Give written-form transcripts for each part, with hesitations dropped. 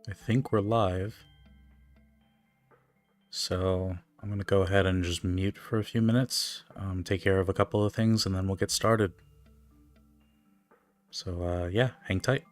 I think we're live. So I'm going to go ahead and just mute for a few minutes, take care of a couple of things, and then we'll get started. So yeah, hang tight.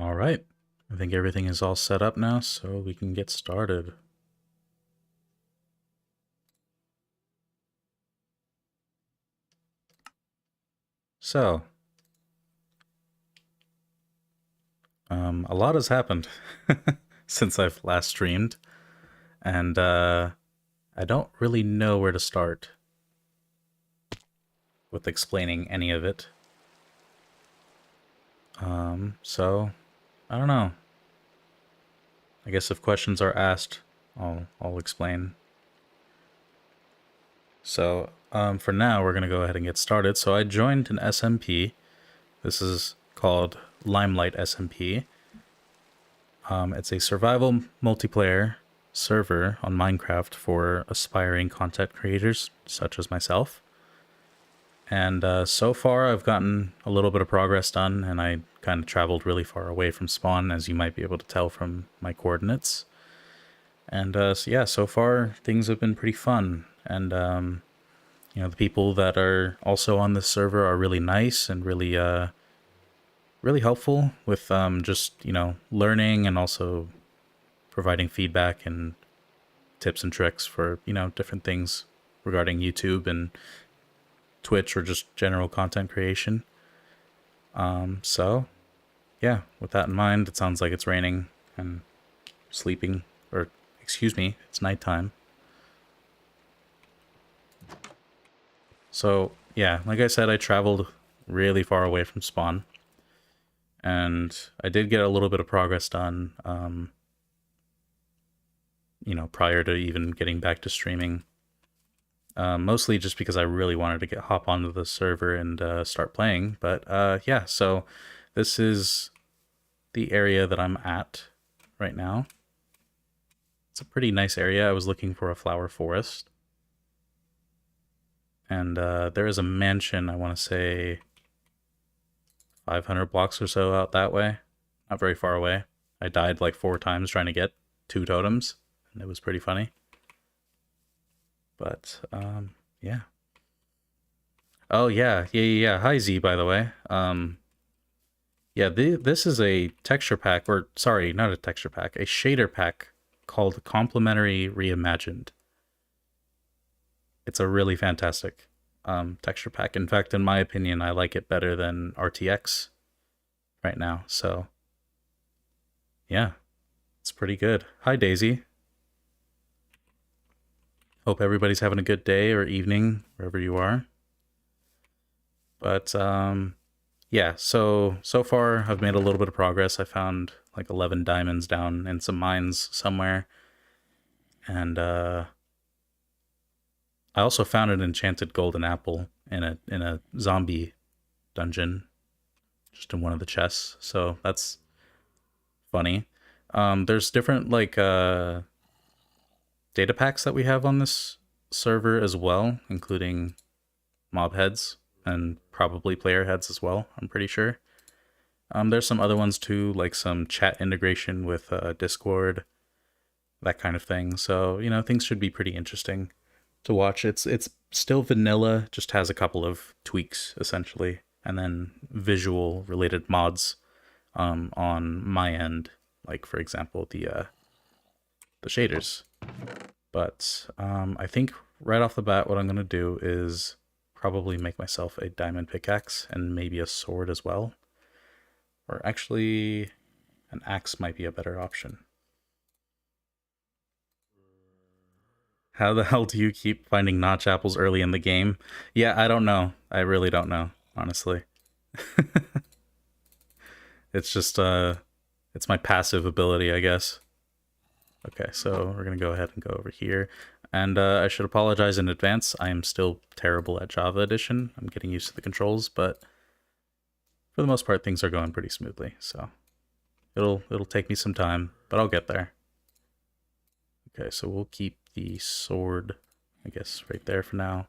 All right, I think everything is all set up now, so we can get started. So, a lot has happened since I've last streamed, and I don't really know where to start with explaining any of it. So I don't know. I guess if questions are asked, I'll explain. So for now, we're gonna go ahead and get started. So I joined an SMP. This is called Limelight SMP. It's a survival multiplayer server on Minecraft for aspiring content creators such as myself. And so far, I've gotten a little bit of progress done, and I kind of traveled really far away from spawn, as you might be able to tell from my coordinates. And so yeah, so far, things have been pretty fun. And, you know, the people that are also on this server are really nice and really really helpful with just, learning and also providing feedback and tips and tricks for, different things regarding YouTube and Twitch or just general content creation. So, yeah, with that in mind, it sounds like it's raining and sleeping, or excuse me, it's nighttime. So, yeah, like I said, I traveled really far away from spawn, and I did get a little bit of progress done, prior to even getting back to streaming. Mostly just because I really wanted to hop onto the server and start playing. But yeah, so this is the area that I'm at right now. It's a pretty nice area. I was looking for a flower forest. And there is a mansion, I want to say 500 blocks or so out that way. Not very far away. I died like 4 times trying to get 2 totems, and it was pretty funny. But, yeah. Oh, yeah. Hi, Z, by the way. Yeah, this is a texture pack, or sorry, not a texture pack, a shader pack called Complementary Reimagined. It's a really fantastic texture pack. In fact, in my opinion, I like it better than RTX right now. So, yeah, it's pretty good. Hi, Daisy. Hope everybody's having a good day or evening, wherever you are. But, yeah, so far I've made a little bit of progress. I found like 11 diamonds down in some mines somewhere. And, I also found an enchanted golden apple in a zombie dungeon, just in one of the chests. So that's funny. There's different like data packs that we have on this server as well, including mob heads and probably player heads as well, I'm pretty sure. There's some other ones too, like some chat integration with Discord, that kind of thing. So, things should be pretty interesting to watch. It's still vanilla, just has a couple of tweaks essentially, and then visual related mods on my end, like for example the shaders. But I think right off the bat, what I'm gonna do is probably make myself a diamond pickaxe and maybe a sword as well, or actually an axe might be a better option. How the hell do you keep finding notch apples early in the game? Yeah, I don't know. I really don't know, honestly. It's just, it's my passive ability, I guess. Okay, so we're gonna go ahead and go over here. And I should apologize in advance. I am still terrible at Java Edition. I'm getting used to the controls, but for the most part, things are going pretty smoothly. So it'll take me some time, but I'll get there. Okay, so we'll keep the sword, I guess, right there for now.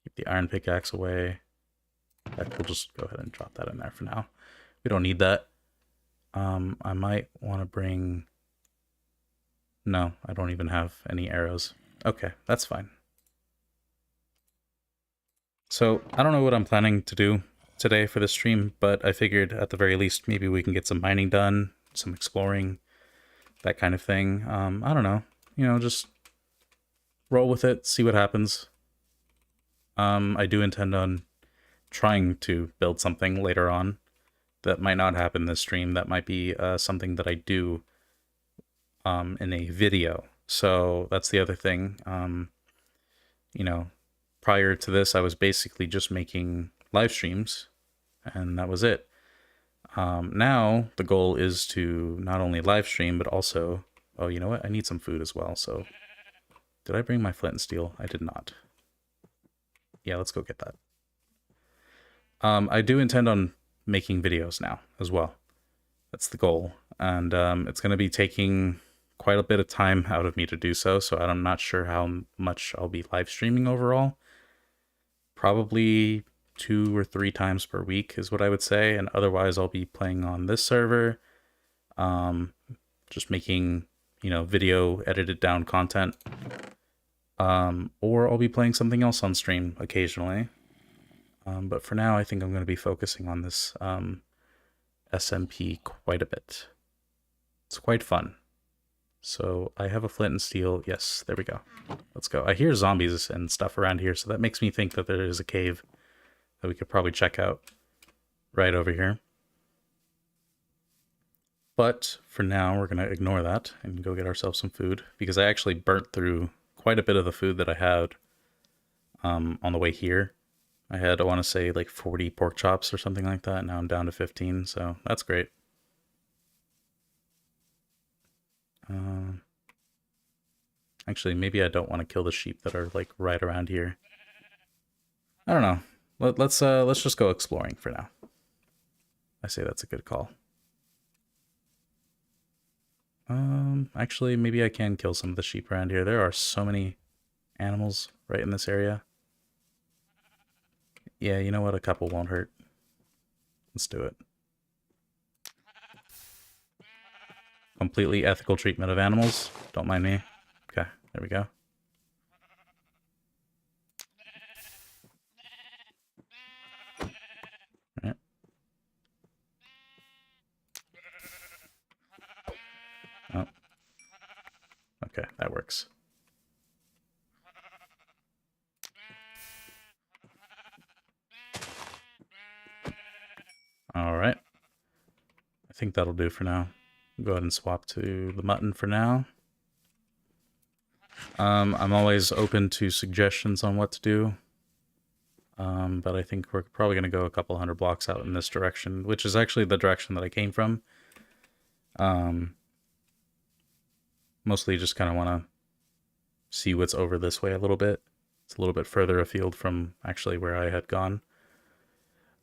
Keep the iron pickaxe away. Heck, we'll just go ahead and drop that in there for now. We don't need that. I might want to bring... No, I don't even have any arrows. Okay, that's fine. So, I don't know what I'm planning to do today for this stream, but I figured at the very least maybe we can get some mining done, some exploring, that kind of thing. I don't know. Just roll with it, see what happens. I do intend on trying to build something later on. That might not happen this stream. That might be something that I do in a video. So that's the other thing. Prior to this, I was basically just making live streams, and that was it. Now the goal is to not only live stream, but also, oh, you know what? I need some food as well. So did I bring my flint and steel? I did not. Yeah, let's go get that. I do intend on making videos now as well. That's the goal. And it's going to be taking quite a bit of time out of me to do so. So I'm not sure how much I'll be live streaming overall. Probably 2 or 3 times per week is what I would say. And otherwise I'll be playing on this server. Just making, video edited down content. Or I'll be playing something else on stream occasionally. But for now, I think I'm going to be focusing on this SMP quite a bit. It's quite fun. So I have a flint and steel. Yes, there we go. Let's go. I hear zombies and stuff around here, so that makes me think that there is a cave that we could probably check out right over here. But for now, we're going to ignore that and go get ourselves some food, because I actually burnt through quite a bit of the food that I had on the way here. I had, I want to say, like 40 pork chops or something like that. Now I'm down to 15, so that's great. Actually, maybe I don't want to kill the sheep that are like right around here. I don't know. Let's just go exploring for now. I say that's a good call. Actually, maybe I can kill some of the sheep around here. There are so many animals right in this area. Yeah, you know what? A couple won't hurt. Let's do it. Completely ethical treatment of animals. Don't mind me. Okay, there we go. All right. Oh. Okay, that works. All right. I think that'll do for now. Go ahead and swap to the mutton for now. I'm always open to suggestions on what to do. But I think we're probably going to go a couple hundred blocks out in this direction, which is actually the direction that I came from. Mostly just kind of want to see what's over this way a little bit. It's a little bit further afield from actually where I had gone.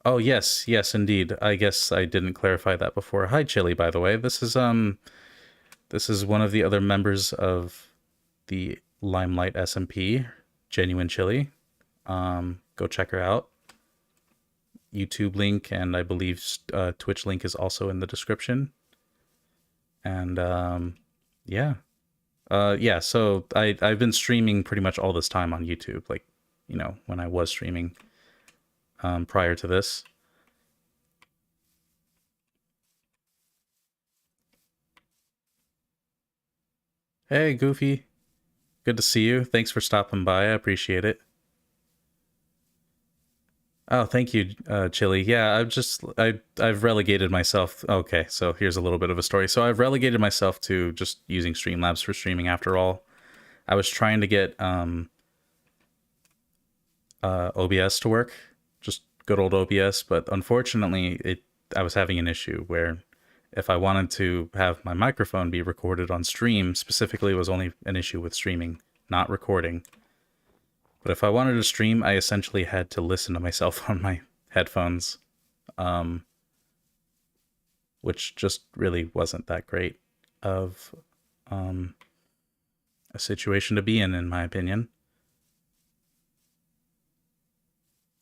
Oh, yes, yes, indeed. I guess I didn't clarify that before. Hi, Chili, by the way. This is one of the other members of the Limelight SMP, Genuine Chili. Go check her out. YouTube link and I believe Twitch link is also in the description. And yeah. Yeah, so I've been streaming pretty much all this time on YouTube, like, you know, when I was streaming prior to this. Hey, Goofy. Good to see you. Thanks for stopping by. I appreciate it. Oh, thank you, Chili. Yeah, I've relegated myself. Okay, so here's a little bit of a story. So I've relegated myself to just using Streamlabs for streaming after all. I was trying to get OBS to work, just good old OBS, but unfortunately I was having an issue where if I wanted to have my microphone be recorded on stream, specifically it was only an issue with streaming, not recording. But if I wanted to stream, I essentially had to listen to myself on my headphones, which just really wasn't that great of a situation to be in my opinion.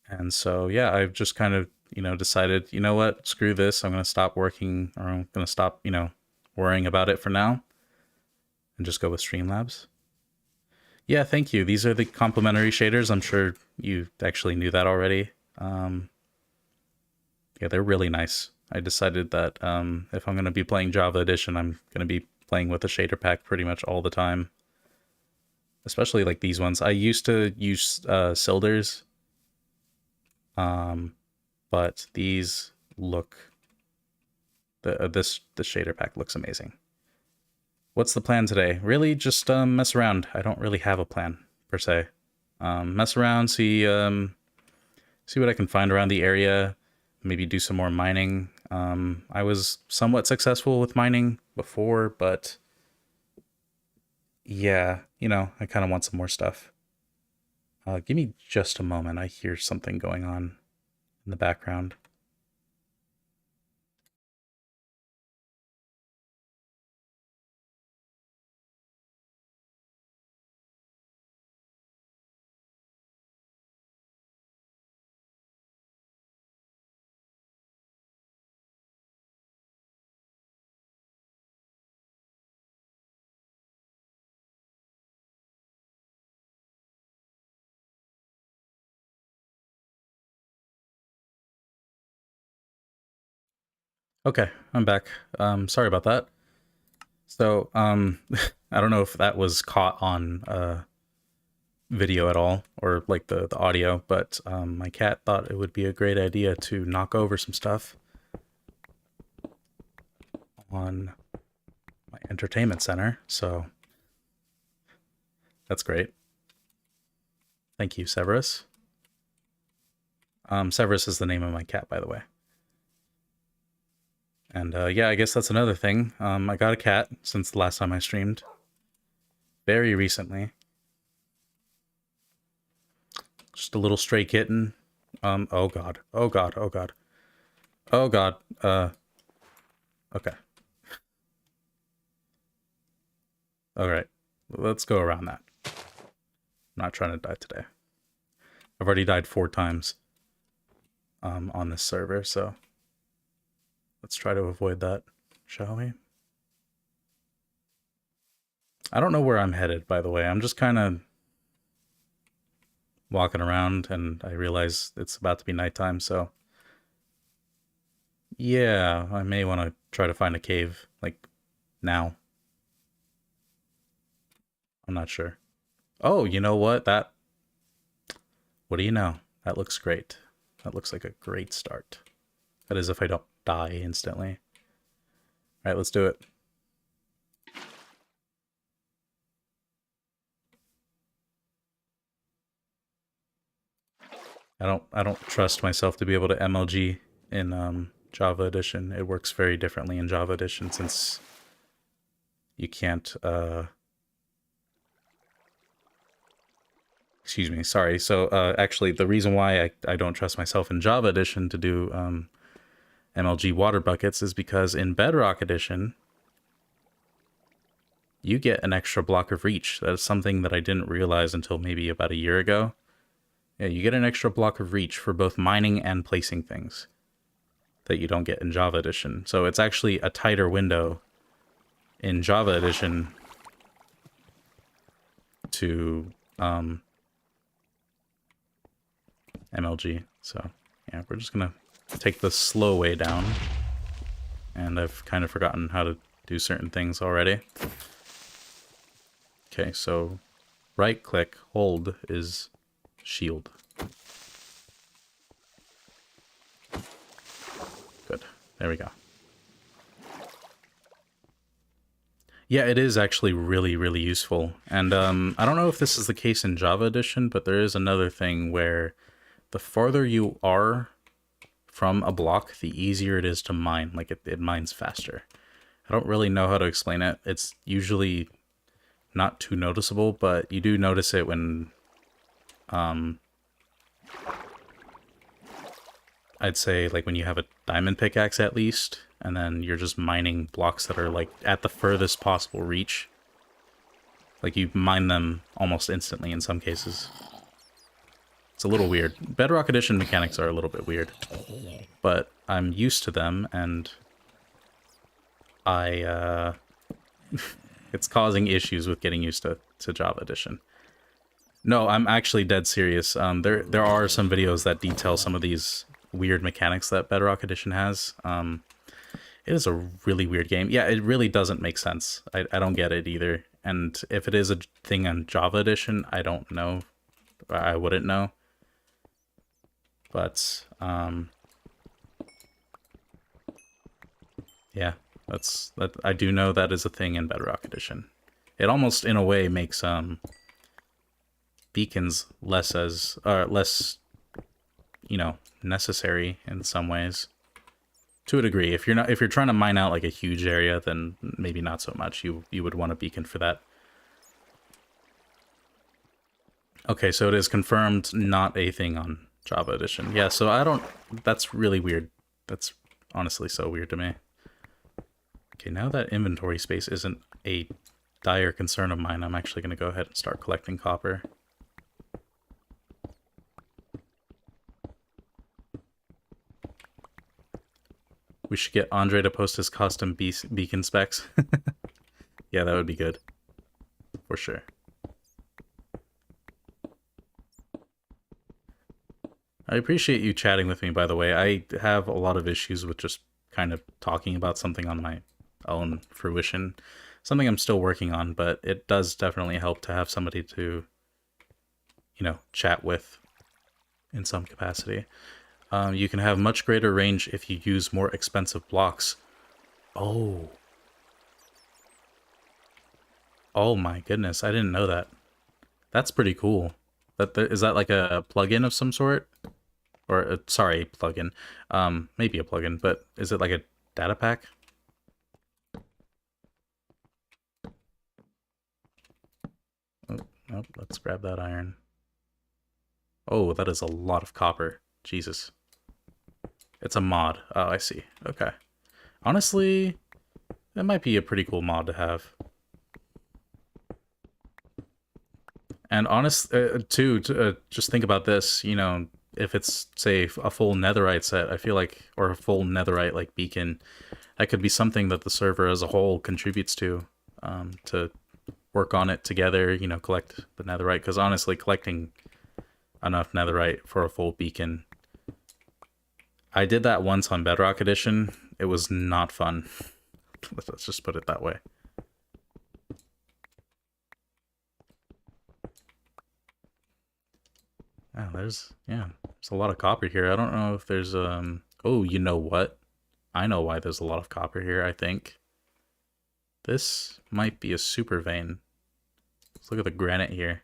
And so, yeah, I've just kind of, you know, decided, you know what, screw this. I'm going to stop working, or I'm going to stop, you know, worrying about it for now and just go with Streamlabs. Yeah, thank you. These are the complementary shaders. I'm sure you actually knew that already. Yeah, they're really nice. I decided that if I'm going to be playing Java Edition, I'm going to be playing with the shader pack pretty much all the time. Especially like these ones. I used to use Silders, but these look... this shader pack looks amazing. What's the plan today? Really, just mess around. I don't really have a plan per se. Mess around, see what I can find around the area. Maybe do some more mining. I was somewhat successful with mining before, but yeah, you know, I kind of want some more stuff. Give me just a moment. I hear something going on in the background. Okay, I'm back. Sorry about that. So, I don't know if that was caught on video at all, or like the audio, but my cat thought it would be a great idea to knock over some stuff on my entertainment center. So that's great. Thank you, Severus. Severus is the name of my cat, by the way. And yeah, I guess that's another thing. I got a cat since the last time I streamed. Very recently. Just a little stray kitten. Oh god. Oh god. Oh god. Oh god. Okay. Alright. Let's go around that. I'm not trying to die today. I've already died 4 times on this server, so let's try to avoid that, shall we? I don't know where I'm headed, by the way. I'm just kind of walking around, and I realize it's about to be nighttime, so yeah, I may want to try to find a cave, like, now. I'm not sure. Oh, you know what? What do you know? That looks great. That looks like a great start. That is if I don't die instantly. Alright, let's do it. I don't trust myself to be able to MLG in Java Edition. It works very differently in Java Edition since you can't excuse me, sorry. So actually the reason why I don't trust myself in Java Edition to do MLG water buckets is because in Bedrock Edition you get an extra block of reach. That is something that I didn't realize until maybe about a year ago. Yeah, you get an extra block of reach for both mining and placing things that you don't get in Java Edition. So it's actually a tighter window in Java Edition to MLG. So yeah, we're just gonna take the slow way down. And I've kind of forgotten how to do certain things already. Okay, so right click, hold is shield. Good. There we go. Yeah, it is actually really, really useful. And I don't know if this is the case in Java Edition, but there is another thing where the farther you are from a block, the easier it is to mine. Like, it mines faster. I don't really know how to explain it. It's usually not too noticeable, but you do notice it when I'd say like when you have a diamond pickaxe at least, and then you're just mining blocks that are like at the furthest possible reach. Like you mine them almost instantly in some cases. It's a little weird. Bedrock Edition mechanics are a little bit weird, but I'm used to them, and it's causing issues with getting used to Java Edition. No, I'm actually dead serious. There are some videos that detail some of these weird mechanics that Bedrock Edition has. It is a really weird game. Yeah, it really doesn't make sense. I don't get it either. And if it is a thing on Java Edition, I don't know. I wouldn't know. But, yeah, I do know that is a thing in Bedrock Edition. It almost, in a way, makes beacons less, you know, necessary in some ways. To a degree. If you're trying to mine out like a huge area, then maybe not so much. You would want a beacon for that. Okay, so it is confirmed not a thing on Java Edition. Yeah, so that's really weird. That's honestly so weird to me. Okay, now that inventory space isn't a dire concern of mine, I'm actually going to go ahead and start collecting copper. We should get Andre to post his custom beacon specs. Yeah, that would be good. For sure. I appreciate you chatting with me, by the way. I have a lot of issues with just kind of talking about something on my own fruition. Something I'm still working on, but it does definitely help to have somebody to, you know, chat with in some capacity. You can have much greater range if you use more expensive blocks. Oh. Oh my goodness, I didn't know that. That's pretty cool. Is that like a plugin of some sort? Or, sorry, plugin. Maybe a plugin, but is it like a data pack? Oh, let's grab that iron. Oh, that is a lot of copper. Jesus. It's a mod. Oh, I see. Okay. Honestly, that might be a pretty cool mod to have. And just think about this, you know, if it's, say, a full netherite set, I feel like, or a full netherite, like, beacon, that could be something that the server as a whole contributes to work on it together, you know, collect the netherite, because honestly, collecting enough netherite for a full beacon, I did that once on Bedrock Edition. It was not fun. Let's just put it that way. Oh, there's a lot of copper here. I don't know if there's oh, you know what? I know why there's a lot of copper here, I think. This might be a super vein. Let's look at the granite here.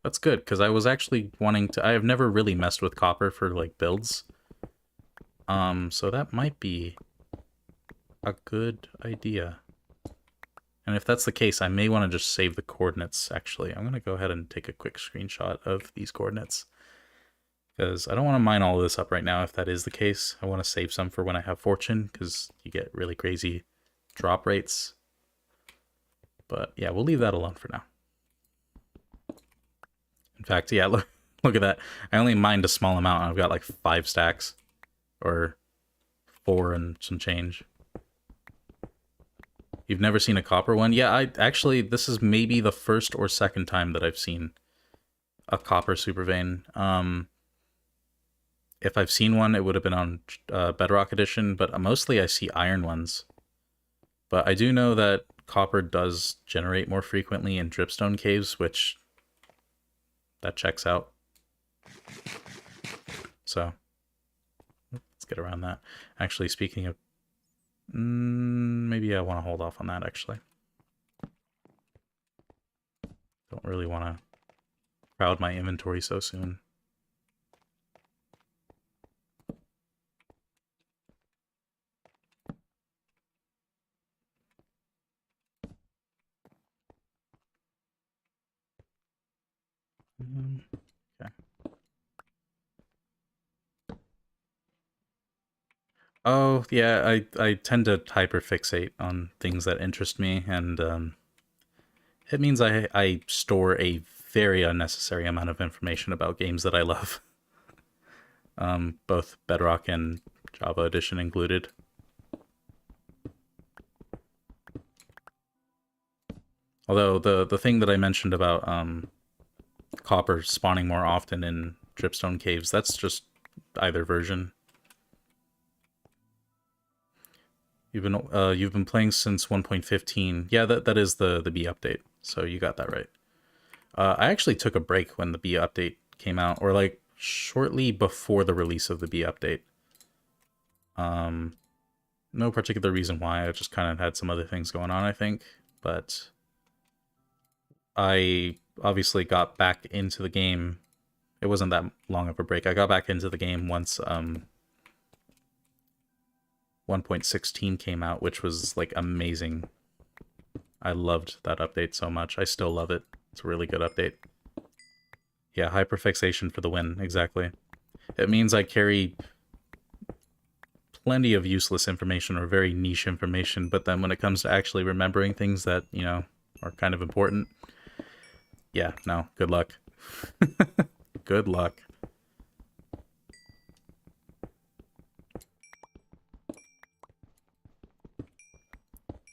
That's good, because I was actually wanting to... I have never really messed with copper for, like, builds. So that might be a good idea. And if that's the case, I may want to just save the coordinates, actually. I'm going to go ahead and take a quick screenshot of these coordinates. Because I don't want to mine all of this up right now if that is the case. I want to save some for when I have fortune, because you get really crazy drop rates. But yeah, we'll leave that alone for now. In fact, yeah, look at that. I only mined a small amount. I've got like 5 stacks. Or 4 and some change. You've never seen a copper one? Yeah, this is maybe the first or second time that I've seen a copper super vein. If I've seen one, it would have been on Bedrock Edition, but mostly I see iron ones. But I do know that copper does generate more frequently in dripstone caves, which that checks out. So let's get around that. Actually, speaking of... maybe I want to hold off on that, actually. Don't really want to crowd my inventory so soon. Okay. Oh, yeah, I tend to hyperfixate on things that interest me, and it means I store a very unnecessary amount of information about games that I love. Both Bedrock and Java Edition included. Although the thing that I mentioned about copper spawning more often in dripstone caves, that's just either version. You've been playing since 1.15. Yeah, that is the B update. So you got that right. I actually took a break when the B update came out, or like shortly before the release of the B update. No particular reason why. I just kind of had some other things going on, I think. But I obviously got back into the game. It wasn't that long of a break. I got back into the game once 1.16 came out, which was like amazing. I loved that update so much. I still love it. It's a really good update. Yeah, hyperfixation for the win, exactly. It means I carry plenty of useless information or very niche information, but then when it comes to actually remembering things that, you know, are kind of important, yeah, no, good luck. Good luck.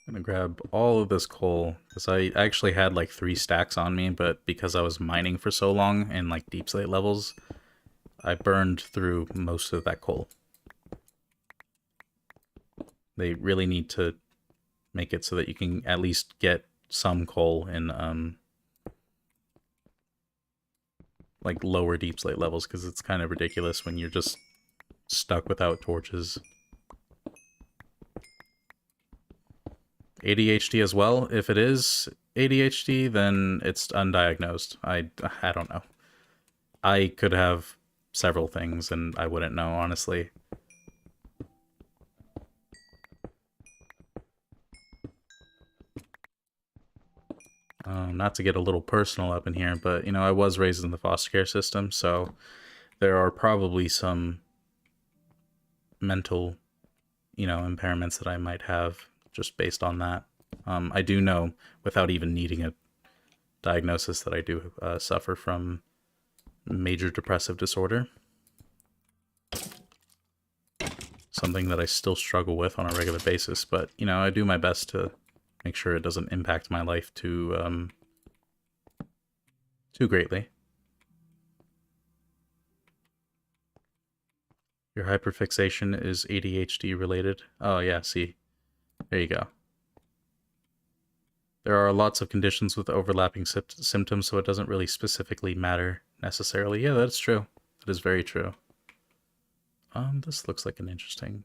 I'm gonna grab all of this coal, because I actually had like 3 stacks on me, but because I was mining for so long in like deep slate levels, I burned through most of that coal. They really need to make it so that you can at least get some coal in like lower deep slate levels, because it's kind of ridiculous when you're just stuck without torches. ADHD as well. If it is ADHD, then it's undiagnosed. I don't know. I could have several things and I wouldn't know, honestly. Not to get a little personal up in here, but, you know, I was raised in the foster care system, so there are probably some mental, you know, impairments that I might have just based on that. I do know, without even needing a diagnosis, that I do suffer from major depressive disorder. Something that I still struggle with on a regular basis, but, you know, I do my best to make sure it doesn't impact my life too greatly. Your hyperfixation is ADHD related. Oh yeah, see. There you go. There are lots of conditions with overlapping symptoms, so it doesn't really specifically matter necessarily. Yeah, that's true. That is very true. This looks like an interesting,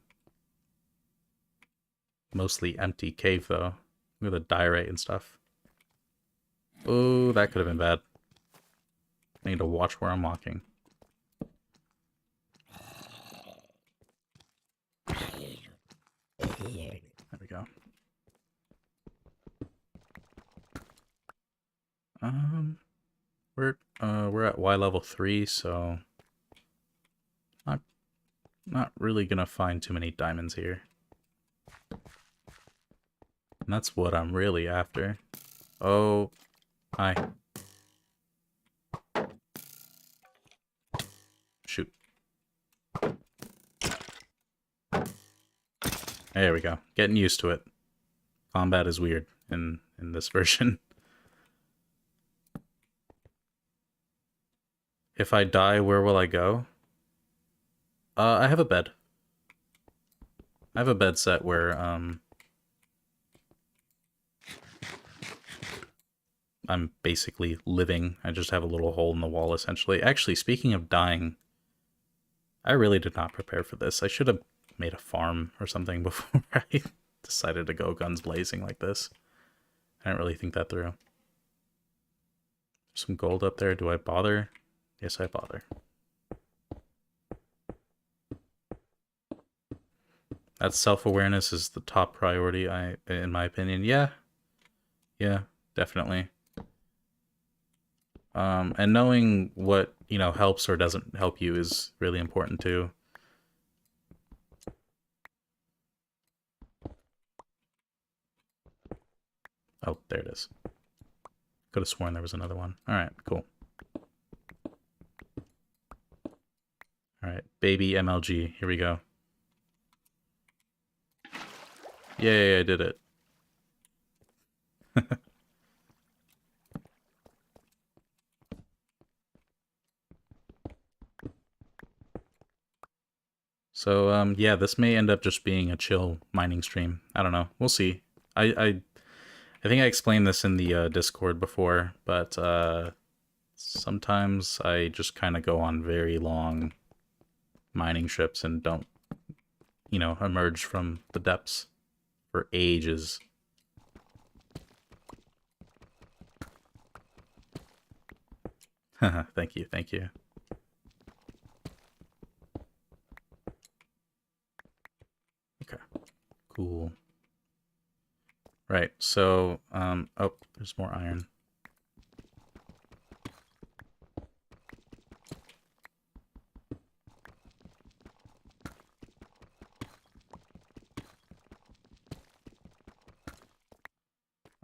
mostly empty cave, though. Look at the diorite and stuff. Oh, that could have been bad. I need to watch where I'm walking. There we go. We're at Y level 3, so not really gonna find too many diamonds here. And that's what I'm really after. Oh, hi. Shoot. There we go. Getting used to it. Combat is weird in this version. If I die, where will I go? I have a bed. I have a bed set where, I'm basically living. I just have a little hole in the wall, essentially. Actually, speaking of dying, I really did not prepare for this. I should have made a farm or something before I decided to go guns blazing like this. I didn't really think that through. Some gold up there. Do I bother? Yes, I bother. That self-awareness is the top priority, in my opinion. Yeah. Yeah, definitely. And knowing what, you know, helps or doesn't help you is really important too. Oh, there it is. Could have sworn there was another one. Alright, cool. Alright, baby MLG. Here we go. Yay, I did it. So, yeah, this may end up just being a chill mining stream. I don't know. We'll see. I think I explained this in the Discord before, but sometimes I just kind of go on very long mining trips and don't, you know, emerge from the depths for ages. Thank you, thank you. Okay, cool. Right, so, oh, there's more iron.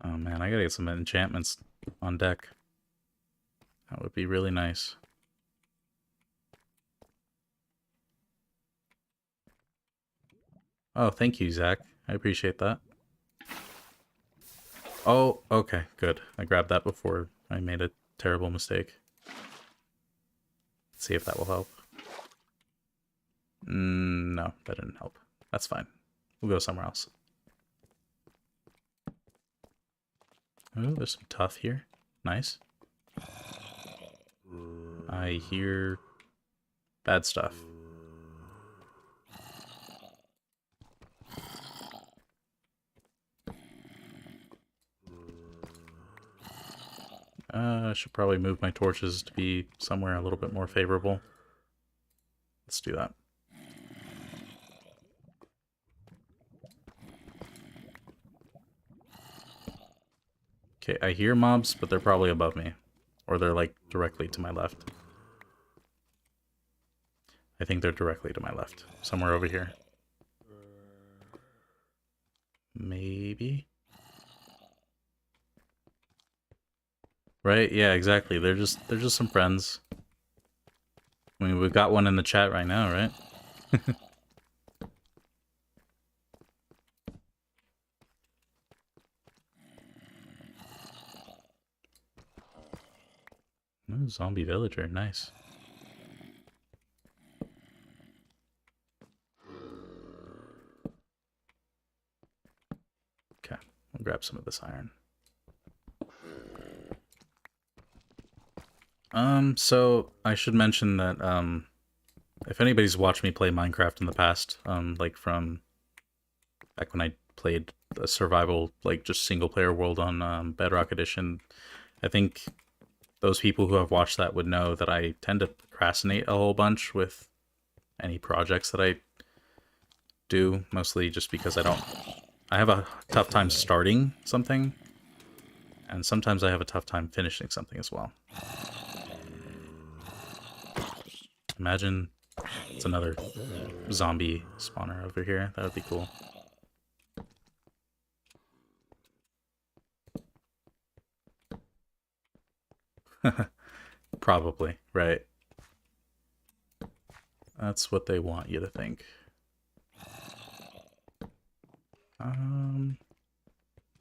Oh man, I gotta get some enchantments on deck. That would be really nice. Oh, thank you, Zach. I appreciate that. Oh, okay, good. I grabbed that before I made a terrible mistake. Let's see if that will help. No, that didn't help. That's fine. We'll go somewhere else. Oh, there's some tough here. Nice. I hear bad stuff. I should probably move my torches to be somewhere a little bit more favorable. Let's do that. Okay, I hear mobs, but they're probably above me. Or they're, like, directly to my left. I think they're directly to my left. Somewhere over here. Maybe? Right? Yeah, exactly. They're just some friends. I mean, we've got one in the chat right now, right? Ooh, zombie villager, nice. Okay, I'll grab some of this iron. So I should mention that, if anybody's watched me play Minecraft in the past, like from back when I played a survival, like just single player world on Bedrock Edition, I think those people who have watched that would know that I tend to procrastinate a whole bunch with any projects that I do, mostly just because I have a tough time starting something, and sometimes I have a tough time finishing something as well. Imagine it's another zombie spawner over here. That would be cool. Probably, right. That's what they want you to think.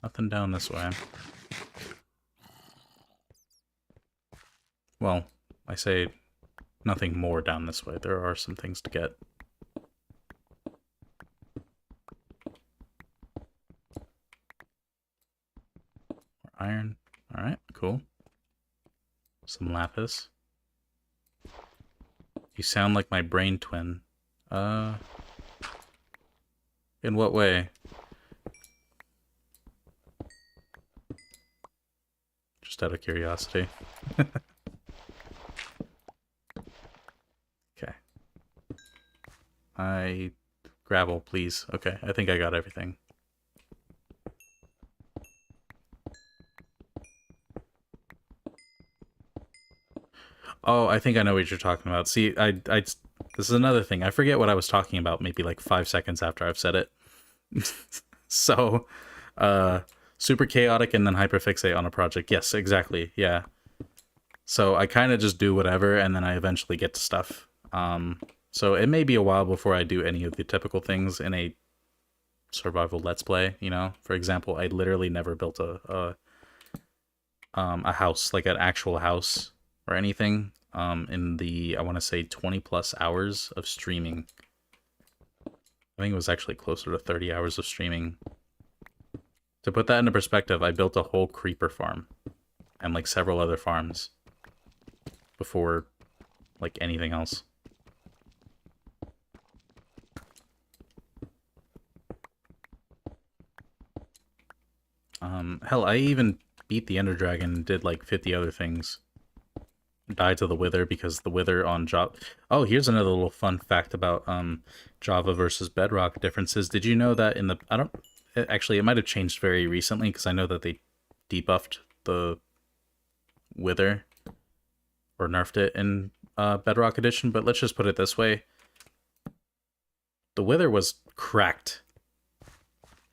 Nothing down this way. Well, I say nothing more down this way. There are some things to get. Iron. Alright, cool. Some lapis. You sound like my brain twin. In what way? Just out of curiosity. Okay. Gravel, please. Okay, I think I got everything. Oh, I think I know what you're talking about. See, this is another thing. I forget what I was talking about maybe like 5 seconds after I've said it. So, super chaotic and then hyperfixate on a project. Yes, exactly. Yeah. So I kind of just do whatever and then I eventually get to stuff. So it may be a while before I do any of the typical things in a survival let's play, you know? For example, I literally never built a house, like an actual house or anything, in the, I want to say 20 plus hours of streaming. I think it was actually closer to 30 hours of streaming. To put that into perspective, I built a whole creeper farm and like several other farms before like anything else. Hell, I even beat the Ender Dragon and did like 50 other things. Died to the Wither because the Wither on Java... Oh, here's another little fun fact about Java versus Bedrock differences. Did you know that in the... Actually, it might have changed very recently because I know that they debuffed the Wither or nerfed it in Bedrock Edition, but let's just put it this way. The Wither was cracked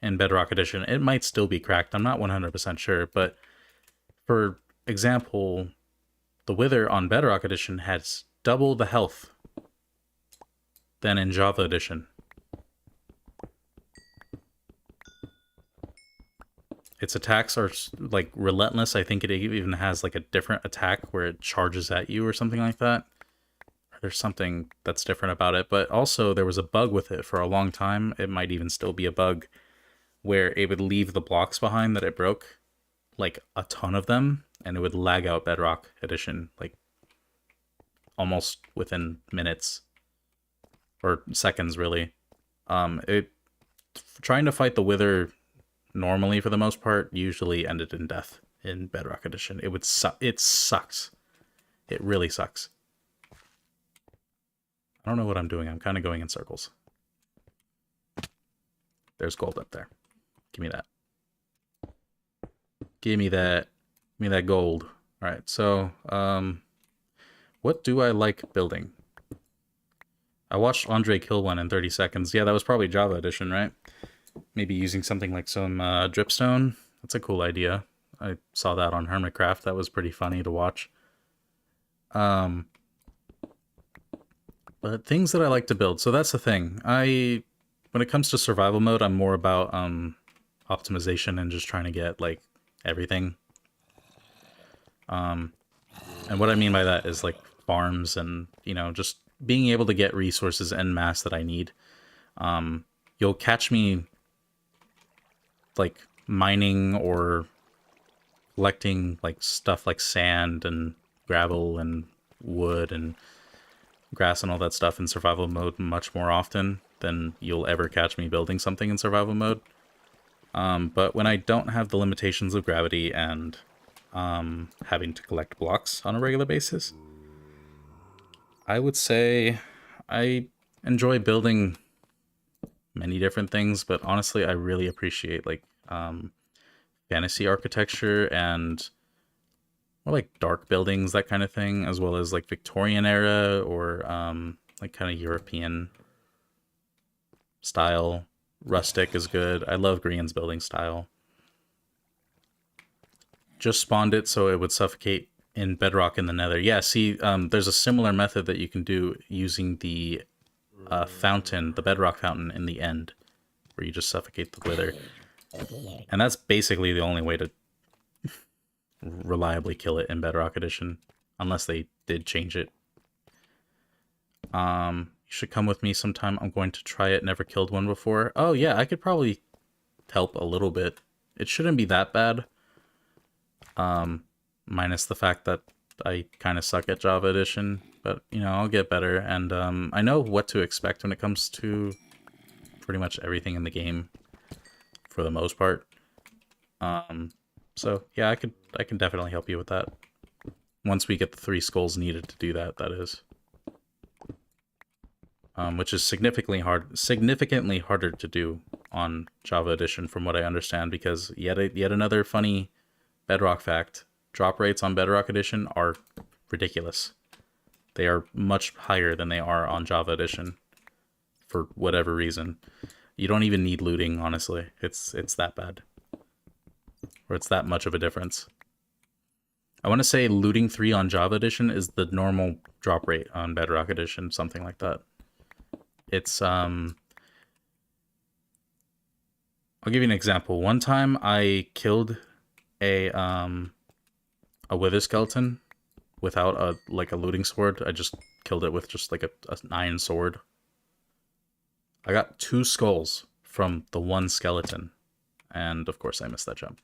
in Bedrock Edition. It might still be cracked. I'm not 100% sure, but for example, the Wither on Bedrock Edition has double the health than in Java Edition. Its attacks are like relentless. I think it even has like a different attack where it charges at you or something like that. There's something that's different about it, but also there was a bug with it for a long time. It might even still be a bug where it would leave the blocks behind that it broke, like a ton of them, and it would lag out Bedrock Edition like almost within minutes or seconds, really. It trying to fight the Wither normally for the most part usually ended in death in Bedrock Edition. It would it sucks. It really sucks. I don't know what I'm doing. I'm kind of going in circles. There's gold up there. Give me that. Give me that. Give me that gold. All right. So, what do I like building? I watched Andre kill one in 30 seconds. Yeah, that was probably Java Edition, right? Maybe using something like some dripstone. That's a cool idea. I saw that on Hermitcraft. That was pretty funny to watch. But things that I like to build. So that's the thing. When it comes to survival mode, I'm more about optimization and just trying to get like everything. And what I mean by that is like farms and, you know, just being able to get resources en masse that I need. You'll catch me like mining or collecting like stuff like sand and gravel and wood and grass and all that stuff in survival mode much more often than you'll ever catch me building something in survival mode. But when I don't have the limitations of gravity and having to collect blocks on a regular basis, I would say I enjoy building many different things, but honestly, I really appreciate like fantasy architecture and more like dark buildings, that kind of thing, as well as like Victorian era or like kind of European style. Rustic is good. I love Grian's building style. Just spawned it so it would suffocate in Bedrock in the Nether. Yeah, see, there's a similar method that you can do using the fountain, the Bedrock fountain in the end, where you just suffocate the Wither. And that's basically the only way to reliably kill it in Bedrock Edition, unless they did change it. You should come with me sometime. I'm going to try it. Never killed one before. Oh yeah, I could probably help a little bit. It shouldn't be that bad. Minus the fact that I kind of suck at Java Edition, but you know, I'll get better. And I know what to expect when it comes to pretty much everything in the game, for the most part. So yeah, I can definitely help you with that. Once we get the 3 skulls needed to do that, that is. Which is significantly harder to do on Java Edition, from what I understand, because yet another funny Bedrock fact: drop rates on Bedrock Edition are ridiculous. They are much higher than they are on Java Edition, for whatever reason. You don't even need looting, honestly. It's that bad, or it's that much of a difference. I want to say looting 3 on Java Edition is the normal drop rate on Bedrock Edition, something like that. It's I'll give you an example. One time I killed a wither skeleton without a looting sword. I just killed it with just like an iron sword. I got 2 skulls from the one skeleton, and of course I missed that jump.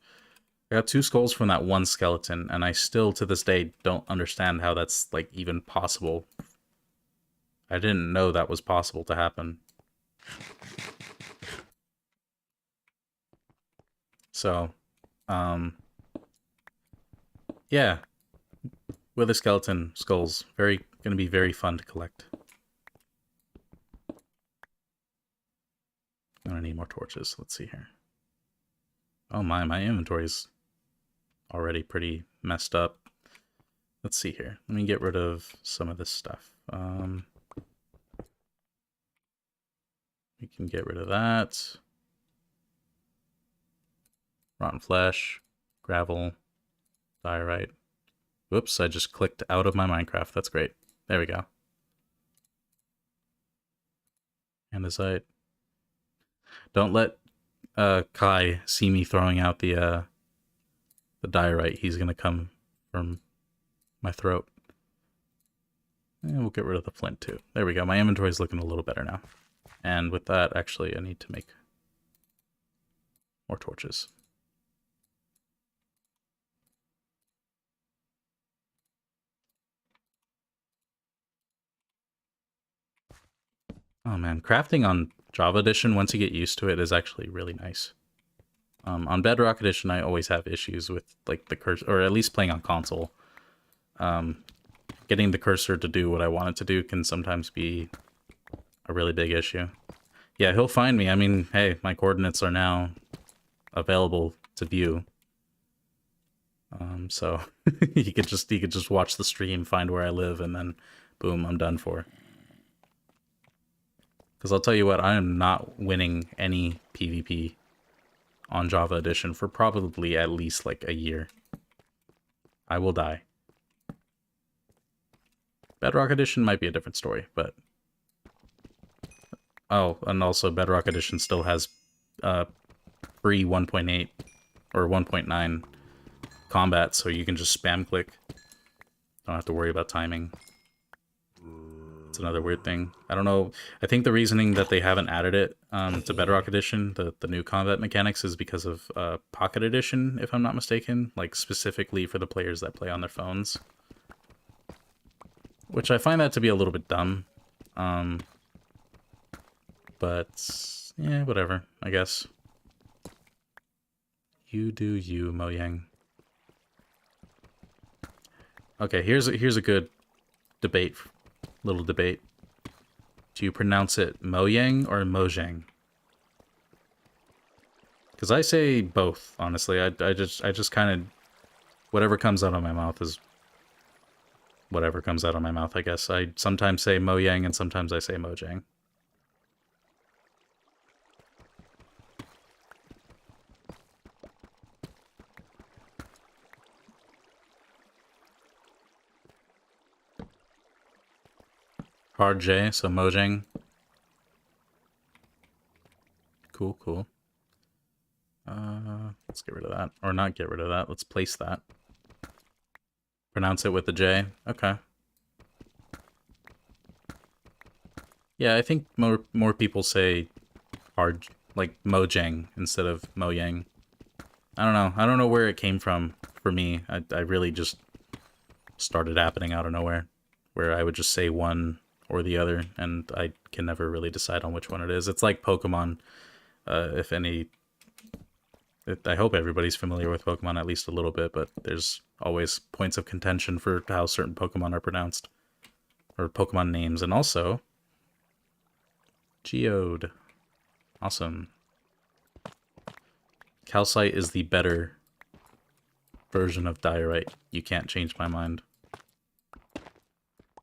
I got 2 skulls from that one skeleton, and I still to this day don't understand how that's like even possible. I didn't know that was possible to happen. So, yeah, wither skeleton skulls, gonna be very fun to collect. I'm gonna need more torches. Let's see here. Oh my inventory's already pretty messed up. Let's see here. Let me get rid of some of this stuff. We can get rid of that. Rotten flesh, gravel, diorite. Whoops, I just clicked out of my Minecraft. That's great. There we go. Andesite. Don't let Kai see me throwing out the diorite. He's gonna come from my throat. we'll get rid of the flint too. There we go. My inventory's looking a little better now. And with that, actually, I need to make more torches. Oh man, crafting on Java Edition, once you get used to it, is actually really nice. On Bedrock Edition, I always have issues with like the cursor, or at least playing on console. Getting the cursor to do what I want it to do can sometimes be a really big issue. Yeah, he'll find me. I mean, hey, my coordinates are now available to view. So he could just watch the stream, find where I live, and then boom, I'm done for. Because I'll tell you what, I am not winning any PvP on Java Edition for probably at least like a year. I will die. Bedrock Edition might be a different story, but... Oh, and also Bedrock Edition still has free 1.8 or 1.9 combat, so you can just spam click. Don't have to worry about timing. It's another weird thing. I don't know. I think the reasoning that they haven't added it to Bedrock Edition, the new combat mechanics, is because of Pocket Edition, if I'm not mistaken. Like, specifically for the players that play on their phones. Which I find that to be a little bit dumb. But, yeah, whatever, I guess. You do you, Mojang. Okay, here's a good debate. Little debate. Do you pronounce it Mojang or Mojang? Because I say both, honestly. I just kind of... Whatever comes out of my mouth is... Whatever comes out of my mouth, I guess. I sometimes say Mojang and sometimes I say Mojang. Hard J, so Mojang. Cool, cool. Let's get rid of that. Or not get rid of that. Let's place that. Pronounce it with the J. Okay. Yeah, I think more people say hard, like Mojang instead of Mojang. I don't know. I don't know where it came from for me. I really just started happening out of nowhere, where I would just say one or the other, and I can never really decide on which one it is. It's like Pokemon, if any... I hope everybody's familiar with Pokemon at least a little bit, but there's always points of contention for how certain Pokemon are pronounced. Or Pokemon names, and also... Geode. Awesome. Calcite is the better version of Diorite. You can't change my mind.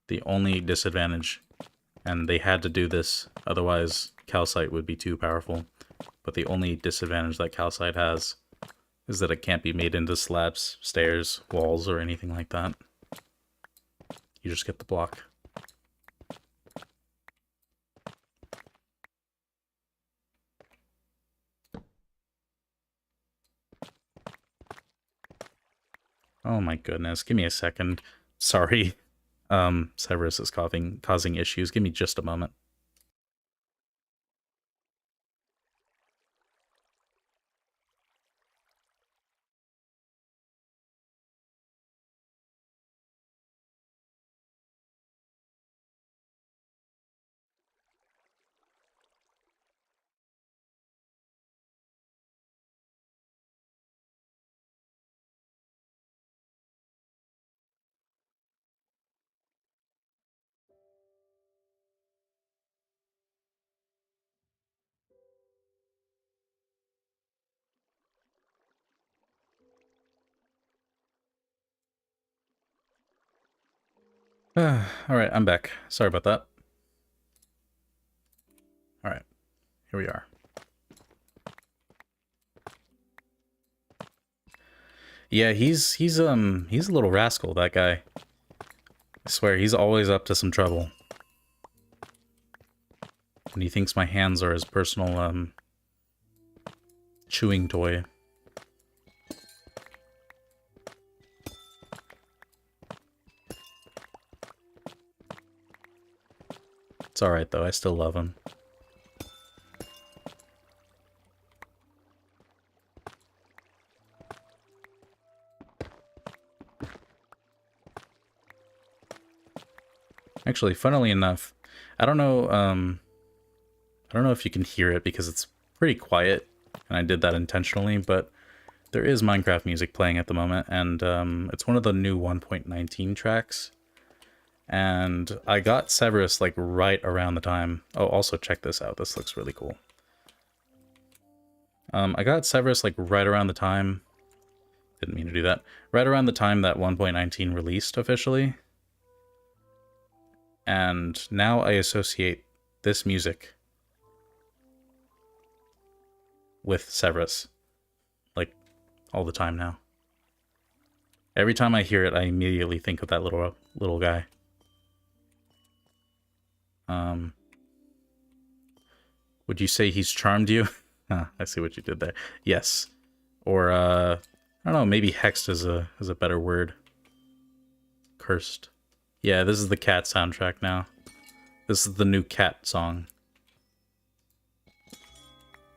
The only disadvantage, and they had to do this, otherwise Calcite would be too powerful, but the only disadvantage that Calcite has is that it can't be made into slabs, stairs, walls, or anything like that. You just get the block. Oh my goodness, give me a second. Sorry. Severus is causing issues. Give me just a moment. Alright, I'm back. Sorry about that. Alright, here we are. Yeah, he's a little rascal, that guy. I swear, he's always up to some trouble. And he thinks my hands are his personal, chewing toy. It's alright though, I still love him. Actually, funnily enough, I don't know if you can hear it because it's pretty quiet, and I did that intentionally, but there is Minecraft music playing at the moment, and it's one of the new 1.19 tracks. And I got Severus like right around the time. Oh, also check this out. This looks really cool. I got Severus like right around the time. Didn't mean to do that. Right around the time that 1.19 released officially. And now I associate this music with Severus. Like, all the time now. Every time I hear it, I immediately think of that little guy. Would you say he's charmed you? I see what you did there. Yes. Or, I don't know, maybe hexed is a better word. Cursed. Yeah, this is the cat soundtrack now. This is the new cat song.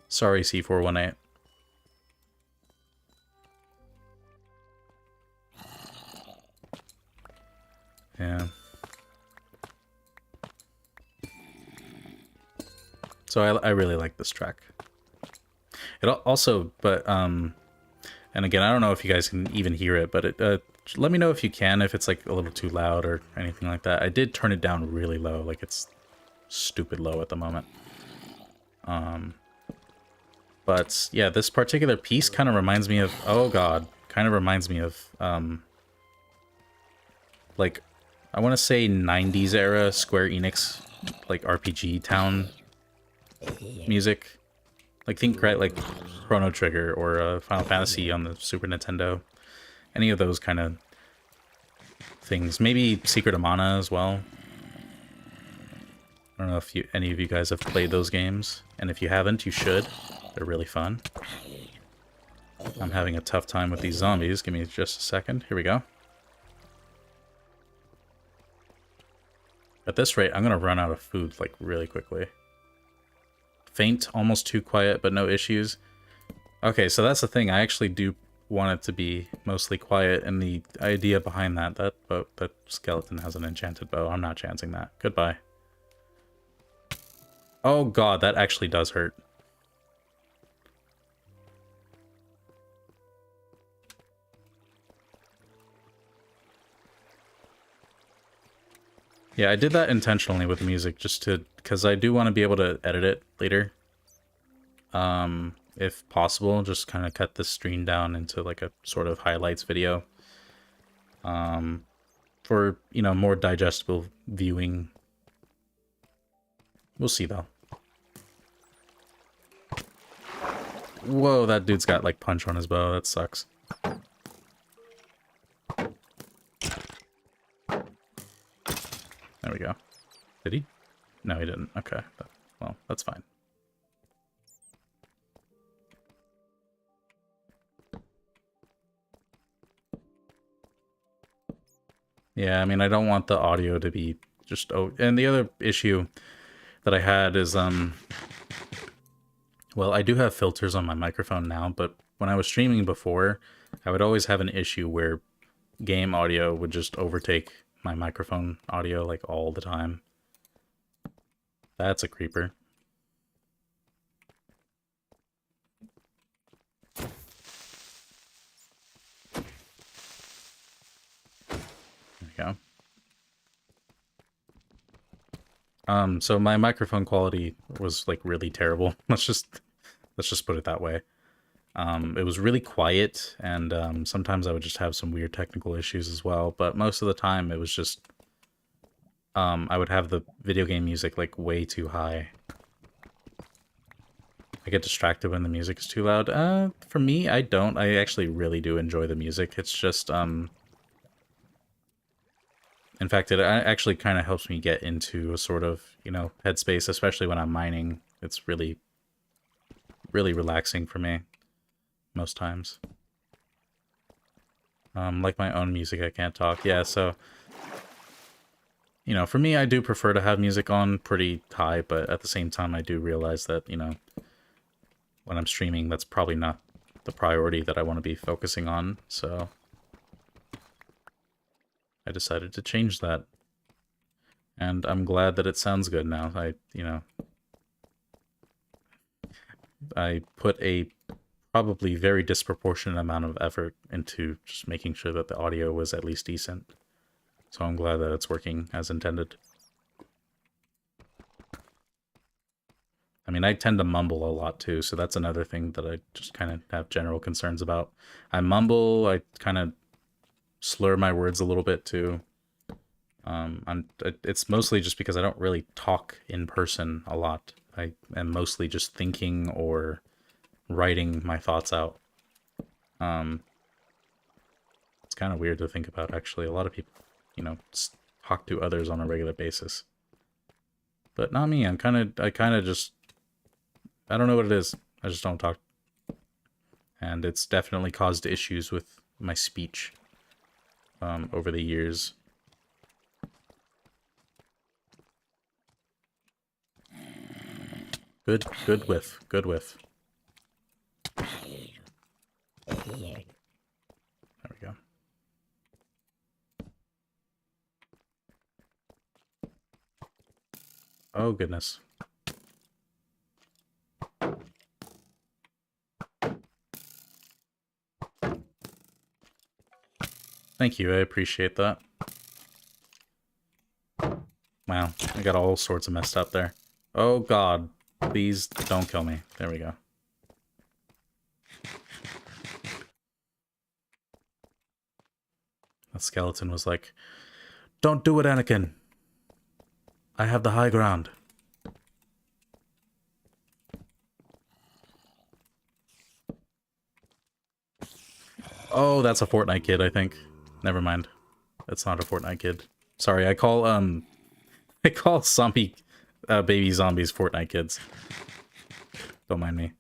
Sorry, C418. Yeah. So I really like this track. It also, but, and again, I don't know if you guys can even hear it, but it, let me know if you can, if it's like a little too loud or anything like that. I did turn it down really low, like it's stupid low at the moment. But yeah, this particular piece kind of reminds me of, oh god, kind of reminds me of, like, I want to say 90s era Square Enix, like RPG town music. Like, think, right, like Chrono Trigger or Final Fantasy on the Super Nintendo. Any of those kind of things. Maybe Secret of Mana as well. I don't know if any of you guys have played those games. And if you haven't, you should. They're really fun. I'm having a tough time with these zombies. Give me just a second. Here we go. At this rate, I'm going to run out of food, like, really quickly. Faint, almost too quiet, but no issues. Okay, so that's the thing. I actually do want it to be mostly quiet, and the idea behind that skeleton has an enchanted bow. I'm not chancing that. Goodbye. Oh god, that actually does hurt. Yeah, I did that intentionally with music, just to, because I do want to be able to edit it later. If possible, just kind of cut the stream down into like a sort of highlights video. For, you know, more digestible viewing. We'll see, though. Whoa, that dude's got, like, punch on his bow. That sucks. There we go. Did he? No, he didn't. Okay. Well, that's fine. Yeah, I mean, I don't want the audio to be just... Oh, and the other issue that I had is, well, I do have filters on my microphone now, but when I was streaming before, I would always have an issue where game audio would just overtake my microphone audio, like, all the time. That's a creeper. There we go. So my microphone quality was, like, really terrible. Let's just put it that way. It was really quiet, and sometimes I would just have some weird technical issues as well, but most of the time it was just, I would have the video game music, like, way too high. I get distracted when the music is too loud. For me, I don't. I actually really do enjoy the music. It's just, in fact, it actually kind of helps me get into a sort of, you know, headspace, especially when I'm mining. It's really, really relaxing for me. Most times. Like my own music, I can't talk. Yeah, so... you know, for me, I do prefer to have music on pretty high, but at the same time, I do realize that, you know, when I'm streaming, that's probably not the priority that I want to be focusing on, so I decided to change that. And I'm glad that it sounds good now. You know, I put a probably very disproportionate amount of effort into just making sure that the audio was at least decent. So I'm glad that it's working as intended. I mean, I tend to mumble a lot too, so that's another thing that I just kind of have general concerns about. I mumble, I kind of slur my words a little bit too. It's mostly just because I don't really talk in person a lot. I am mostly just thinking or writing my thoughts out. It's kind of weird to think about, actually. A lot of people, you know, talk to others on a regular basis. But not me. I kind of just, I don't know what it is. I just don't talk. And it's definitely caused issues with my speech over the years. Good whiff. Good whiff. There we go. Oh, goodness. Thank you, I appreciate that. Wow, I got all sorts of messed up there. Oh god, please don't kill me. There we go. The skeleton was like, "Don't do it, Anakin. I have the high ground." Oh, that's a Fortnite kid, I think. Never mind. That's not a Fortnite kid. Sorry, I call zombie baby zombies Fortnite kids. Don't mind me.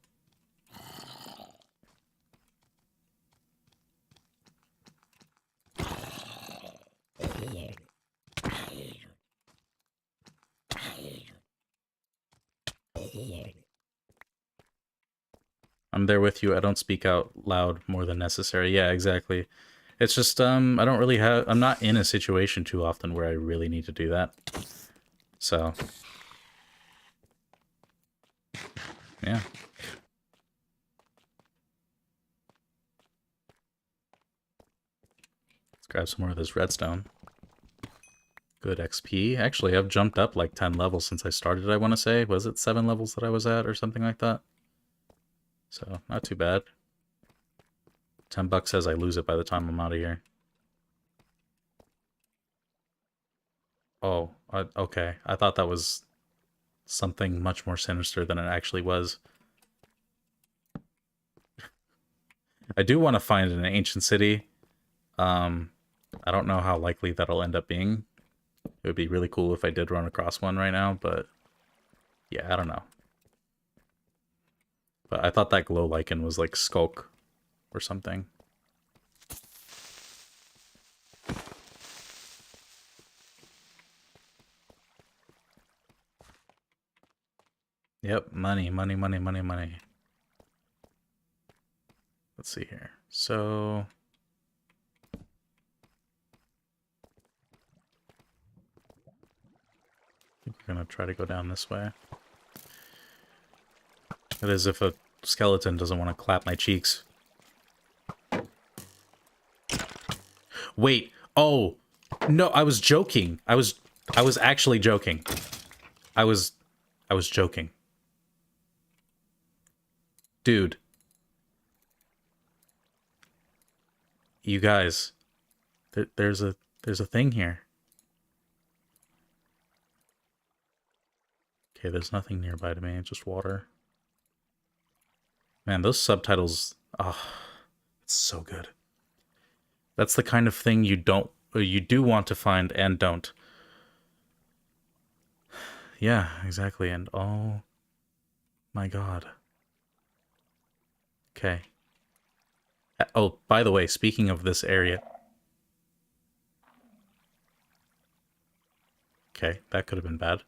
I'm there with you. I don't speak out loud more than necessary. Yeah, exactly. It's just, I don't really have... I'm not in a situation too often where I really need to do that. So... yeah. Let's grab some more of this redstone. Good XP. Actually, I've jumped up like 10 levels since I started, I want to say. Was it 7 levels that I was at or something like that? So, not too bad. $10 says I lose it by the time I'm out of here. Oh, okay. I thought that was something much more sinister than it actually was. I do want to find an ancient city. I don't know how likely that'll end up being. It would be really cool if I did run across one right now, but yeah, I don't know. But I thought that glow lichen was like Skulk or something. Yep, money, money, money, money, money. Let's see here. So... I think we're gonna try to go down this way. It is if a skeleton doesn't want to clap my cheeks. Wait, oh! No, I was joking. I was actually joking. I was joking. Dude. You guys. There's a thing here. Okay, there's nothing nearby to me, just water. Man, those subtitles, it's so good. That's the kind of thing you do want to find and don't. Yeah, exactly, and oh my god. Okay. Oh, by the way, speaking of this area... Okay, that could have been bad.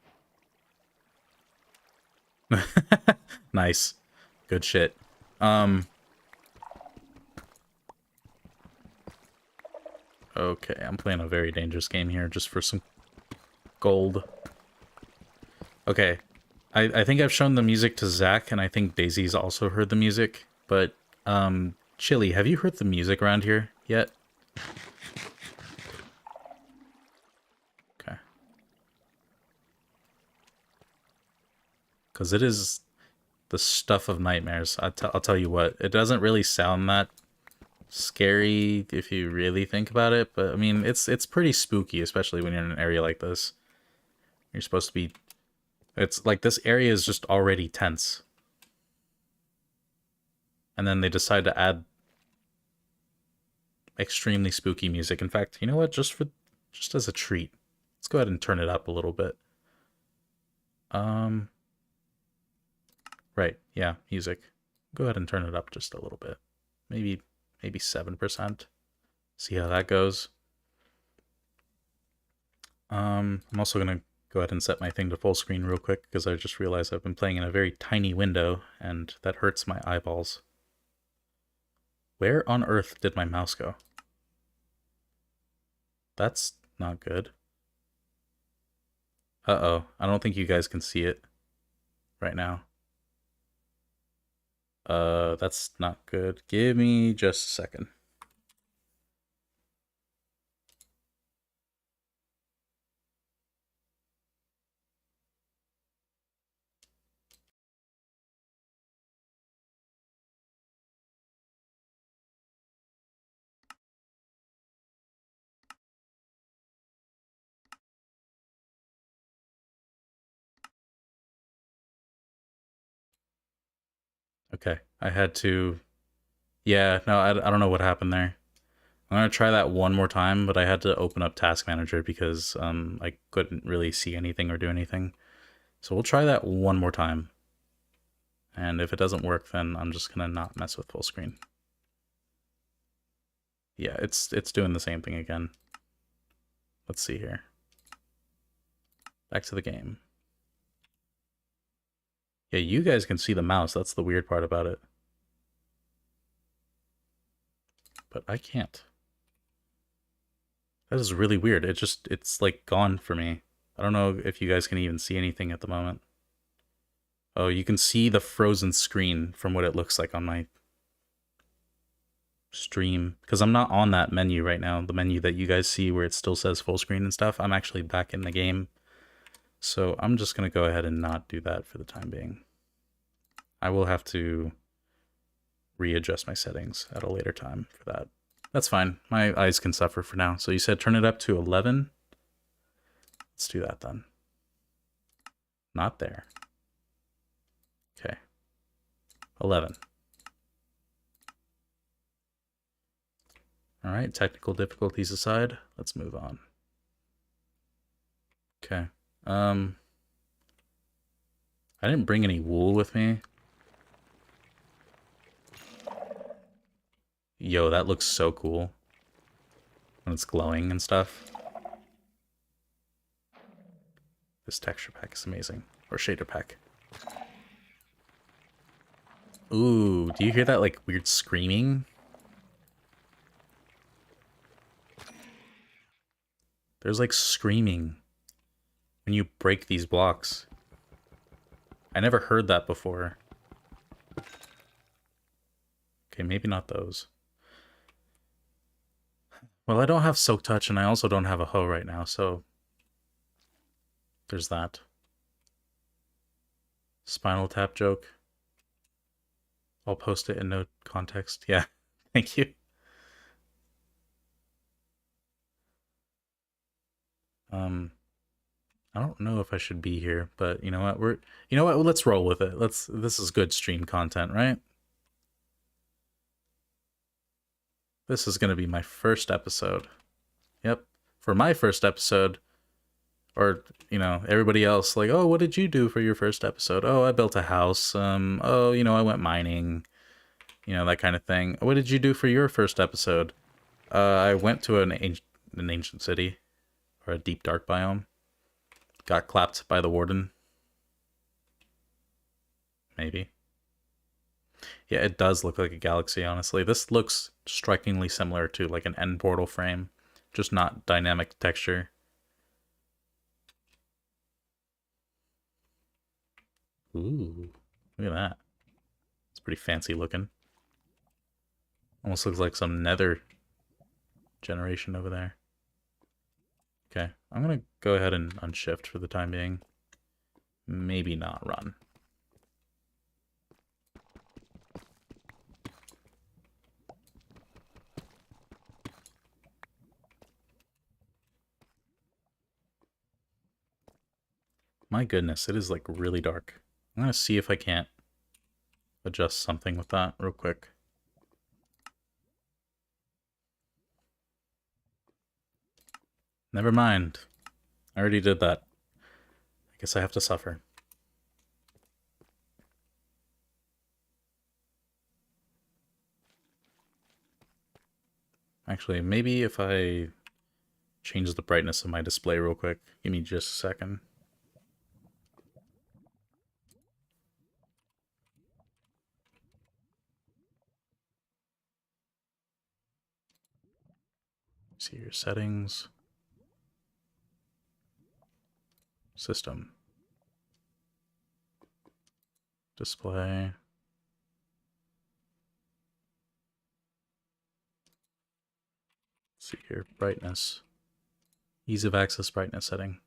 Nice. Good shit. Okay, I'm playing a very dangerous game here just for some gold. Okay. I think I've shown the music to Zach, and I think Daisy's also heard the music, but, Chili, have you heard the music around here yet? Okay. Because it is the stuff of nightmares. I'll tell you what, it doesn't really sound that scary if you really think about it, but I mean, it's pretty spooky, especially when you're in an area like this. You're supposed to be... It's like this area is just already tense. And then they decide to add extremely spooky music. In fact, you know what? Just as a treat, let's go ahead and turn it up a little bit. Right, yeah, music. Go ahead and turn it up just a little bit. Maybe 7%. See how that goes. I'm also gonna go ahead and set my thing to full screen real quick because I just realized I've been playing in a very tiny window and that hurts my eyeballs. Where on earth did my mouse go? That's not good. Uh-oh, I don't think you guys can see it right now. That's not good. Give me just a second. Okay, I had to... Yeah, no, I don't know what happened there. I'm gonna try that one more time, but I had to open up Task Manager because I couldn't really see anything or do anything. So we'll try that one more time. And if it doesn't work, then I'm just gonna not mess with full screen. Yeah, it's doing the same thing again. Let's see here. Back to the game. Yeah, you guys can see the mouse. That's the weird part about it. But I can't. That is really weird. It's like gone for me. I don't know if you guys can even see anything at the moment. Oh, you can see the frozen screen from what it looks like on my stream. Because I'm not on that menu right now. The menu that you guys see where it still says full screen and stuff. I'm actually back in the game. So I'm just going to go ahead and not do that for the time being. I will have to readjust my settings at a later time for that. That's fine. My eyes can suffer for now. So you said turn it up to 11? Let's do that then. Not there. Okay. 11. All right, technical difficulties aside, let's move on. Okay. I didn't bring any wool with me. Yo, that looks so cool when it's glowing and stuff. This texture pack is amazing. Or shader pack. Ooh, do you hear that like weird screaming? There's like screaming when you break these blocks. I never heard that before. Okay, maybe not those. Well, I don't have Silk Touch, and I also don't have a hoe right now, so... There's that. Spinal Tap joke. I'll post it in no context. Yeah, thank you. I don't know if I should be here, but you know what? You know what? Well, let's roll with it. This is good stream content, right? This is going to be my first episode. Yep. For my first episode, or, you know, everybody else, like, oh, what did you do for your first episode? Oh, I built a house. Oh, you know, I went mining. You know, that kind of thing. What did you do for your first episode? I went to an ancient city, or a deep dark biome. got clapped by the warden. Maybe. Yeah, it does look like a galaxy, honestly. This looks strikingly similar to like an end portal frame, just not dynamic texture. Ooh, look at that. It's pretty fancy looking. Almost looks like some nether generation over there. Okay, I'm gonna go ahead and unshift for the time being. Maybe not run. My goodness, it is like really dark. I'm gonna see if I can't adjust something with that real quick. Never mind. I already did that. I guess I have to suffer. Actually, maybe if I change the brightness of my display real quick. Give me just a second. See your settings. System. Display. See here, brightness. Ease of access brightness setting.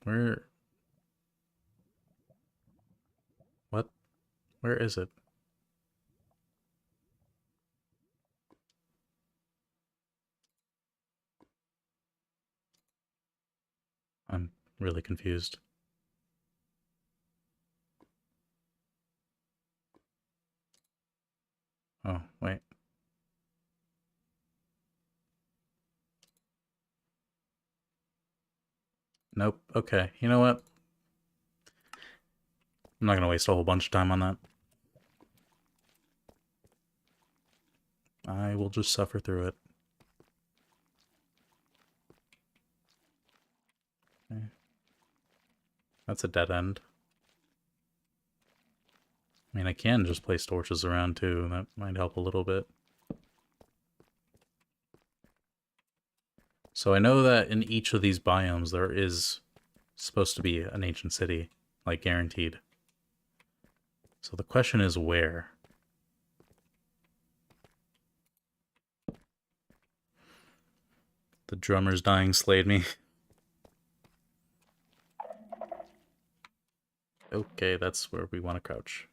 Where? What? Where is it? I'm really confused. Oh, wait. Nope. Okay. You know what? I'm not going to waste a whole bunch of time on that. I will just suffer through it. Okay. That's a dead end. I mean, I can just place torches around too. That might help a little bit. So I know that in each of these biomes there is supposed to be an ancient city, like guaranteed. So the question is where? The drummer's dying slayed me. Okay, that's where we want to crouch.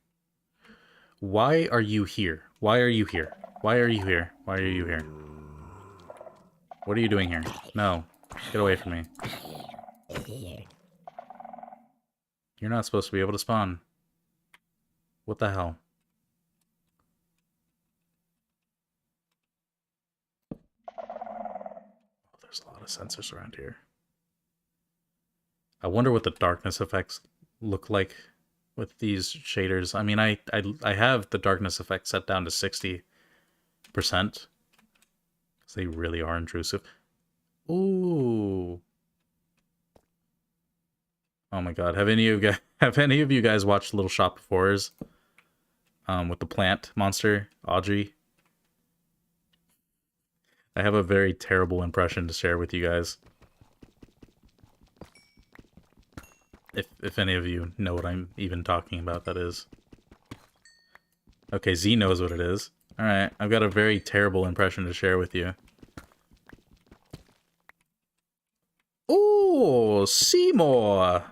Why are you here? Why are you here? Why are you here? Why are you here? What are you doing here? No. Get away from me. You're not supposed to be able to spawn. What the hell? Oh, there's a lot of sensors around here. I wonder what the darkness effects look like with these shaders. I mean, I have the darkness effect set down to 60%. Because they really are intrusive. Ooh. Oh my god. Have any of you guys watched Little Shop of Horrors? With the plant monster, Audrey? I have a very terrible impression to share with you guys. If any of you know what I'm even talking about, that is. Okay, Z knows what it is. Alright, I've got a very terrible impression to share with you. Oh, Seymour!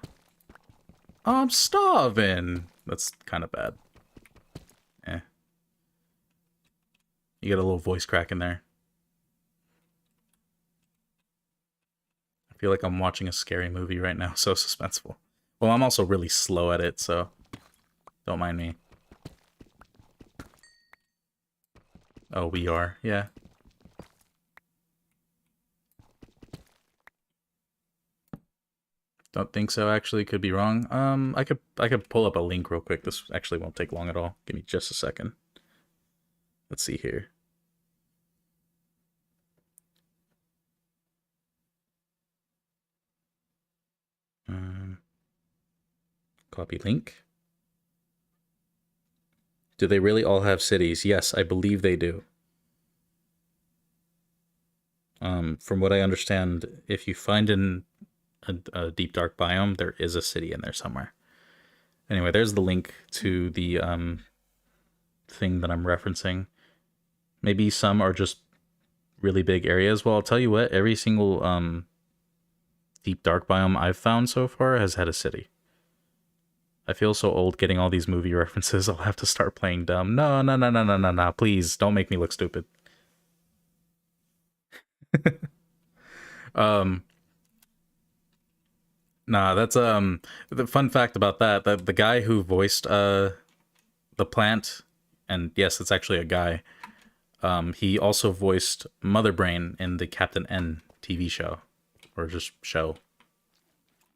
I'm starving! That's kind of bad. Eh. You get a little voice crack in there. I feel like I'm watching a scary movie right now, so suspenseful. Well, I'm also really slow at it, so don't mind me. Oh, we are, yeah. Don't think so, actually. Could be wrong. I could pull up a link real quick. This actually won't take long at all. Give me just a second. Let's see here. Copy link. Do they really all have cities? Yes, I believe they do. From what I understand, if you find a deep dark biome, there is a city in there somewhere. Anyway, there's the link to the thing that I'm referencing. Maybe some are just really big areas. Well, I'll tell you what, every single deep dark biome I've found so far has had a city. I feel so old getting all these movie references. I'll have to start playing dumb. No. Please, don't make me look stupid. Nah, that's the fun fact about that the guy who voiced the plant, and yes, it's actually a guy. He also voiced Mother Brain in the Captain N TV show, or just show.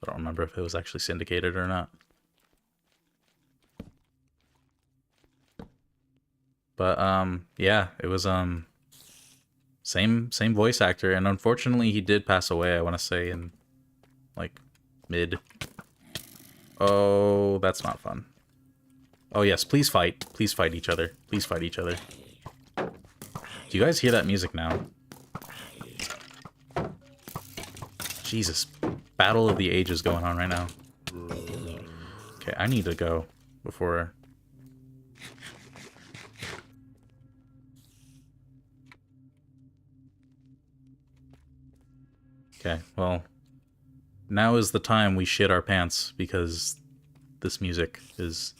I don't remember if it was actually syndicated or not. But yeah, it was same voice actor, and unfortunately he did pass away, I want to say in like mid. Oh, that's not fun. Oh yes, please fight. Please fight each other. Please fight each other. Do you guys hear that music now? Jesus, Battle of the Ages going on right now. Okay, I need to go before... Okay, well, now is the time we shit our pants because this music is...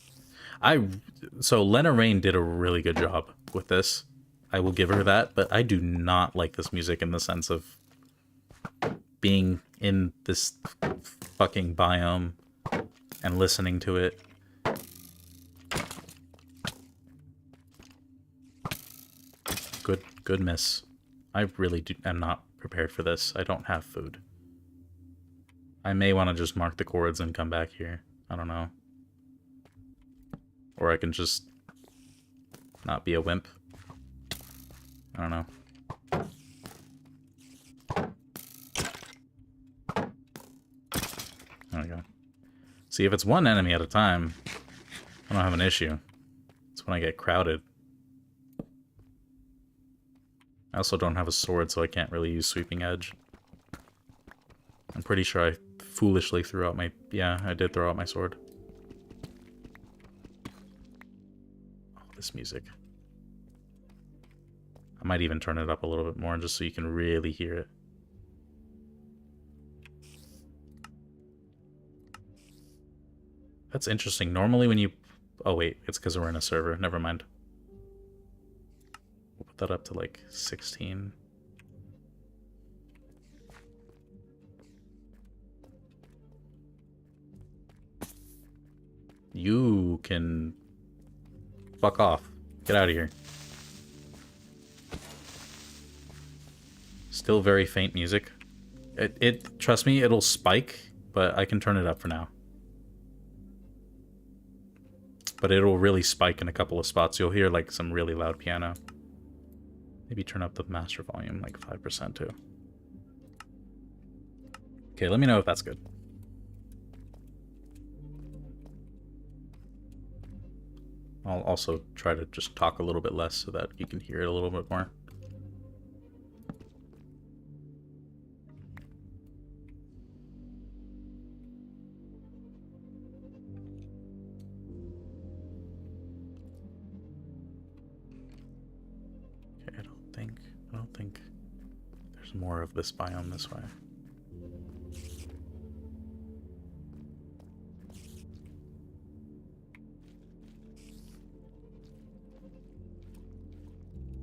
So Lena Raine did a really good job with this. I will give her that, but I do not like this music in the sense of being in this fucking biome and listening to it. Good miss. I really am not prepared for this. I don't have food. I may want to just mark the chords and come back here. I don't know. Or I can just not be a wimp. I don't know. There we go. See, if it's one enemy at a time, I don't have an issue. It's when I get crowded. I also don't have a sword, so I can't really use Sweeping Edge. I'm pretty sure I foolishly threw out my... Yeah, I did throw out my sword. Oh, this music. I might even turn it up a little bit more just so you can really hear it. That's interesting. Normally when you... Oh wait, it's because we're in a server. Never mind. We'll put that up to like 16. You can... Fuck off. Get out of here. Still very faint music. Trust me, it'll spike, but I can turn it up for now. But it'll really spike in a couple of spots. You'll hear like some really loud piano. Maybe turn up the master volume like 5% too. Okay, let me know if that's good. I'll also try to just talk a little bit less so that you can hear it a little bit more. Okay, I don't think there's more of this biome this way.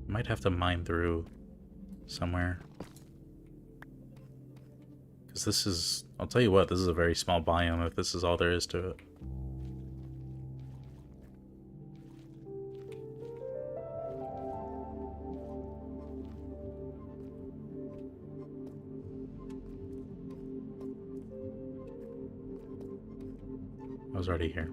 Might have to mine through somewhere. Because this is... I'll tell you what, this is a very small biome if this is all there is to it. I was already here.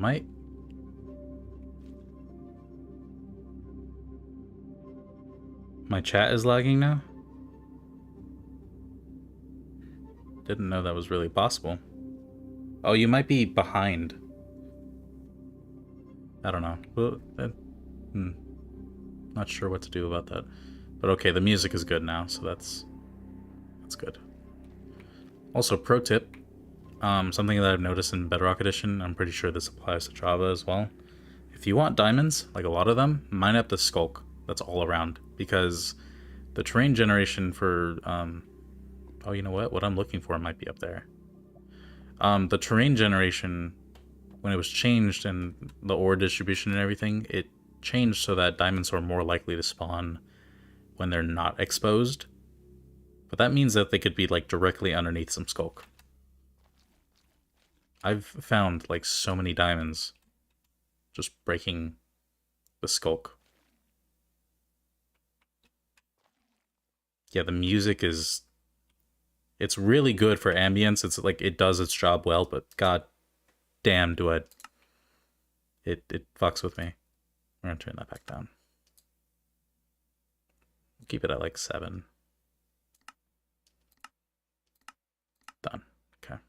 I... My chat is lagging now? Didn't know that was really possible. Oh, you might be behind. I don't know. Well, not sure what to do about that. But okay, the music is good now, so that's good. Also, pro tip, something that I've noticed in Bedrock Edition, I'm pretty sure this applies to Java as well. If you want diamonds, like a lot of them, mine up the skulk that's all around, because the terrain generation for, oh, you know what? What I'm looking for might be up there. The terrain generation, when it was changed and the ore distribution and everything, it changed so that diamonds are more likely to spawn when they're not exposed. But that means that they could be like directly underneath some skulk. I've found like so many diamonds just breaking the skulk. Yeah, the music is... It's really good for ambience. It's like it does its job well, but god damn do I... It fucks with me. We're gonna turn that back down. Keep it at like 7. Done. Okay.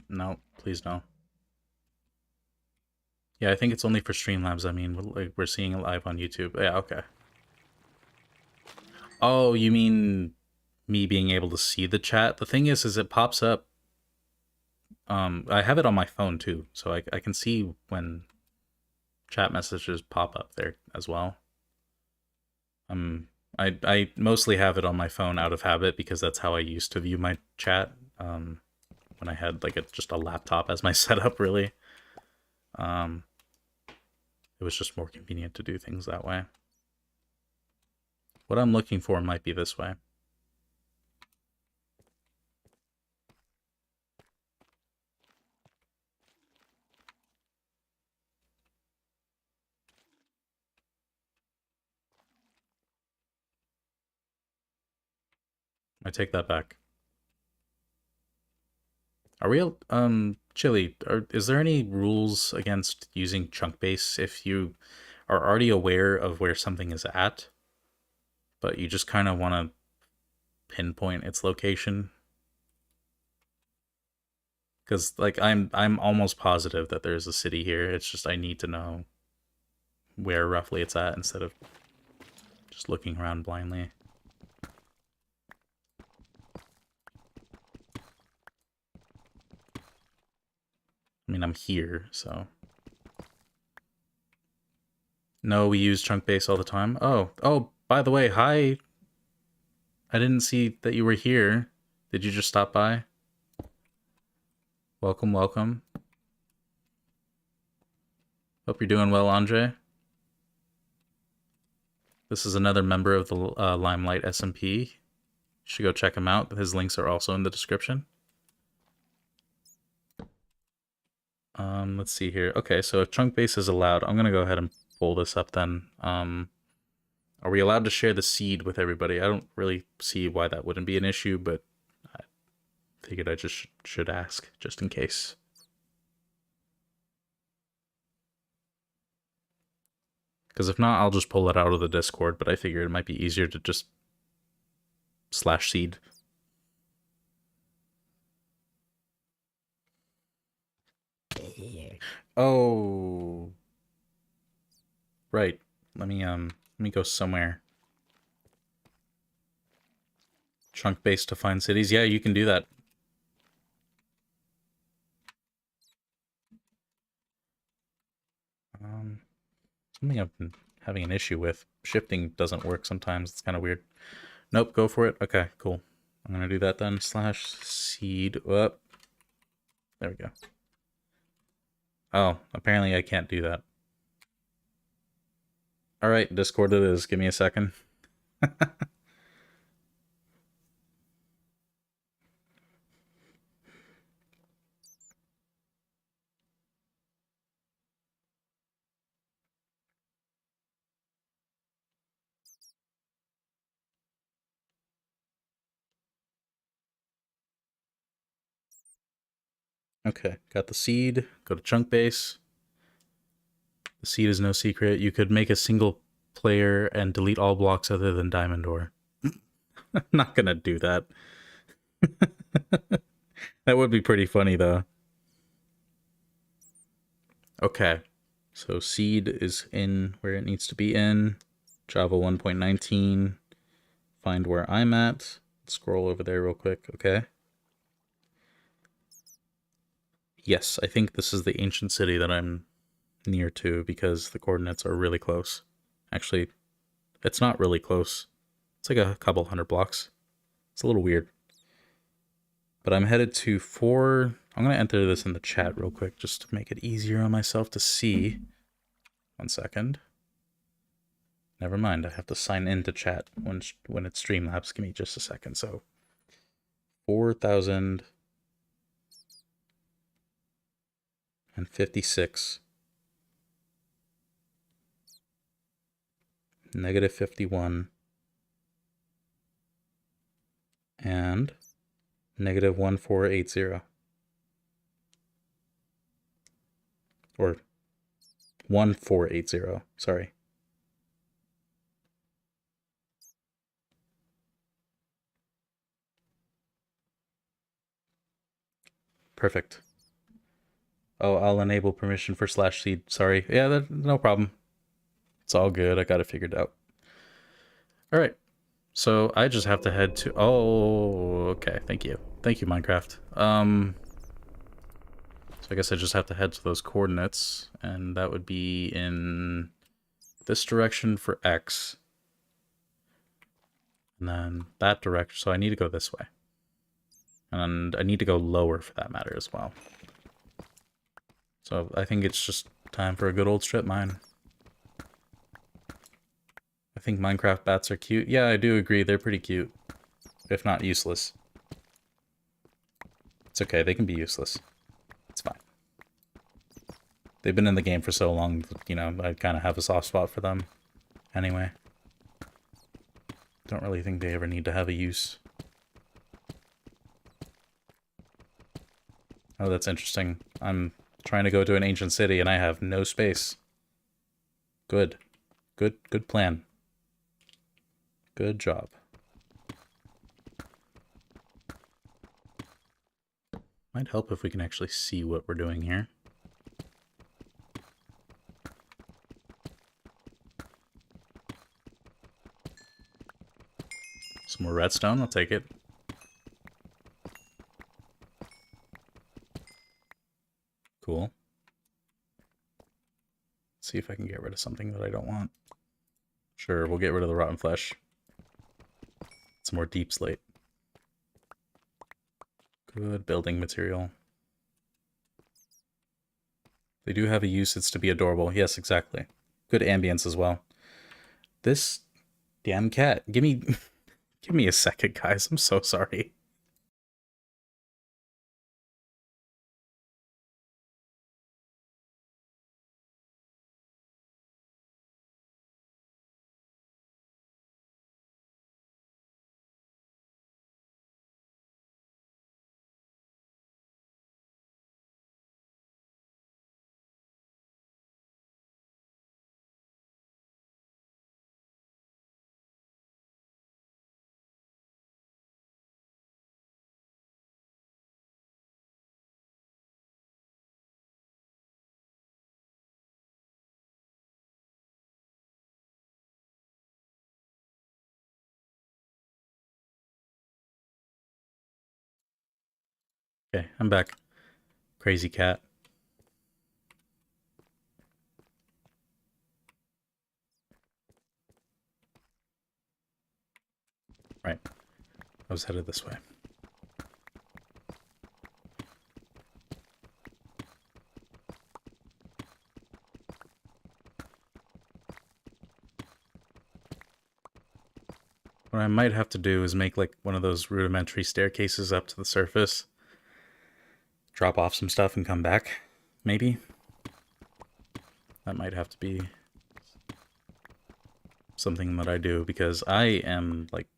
No, please no. Yeah, I think it's only for Streamlabs. I mean, we're seeing it live on YouTube. Yeah, okay. Oh, you mean me being able to see the chat? The thing is it pops up. I have it on my phone too, so I can see when chat messages pop up there as well. I mostly have it on my phone out of habit because that's how I used to view my chat. When I had like just a laptop as my setup, really. It was just more convenient to do things that way. What I'm looking for might be this way. I take that back. Are we, Chili, is there any rules against using chunk base if you are already aware of where something is at, but you just kind of want to pinpoint its location? Because, like, I'm almost positive that there's a city here. It's just I need to know where roughly it's at instead of just looking around blindly. I mean, I'm here, so... No, we use chunk base all the time. Oh, by the way, hi. I didn't see that you were here. Did you just stop by? Welcome, welcome. Hope you're doing well, Andre. This is another member of the Limelight SMP. You should go check him out. His links are also in the description. Let's see here. Okay, so if chunk base is allowed, I'm gonna go ahead and pull this up then. Are we allowed to share the seed with everybody? I don't really see why that wouldn't be an issue, but I figured I just should ask, just in case. Because if not, I'll just pull it out of the Discord, but I figured it might be easier to just /seed. Oh. Right. Let me go somewhere. Chunk base to find cities. Yeah, you can do that. Something I've been having an issue with. Shifting doesn't work sometimes. It's kind of weird. Nope, go for it. Okay, cool. I'm gonna do that then. /seed. Up. There we go. Oh, apparently I can't do that. Alright, Discord it is. Give me a second. Okay, got the seed. Go to chunk base. The seed is no secret. You could make a single player and delete all blocks other than diamond ore. I'm not gonna do that. That would be pretty funny though. Okay, so seed is in where it needs to be in. Java 1.19. Find where I'm at. Scroll over there real quick, okay? Yes, I think this is the ancient city that I'm near to because the coordinates are really close. Actually, it's not really close. It's like a couple hundred blocks. It's a little weird. But I'm headed to 4... I'm going to enter this in the chat real quick just to make it easier on myself to see. 1 second. Never mind, I have to sign into chat when it's Streamlabs. Give me just a second. So 4,056 negative 51 and negative 1480. Or 1480, sorry. Perfect. Oh, I'll enable permission for /seed. Sorry. Yeah, no problem. It's all good. I got it figured out. All right. So I just have to head to... Oh, okay. Thank you. Thank you, Minecraft. So I guess I just have to head to those coordinates, and that would be in this direction for X. And then that direction. So I need to go this way. And I need to go lower for that matter as well. So I think it's just time for a good old strip mine. I think Minecraft bats are cute. Yeah, I do agree. They're pretty cute. If not useless. It's okay. They can be useless. It's fine. They've been in the game for so long, you know, I kind of have a soft spot for them. Anyway. Don't really think they ever need to have a use. Oh, that's interesting. I'm trying to go to an ancient city and I have no space. Good. Good plan. Good job. Might help if we can actually see what we're doing here. Some more redstone, I'll take it. Cool. Let's see if I can get rid of something that I don't want. Sure, we'll get rid of the rotten flesh. Some more deep slate. Good building material. They do have a use, it's to be adorable. Yes, exactly. Good ambience as well. This damn cat. Give me a second, guys. I'm so sorry. Okay, I'm back. Crazy cat. Right. I was headed this way. What I might have to do is make like one of those rudimentary staircases up to the surface. Drop off some stuff and come back, maybe. That might have to be something that I do because I am like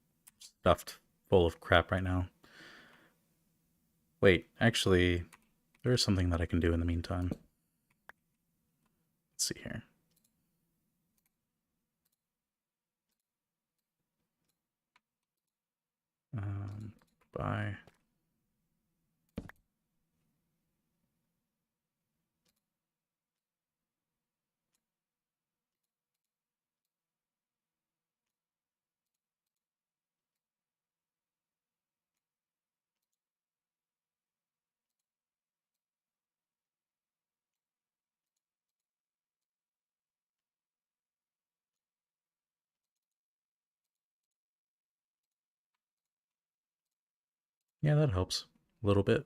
stuffed full of crap right now. Wait, actually, There's something that I can do in the meantime. Let's see here. Bye. Yeah, that helps a little bit.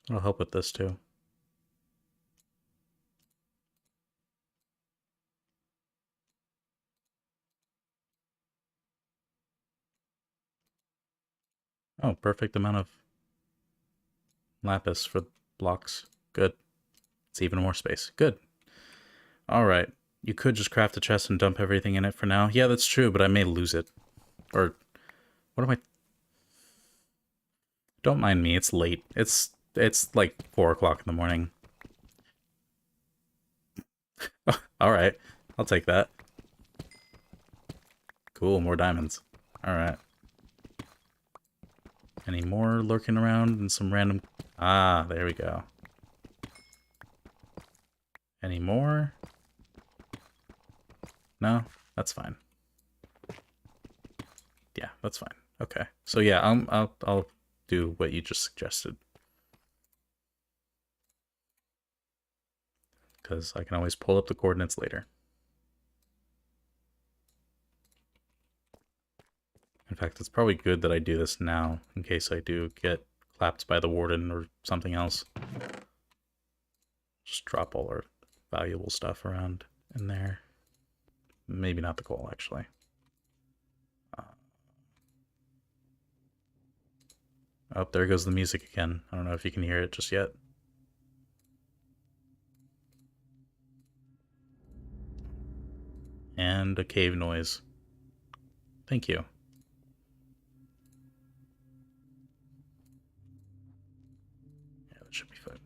It'll help with this too. Oh, perfect amount of lapis for blocks. Good. It's even more space. Good. Alright. You could just craft a chest and dump everything in it for now. Yeah, that's true, but I may lose it. Or, what am I... Don't mind me, it's late. It's like 4 o'clock in the morning. Alright, I'll take that. Cool, more diamonds. Alright. Any more lurking around and some random... Ah, there we go. Any more? No? That's fine. Yeah, that's fine. Okay. So yeah, I'll do what you just suggested. Because I can always pull up the coordinates later. In fact, it's probably good that I do this now, in case I do get clapped by the warden or something else. Just drop all our valuable stuff around in there. Maybe not the coal, actually. Oh, there goes the music again. I don't know if you can hear it just yet. And a cave noise. Thank you. Yeah, that should be fine.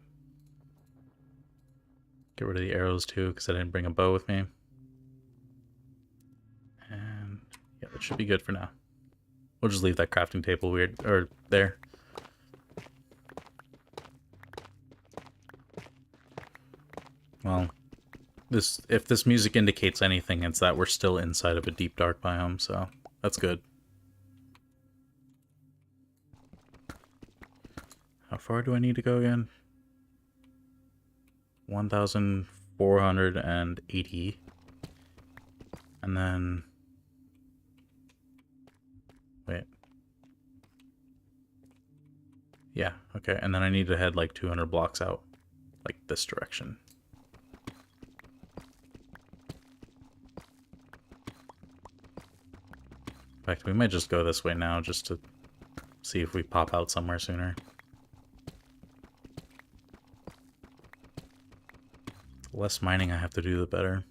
Get rid of the arrows too, because I didn't bring a bow with me. And yeah, that should be good for now. We'll just leave that crafting table weird, or there. Well, if this music indicates anything, it's that we're still inside of a deep dark biome, so that's good. How far do I need to go again? 1,480. And then... Wait. Yeah, okay. And then I need to head like 200 blocks out. Like this direction. In fact, we might just go this way now just to see if we pop out somewhere sooner. The less mining I have to do, the better.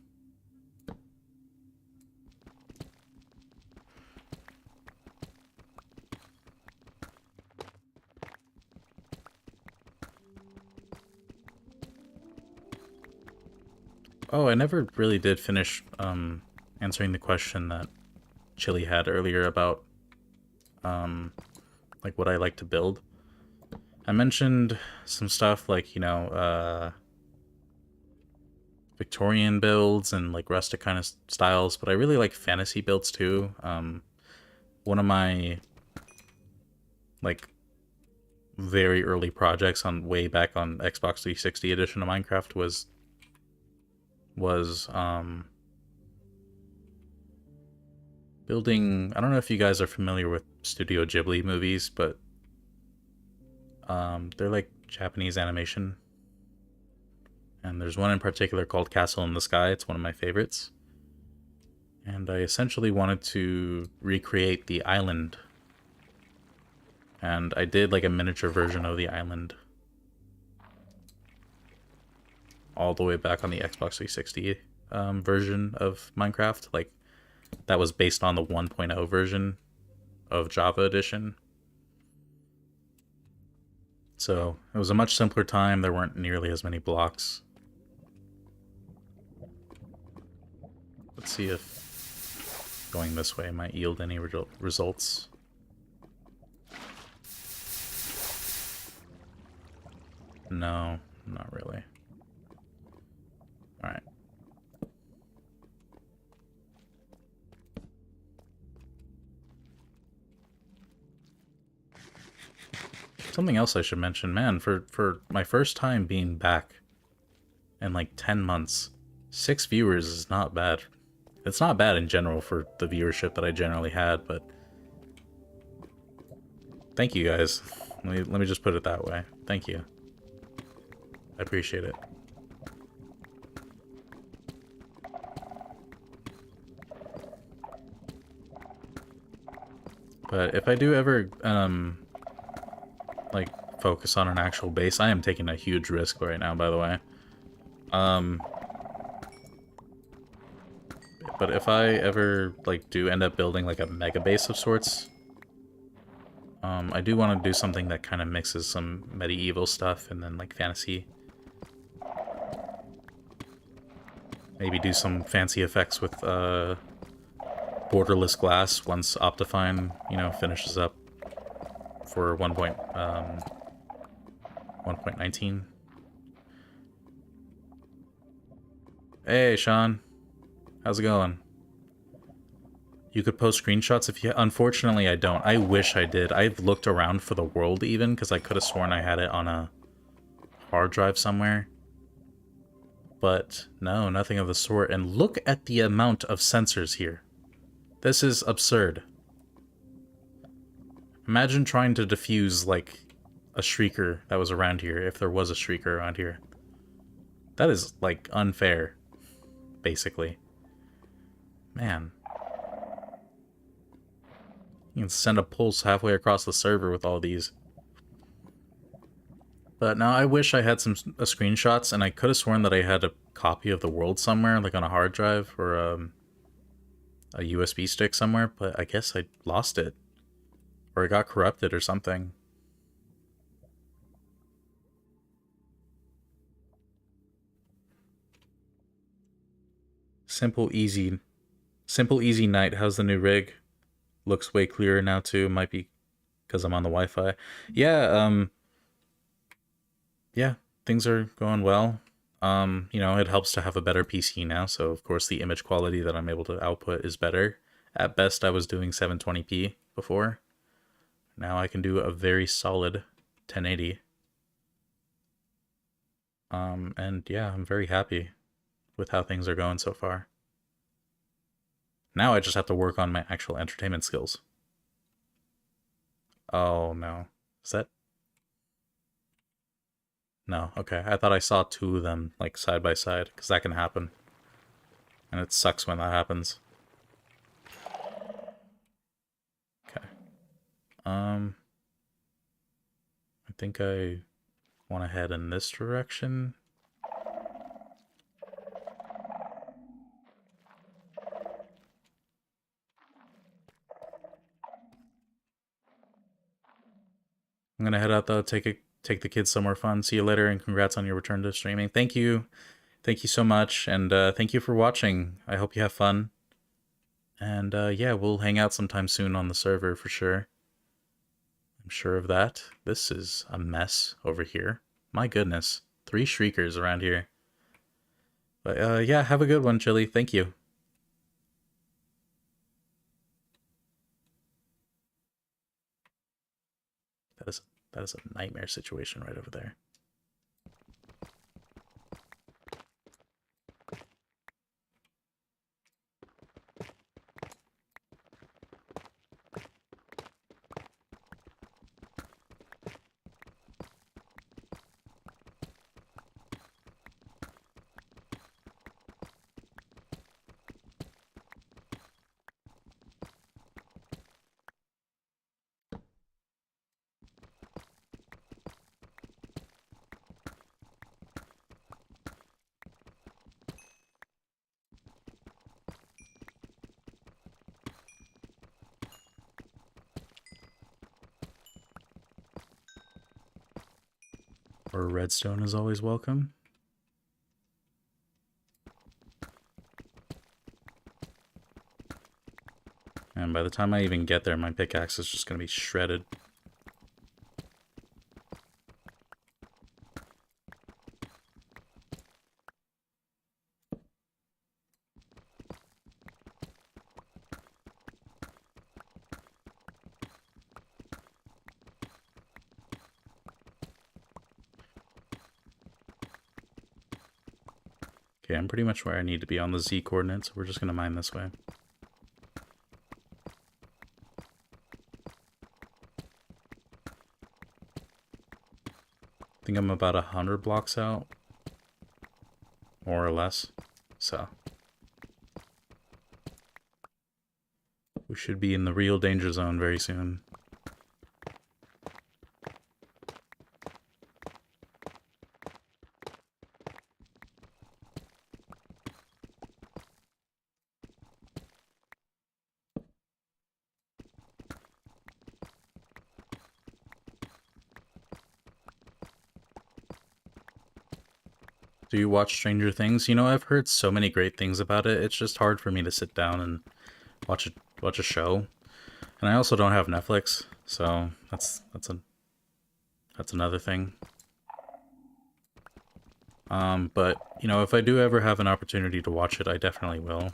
Oh, I never really did finish answering the question that Chili had earlier about like what I like to build. I mentioned some stuff like, you know, Victorian builds and like rustic kind of styles, but I really like fantasy builds too. One of my like very early projects on way back on Xbox 360 edition of Minecraft was building... I don't know if you guys are familiar with Studio Ghibli movies, but they're like Japanese animation. And there's one in particular called Castle in the Sky. It's one of my favorites. And I essentially wanted to recreate the island. And I did like a miniature version of the island. All the way back on the Xbox 360 version of Minecraft. Like, that was based on the 1.0 version of Java Edition. So it was a much simpler time. There weren't nearly as many blocks. Let's see if going this way might yield any results. No, not really. Alright. Something else I should mention, man, for my first time being back in like 10 months, 6 viewers is not bad. It's not bad in general for the viewership that I generally had, but thank you guys. Let me just put it that way. Thank you. I appreciate it. But if I do ever like focus on an actual base, I am taking a huge risk right now, by the way. But if I ever like do end up building like a mega base of sorts, I do want to do something that kind of mixes some medieval stuff and then like fantasy. Maybe do some fancy effects with borderless glass once Optifine, you know, finishes up for 1.19. Hey, Sean. How's it going? You could post screenshots if you... Unfortunately, I don't. I wish I did. I've looked around for the world even, because I could have sworn I had it on a hard drive somewhere. But no, nothing of the sort. And look at the amount of sensors here. This is absurd. Imagine trying to defuse, like, a shrieker that was around here, if there was a shrieker around here. That is, like, unfair, basically. Man. You can send a pulse halfway across the server with all these. But now I wish I had some screenshots, and I could have sworn that I had a copy of the world somewhere, like on a hard drive or a USB stick somewhere, but I guess I lost it. Or it got corrupted or something. Simple, easy night. How's the new rig? Looks way clearer now too. Might be because I'm on the Wi-Fi. Yeah, yeah, things are going well. You know, it helps to have a better PC now, so of course the image quality that I'm able to output is better. At best, I was doing 720p before. Now I can do a very solid 1080. And yeah, I'm very happy with how things are going so far. Now I just have to work on my actual entertainment skills. Oh no. Is that... No, okay. I thought I saw two of them, like, side by side, because that can happen. And it sucks when that happens. Okay. I think I want to head in this direction. I'm gonna head out though, take the kids somewhere fun. See you later, and congrats on your return to streaming. Thank you so much, and thank you for watching. I hope you have fun. And yeah, we'll hang out sometime soon on the server for sure. I'm sure of that. This is a mess over here. My goodness, 3 shriekers around here. But yeah, have a good one, Chili. Thank you. That is a nightmare situation right over there. Or redstone is always welcome. And by the time I even get there, my pickaxe is just going to be shredded. Okay, I'm pretty much where I need to be on the Z coordinates. We're just going to mine this way. I think I'm about 100 blocks out. More or less. So we should be in the real danger zone very soon. Do you watch Stranger Things? You know, I've heard so many great things about it. It's just hard for me to sit down and watch a show. And I also don't have Netflix, so that's another thing. But you know, if I do ever have an opportunity to watch it, I definitely will.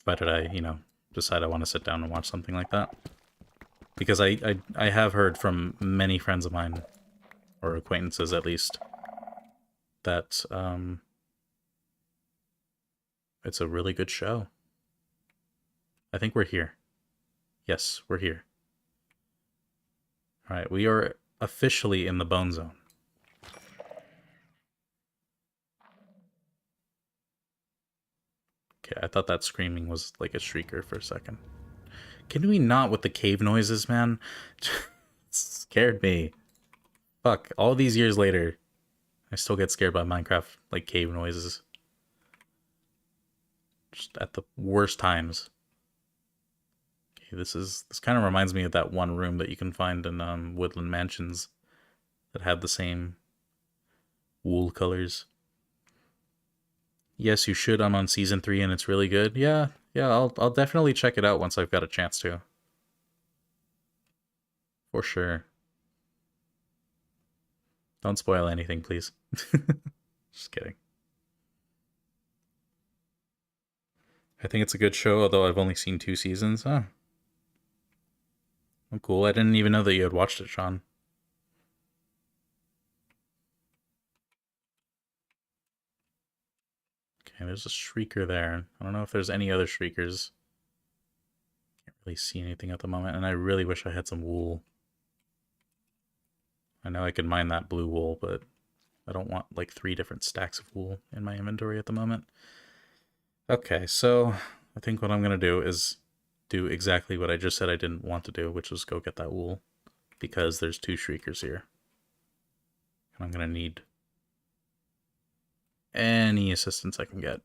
Provided I, you know, decide I want to sit down and watch something like that. Because I have heard from many friends of mine, or acquaintances at least, that it's a really good show. I think we're here. Yes, we're here. Alright, we are officially in the bone zone. Okay, I thought that screaming was like a shrieker for a second. Can we not with the cave noises, man? Scared me. Fuck, all these years later, I still get scared by Minecraft, like, cave noises. Just at the worst times. Okay, this kind of reminds me of that one room that you can find in Woodland Mansions that had the same wool colors. Yes, you should. I'm on season 3 and it's really good. Yeah, I'll definitely check it out once I've got a chance to. For sure. Don't spoil anything, please. Just kidding. I think it's a good show, although I've only seen 2 seasons. Huh. Oh, cool. I didn't even know that you had watched it, Sean. Okay, there's a shrieker there. I don't know if there's any other shriekers. Can't really see anything at the moment, and I really wish I had some wool. I know I could mine that blue wool, but I don't want like 3 different stacks of wool in my inventory at the moment. Okay, so I think what I'm going to do is do exactly what I just said I didn't want to do, which was go get that wool, because there's 2 shriekers here. And I'm going to need any assistance I can get.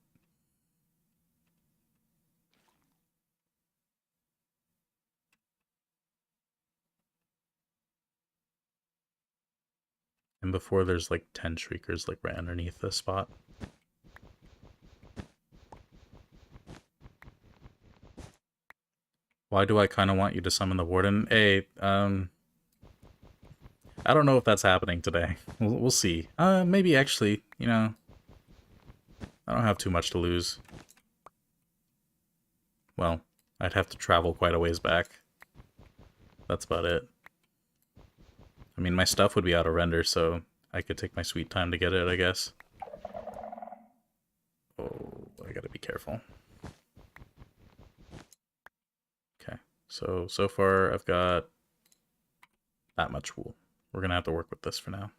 And before there's like 10 shriekers like right underneath this spot. Why do I kind of want you to summon the warden? Hey, I don't know if that's happening today. We'll see. Maybe actually, you know, I don't have too much to lose. Well, I'd have to travel quite a ways back. That's about it. I mean, my stuff would be out of render, so I could take my sweet time to get it, I guess. Oh, I gotta be careful. Okay, so far I've got that much wool. We're gonna have to work with this for now.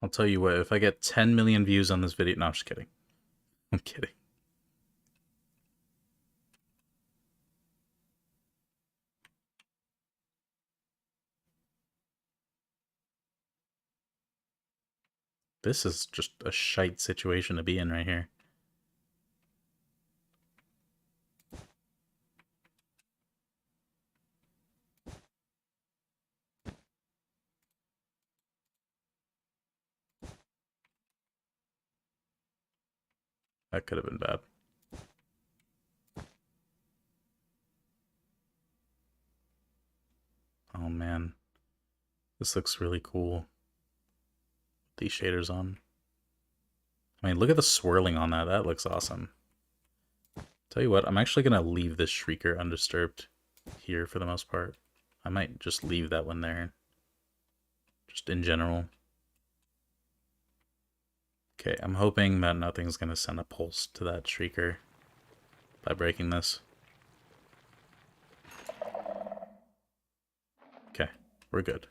I'll tell you what, if I get 10 million views on this video... No, I'm just kidding. I'm kidding. This is just a shite situation to be in right here. That could have been bad. Oh man. This looks really cool. These shaders on. I mean, look at the swirling on that. That looks awesome. Tell you what, I'm actually going to leave this Shrieker undisturbed here for the most part. I might just leave that one there. Just in general. Okay, I'm hoping that nothing's going to send a pulse to that Shrieker by breaking this. Okay, we're good.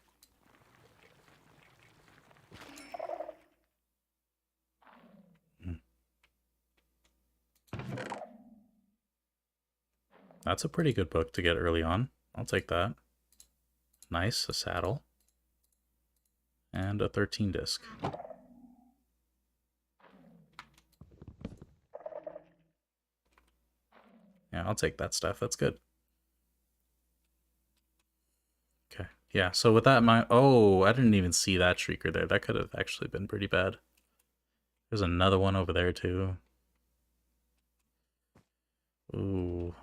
That's a pretty good book to get early on. I'll take that. Nice, a saddle. And a 13 disc. Yeah, I'll take that stuff. That's good. Okay. Yeah, so with that in mind... Oh, I didn't even see that Shrieker there. That could have actually been pretty bad. There's another one over there, too. Ooh.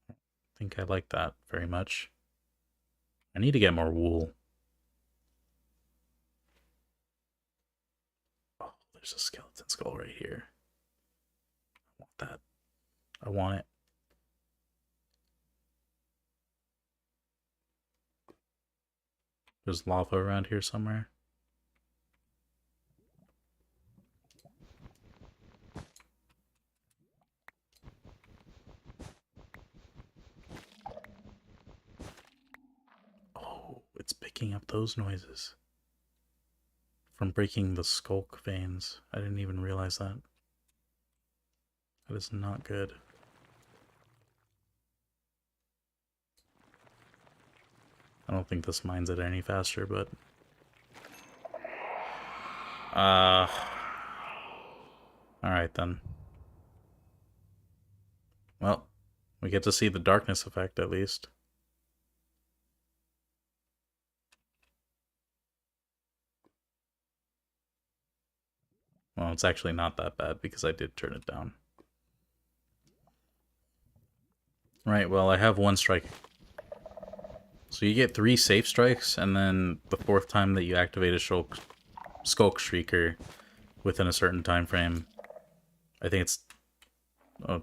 I think I like that very much. I need to get more wool. Oh, there's a skeleton skull right here. I want that. I want it. There's lava around here somewhere. Oh, it's picking up those noises from breaking the skulk veins. I didn't even realize that. That is not good. I don't think this mines it any faster, but... Alright then. Well, we get to see the darkness effect at least. Well, it's actually not that bad because I did turn it down. Right, well, I have one strike. So you get 3 safe strikes, and then the 4th time that you activate a Skulk Shrieker within a certain time frame, I think it's... Oh,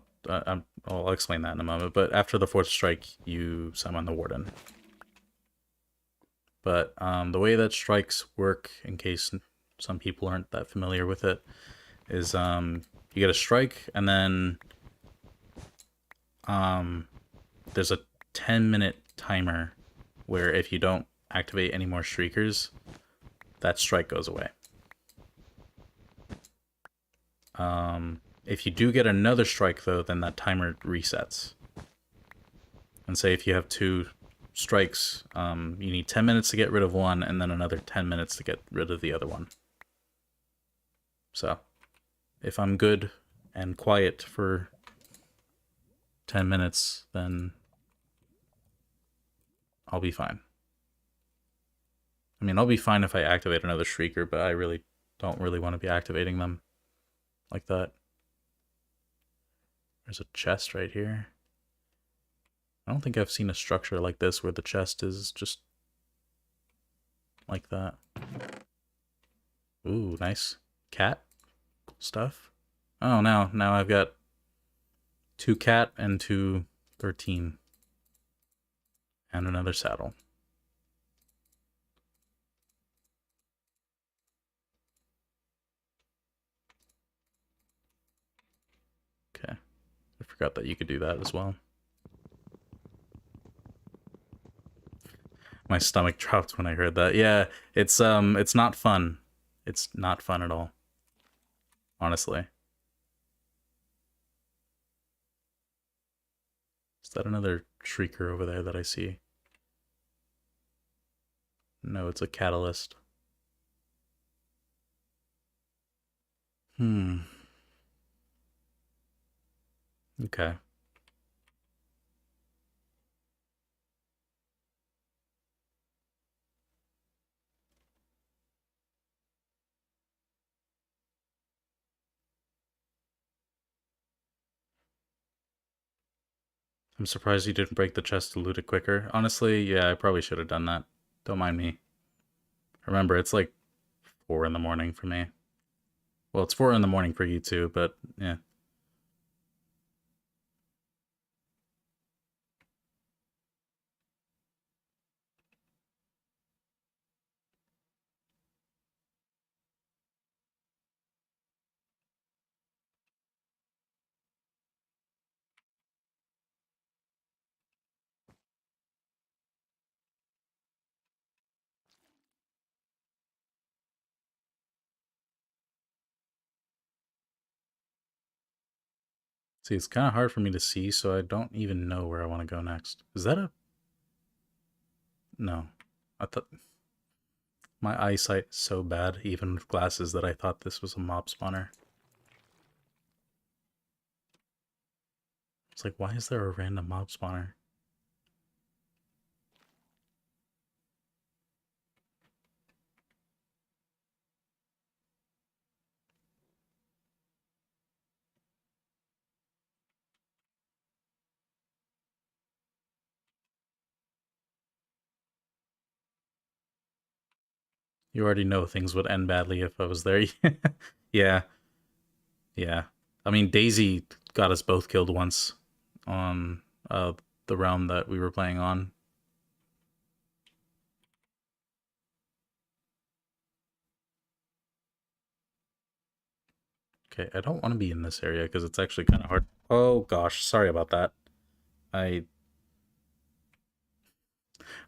I'll explain that in a moment, but after the 4th strike, you summon the Warden. But the way that strikes work, in case some people aren't that familiar with it, is you get a strike, and then there's a 10-minute timer where if you don't activate any more Shriekers, that strike goes away. If you do get another strike, though, then that timer resets. And say if you have 2 strikes, you need 10 minutes to get rid of one, and then another 10 minutes to get rid of the other one. So, if I'm good and quiet for 10 minutes, then I'll be fine. I mean, I'll be fine if I activate another Shrieker, but I really don't want to be activating them like that. There's a chest right here. I don't think I've seen a structure like this where the chest is just like that. Ooh, nice. Cat stuff. Oh, now I've got 2 cat and 2 13. And another saddle. Okay. I forgot that you could do that as well. My stomach dropped when I heard that. Yeah, it's not fun. It's not fun at all. Honestly. Is that another Shrieker over there that I see? No, it's a catalyst. Hmm. Okay. I'm surprised you didn't break the chest to loot it quicker. Honestly, yeah, I probably should have done that. Don't mind me. Remember, it's like 4 in the morning for me. Well, it's 4 in the morning for you too, but yeah. See, it's kind of hard for me to see, so I don't even know where I want to go next. Is that a... No. I thought... My eyesight is so bad, even with glasses, that I thought this was a mob spawner. It's like, why is there a random mob spawner? You already know things would end badly if I was there. Yeah, yeah. I mean, Daisy got us both killed once on the realm that we were playing on. Okay, I don't want to be in this area because it's actually kind of hard. Oh gosh, sorry about that. I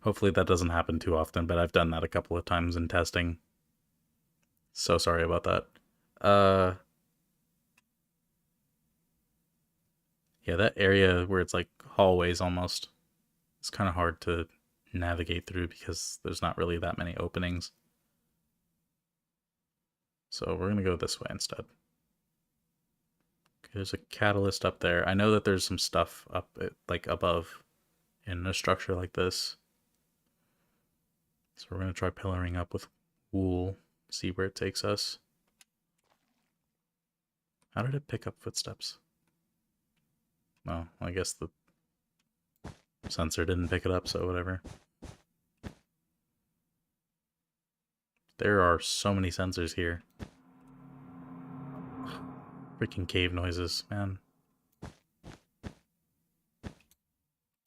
Hopefully that doesn't happen too often, but I've done that a couple of times in testing. So sorry about that. Uh yeah, that area where it's like hallways almost. It's kind of hard to navigate through because there's not really that many openings. So we're going to go this way instead. Okay, there's a catalyst up there. I know that there's some stuff up like above in a structure like this. So we're going to try pillaring up with wool, see where it takes us. How did it pick up footsteps? Oh, I guess the sensor didn't pick it up, so whatever. There are so many sensors here. Freaking cave noises, man.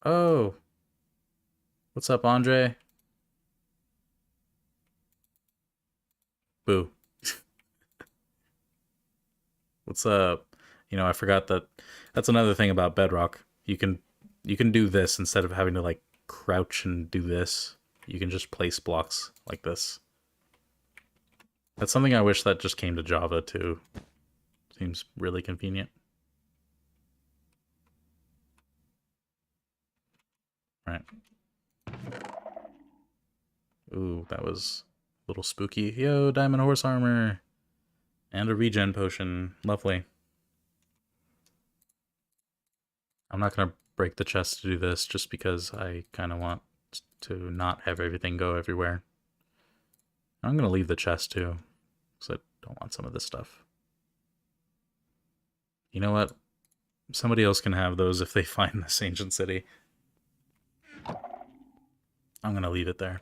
Oh! What's up, Andre? Boo. What's up? You know, I forgot that that's another thing about Bedrock. You can do this instead of having to like crouch and do this. You can just place blocks like this. That's something I wish that just came to Java too. Seems really convenient. Right. Ooh, that was a little spooky. Yo, diamond horse armor. And a regen potion. Lovely. I'm not gonna break the chest to do this just because I kind of want to not have everything go everywhere. I'm gonna leave the chest too, because I don't want some of this stuff. You know what? Somebody else can have those if they find this ancient city. I'm gonna leave it there.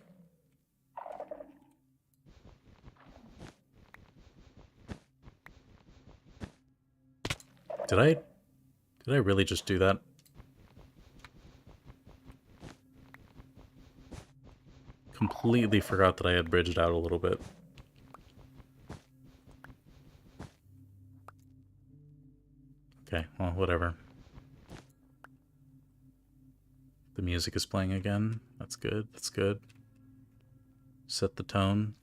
Did I really just do that? Completely forgot that I had bridged out a little bit. Okay, well, whatever. The music is playing again. That's good, that's good. Set the tone.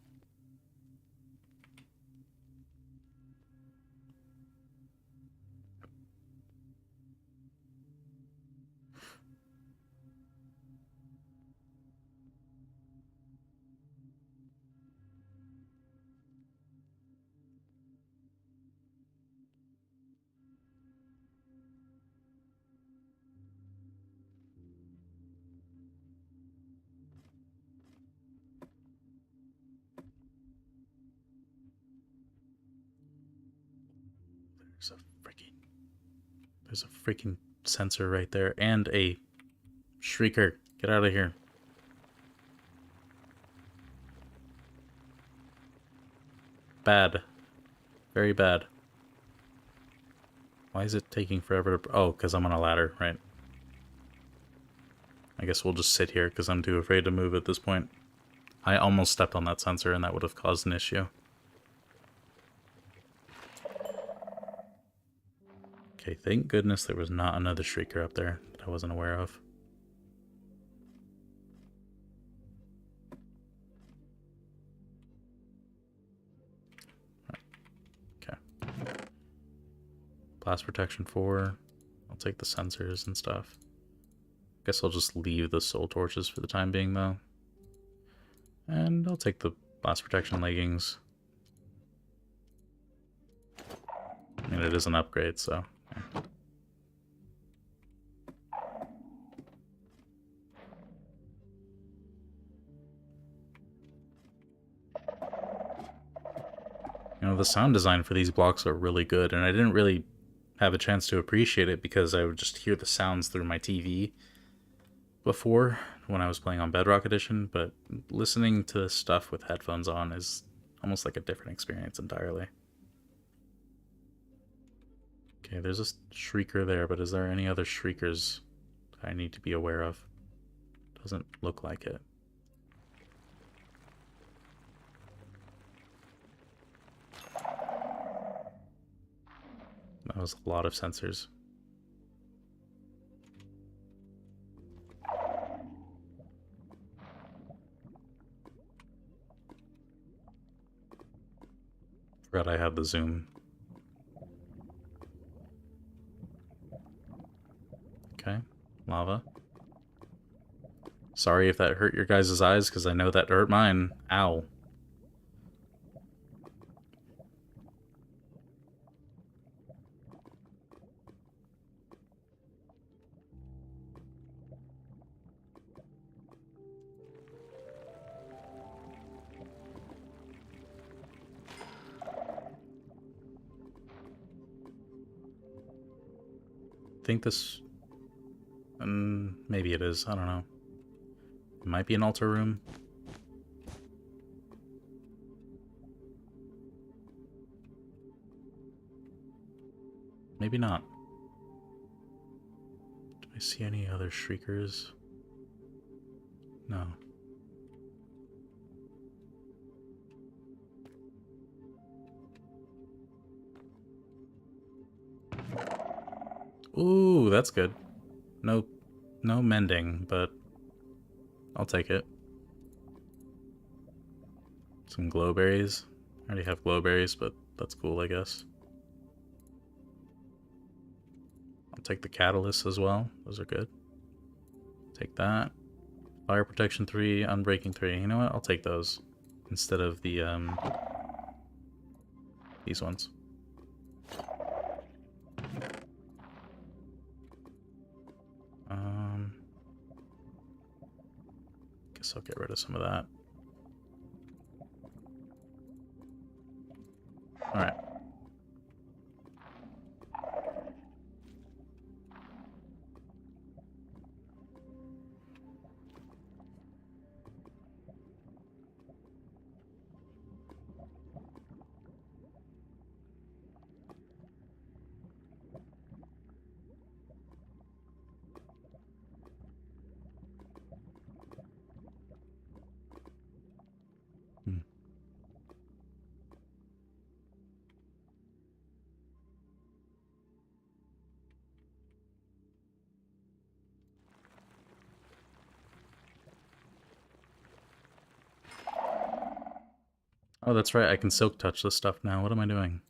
There's a freaking sensor right there and a shrieker. Get out of here. Bad. Very bad. Why is it taking forever to... Oh, because I'm on a ladder, right. I guess we'll just sit here because I'm too afraid to move at this point. I almost stepped on that sensor and that would have caused an issue. Okay, thank goodness there was not another shrieker up there that I wasn't aware of. Okay. Blast protection 4. I'll take the sensors and stuff. Guess I'll just leave the soul torches for the time being, though. And I'll take the blast protection leggings. I mean, it is an upgrade, so... Yeah. You know, the sound design for these blocks are really good, and I didn't really have a chance to appreciate it because I would just hear the sounds through my TV before when I was playing on Bedrock Edition, but listening to stuff with headphones on is almost like a different experience entirely. Okay, there's a shrieker there, but is there any other shriekers I need to be aware of? Doesn't look like it. That was a lot of sensors. Forgot I had the zoom. Okay, lava. Sorry if that hurt your guys' eyes, because I know that hurt mine. Ow. I think this... maybe it is, I don't know. It might be an altar room. Maybe not. Do I see any other shriekers? No. Ooh, that's good. No mending, but I'll take it. Some glowberries. I already have glowberries, but that's cool, I guess. I'll take the catalysts as well. Those are good. Take that. Fire protection 3, unbreaking 3. You know what? I'll take those instead of the these ones. Guess I'll get rid of some of that. All right. Oh, that's right. I can silk touch this stuff now. What am I doing?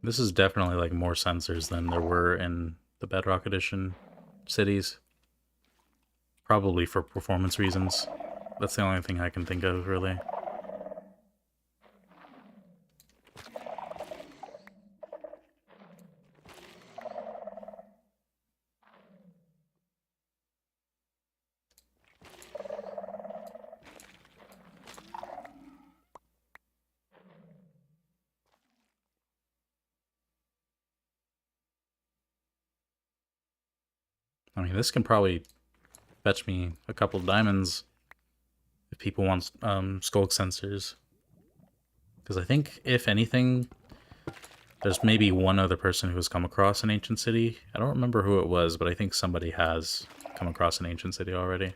This is definitely like more sensors than there were in the Bedrock Edition cities. Probably for performance reasons. That's the only thing I can think of, really. I mean, this can probably fetch me a couple of diamonds if people want skulk sensors. Because I think, if anything, there's maybe one other person who has come across an ancient city. I don't remember who it was, but I think somebody has come across an ancient city already.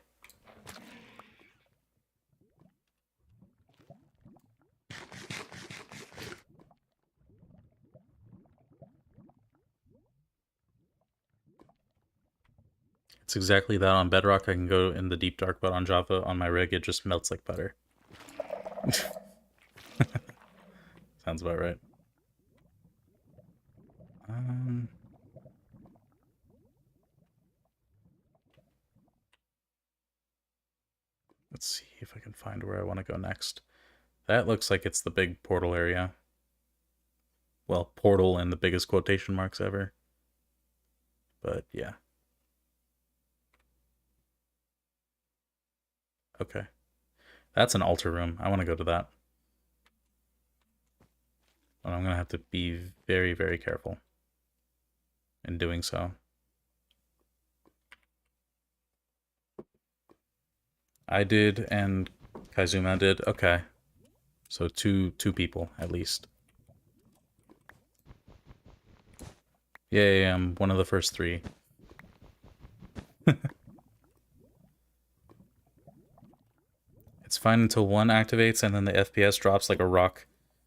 It's exactly that. On Bedrock, I can go in the deep dark, but on Java, on my rig, it just melts like butter. Sounds about right. Let's see if I can find where I want to go next. That looks like it's the big portal area. Well, portal in the biggest quotation marks ever. But yeah. Okay. That's an altar room. I want to go to that. But I'm going to have to be very, very careful in doing so. I did, and Kaizuma did. Okay. So two people, at least. Yay, I'm one of the first three. It's fine until one activates, and then the FPS drops like a rock.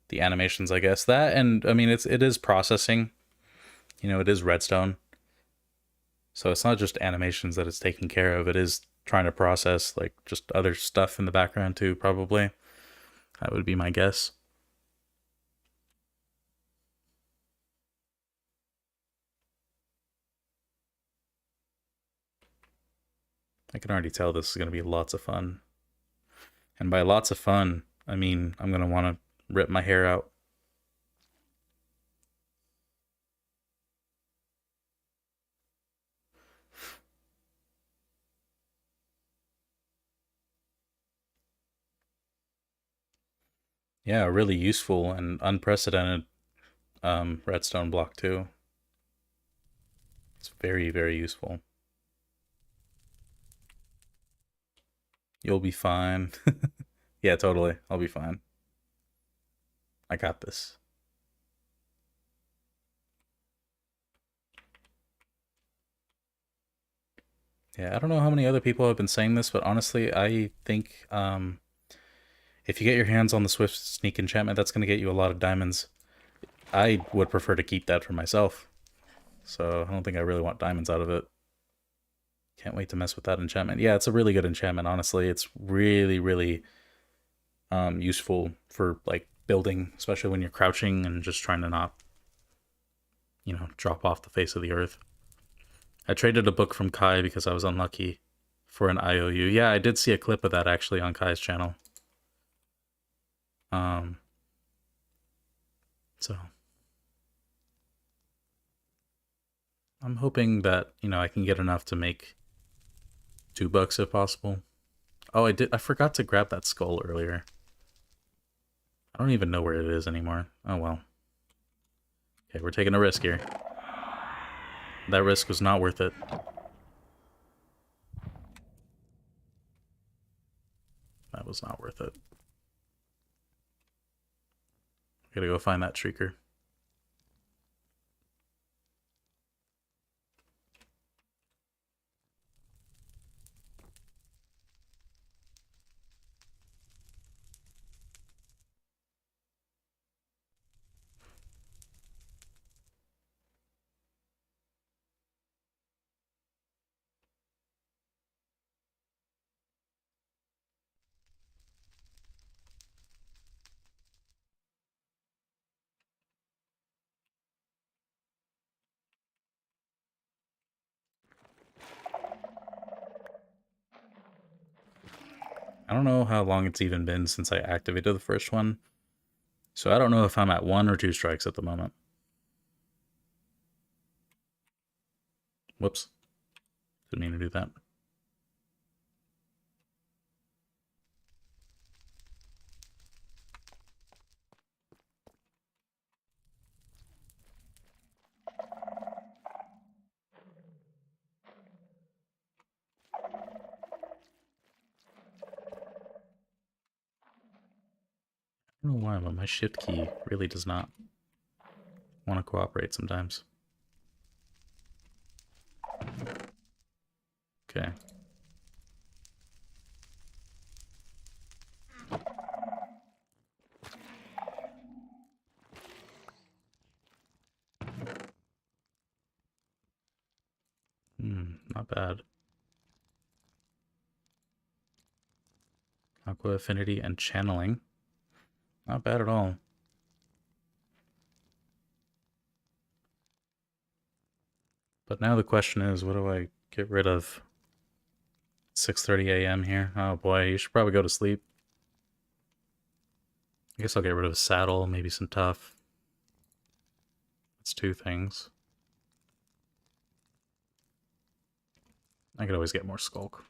The animations, I guess. That, and, I mean, it is processing. You know, it is redstone. So it's not just animations that it's taking care of. It is trying to process, like, just other stuff in the background, too, probably. That would be my guess. I can already tell this is going to be lots of fun. And by lots of fun, I mean I'm going to want to rip my hair out. Yeah, a really useful and unprecedented redstone block, too. It's very, very useful. You'll be fine. Yeah, totally. I'll be fine. I got this. Yeah, I don't know how many other people have been saying this, but honestly, I think if you get your hands on the Swift Sneak enchantment, that's going to get you a lot of diamonds. I would prefer to keep that for myself, so I don't think I really want diamonds out of it. Can't wait to mess with that enchantment. Yeah, it's a really good enchantment, honestly. It's really, really useful for, like, building, especially when you're crouching and just trying to not, you know, drop off the face of the earth. I traded a book from Kai because I was unlucky for an IOU. Yeah, I did see a clip of that actually on Kai's channel. So I'm hoping that, you know, I can get enough to make $2 if possible. Oh, I forgot to grab that skull earlier. I don't even know where it is anymore. Oh well. Okay, we're taking a risk here. That risk was not worth it. That was not worth it. Gotta go find that shrieker. I don't know how long it's even been since I activated the first one, so I don't know if I'm at 1 or 2 strikes at the moment. Whoops. Didn't mean to do that. I don't know why, but my shift key really does not want to cooperate sometimes. Okay. Not bad. Aqua Affinity and Channeling. Not bad at all. But now the question is, what do I get rid of? 6:30 a.m. here. Oh boy, you should probably go to sleep. I guess I'll get rid of a saddle, maybe some tough. That's two things. I could always get more skulk.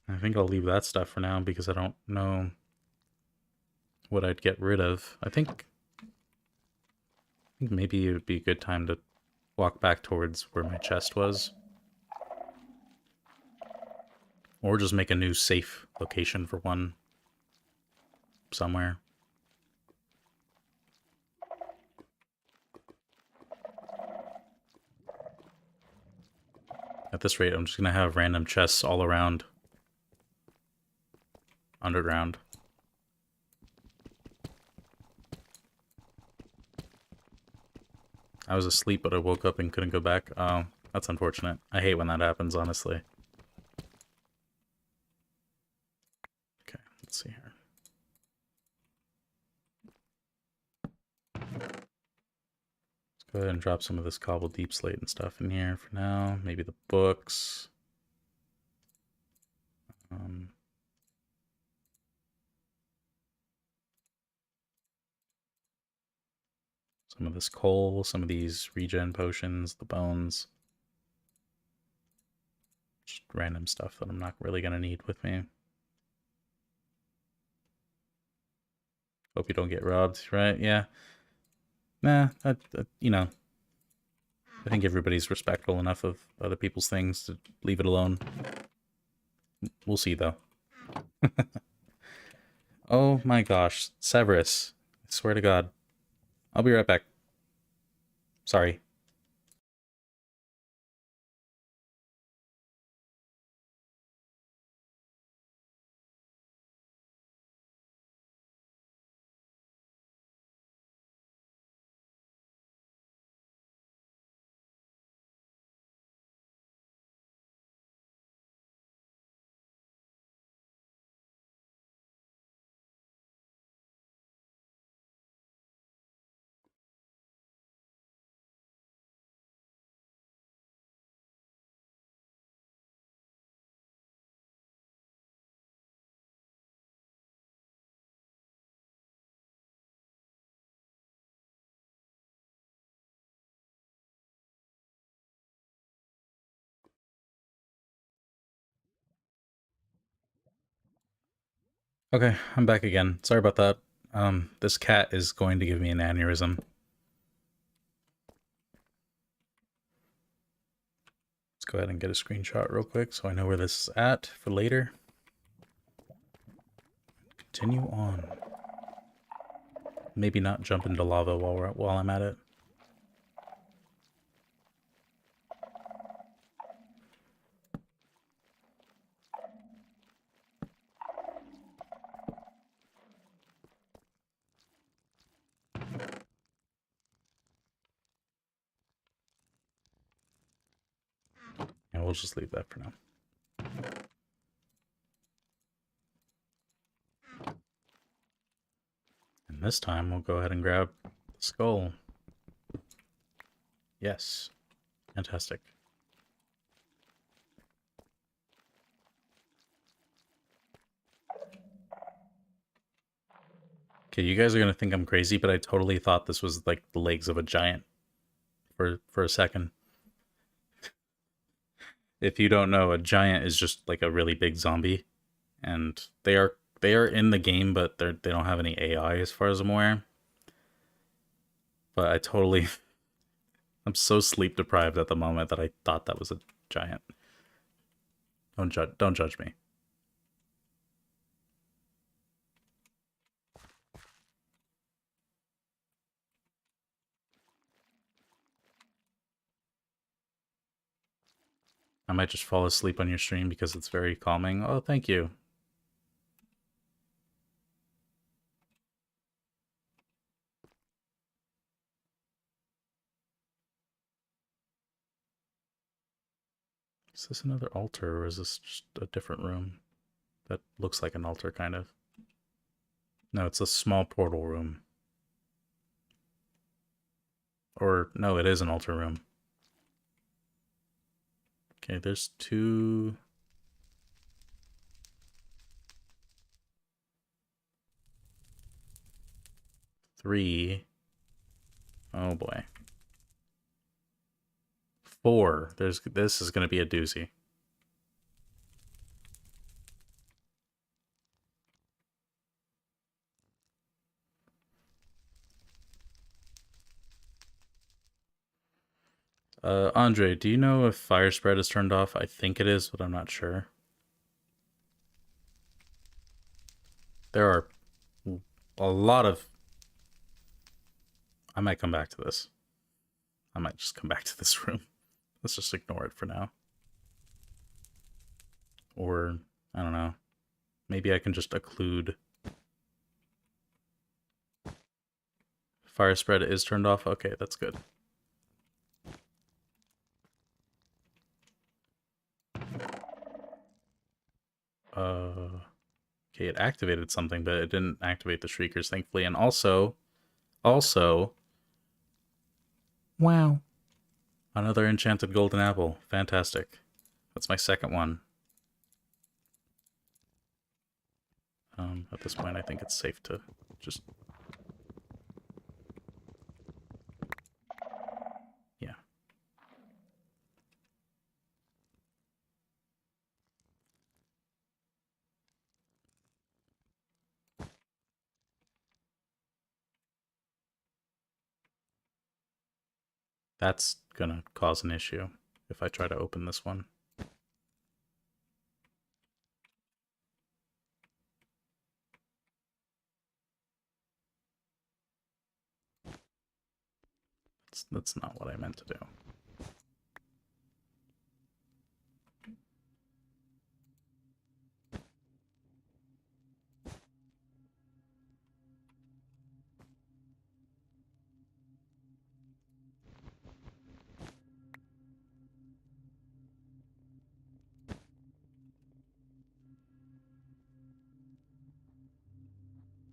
I think I'll leave that stuff for now because I don't know what I'd get rid of. I think maybe it would be a good time to walk back towards where my chest was. Or just make a new safe location for one somewhere. At this rate, I'm just going to have random chests all around underground. I was asleep, but I woke up and couldn't go back. Oh, that's unfortunate. I hate when that happens, honestly. Okay, let's see here. Let's go ahead and drop some of this cobbled deep slate and stuff in here for now. Maybe the books. Some of this coal, some of these regen potions, the bones. Just random stuff that I'm not really going to need with me. Hope you don't get robbed, right? Yeah. Nah, you know, I think everybody's respectful enough of other people's things to leave it alone. We'll see, though. Oh my gosh, Severus. I swear to God. I'll be right back. Sorry. Okay, I'm back again. Sorry about that. This cat is going to give me an aneurysm. Let's go ahead and get a screenshot real quick so I know where this is at for later. Continue on. Maybe not jump into lava while I'm at it. And we'll just leave that for now. And this time we'll go ahead and grab the skull. Yes. Fantastic. Okay, you guys are gonna think I'm crazy, but I totally thought this was like the legs of a giant for a second. If you don't know, a giant is just like a really big zombie, and they are in the game, but they don't have any AI as far as I'm aware. But I totally I'm so sleep deprived at the moment that I thought that was a giant. Don't judge me. I might just fall asleep on your stream because it's very calming. Oh, thank you. Is this another altar, or is this just a different room that looks like an altar, kind of? No, it's a small portal room. Or, no, it is an altar room. Okay, there's 2... 3... Oh boy. 4. This is gonna be a doozy. Andre, do you know if fire spread is turned off? I think it is, but I'm not sure. There are a lot of... I might come back to this. I might just come back to this room. Let's just ignore it for now. Or, I don't know. Maybe I can just occlude. Fire spread is turned off? Okay, that's good. Okay, it activated something, but it didn't activate the Shriekers, thankfully. And also, wow. Another enchanted golden apple. Fantastic. That's my second one. At this point, I think it's safe to just... Yeah. That's gonna cause an issue if I try to open this one. That's not what I meant to do.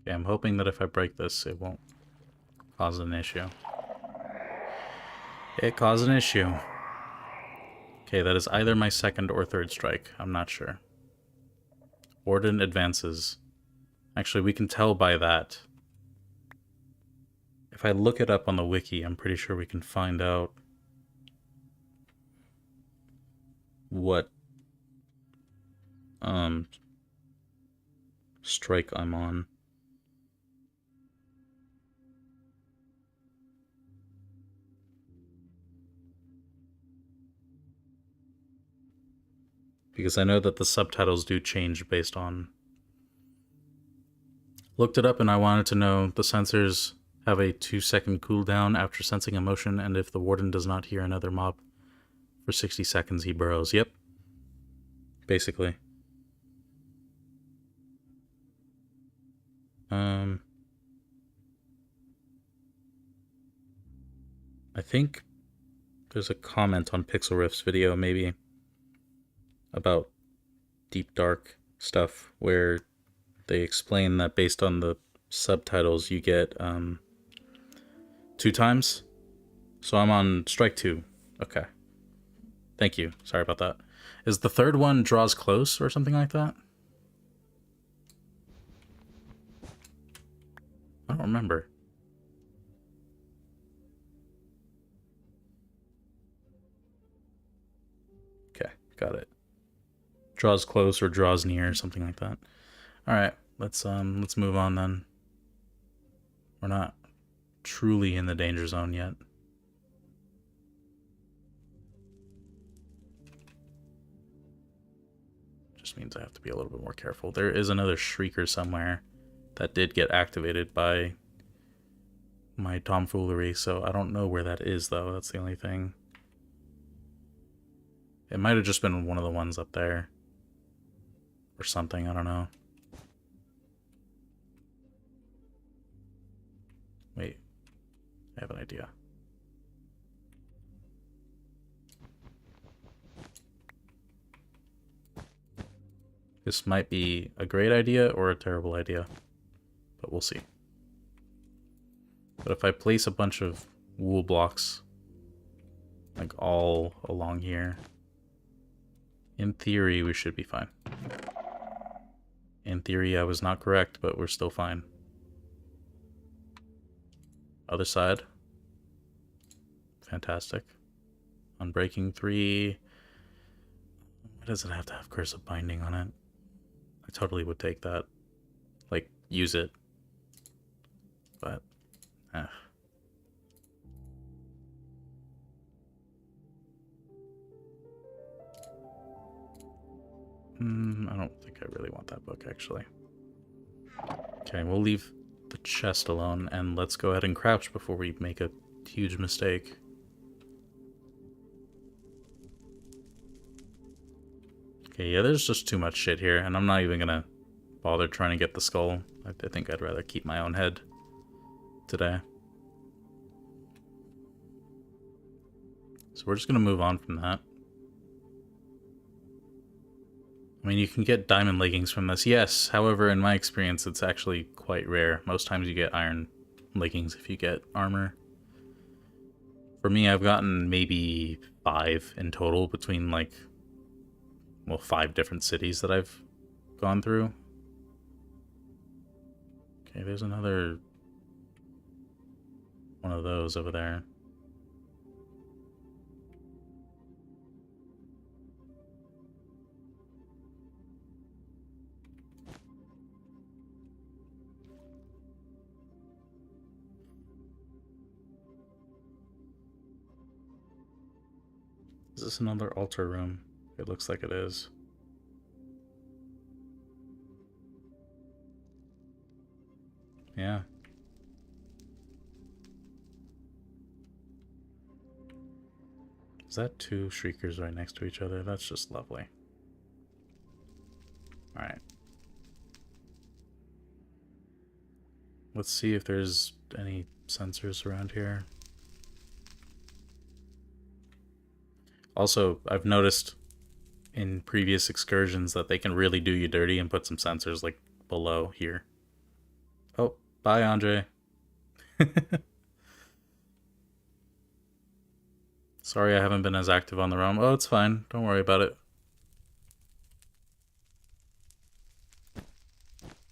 Okay, I'm hoping that if I break this, it won't cause an issue. It caused an issue. Okay, that is either my second or third strike. I'm not sure. Warden advances. Actually, we can tell by that. If I look it up on the wiki, I'm pretty sure we can find out what strike I'm on. Because I know that the subtitles do change based on... Looked it up and I wanted to know the sensors have a 2-second cooldown after sensing a motion, and if the warden does not hear another mob for 60 seconds, he burrows. Yep. Basically. I think there's a comment on Pixel Riff's video, maybe, about Deep Dark stuff, where they explain that based on the subtitles, you get 2 times. So I'm on strike 2. Okay. Thank you. Sorry about that. Is the third one draws close or something like that? I don't remember. Okay, got it. Draws close or draws near or something like that. All right, let's move on then. We're not truly in the danger zone yet. just means I have to be a little bit more careful. There is another Shrieker somewhere that did get activated by my tomfoolery, so I don't know where that is, though. That's the only thing. It might have just been one of the ones up there. Or something, I don't know. Wait. I have an idea. This might be a great idea or a terrible idea, but we'll see. But if I place a bunch of wool blocks, like all along here, in theory we should be fine. In theory I was not correct, but we're still fine. Other side. Fantastic. Unbreaking 3. Why does it have to have cursive binding on it? I totally would take that. Like, use it. But, I don't think I really want that book, actually. Okay, we'll leave the chest alone, and let's go ahead and crouch before we make a huge mistake. Okay, yeah, there's just too much shit here, and I'm not even gonna bother trying to get the skull. I think I'd rather keep my own head today. So we're just gonna move on from that. I mean, you can get diamond leggings from this, yes. However, in my experience, it's actually quite rare. Most times you get iron leggings if you get armor. For me, I've gotten maybe 5 in total between, like, well, 5 different cities that I've gone through. Okay, there's another one of those over there. Is this another altar room? It looks like it is. Yeah. Is that 2 Shriekers right next to each other? That's just lovely. Alright. Let's see if there's any sensors around here. Also, I've noticed in previous excursions that they can really do you dirty and put some sensors, like, below here. Oh, bye, Andre. Sorry I haven't been as active on the realm. Oh, it's fine. Don't worry about it.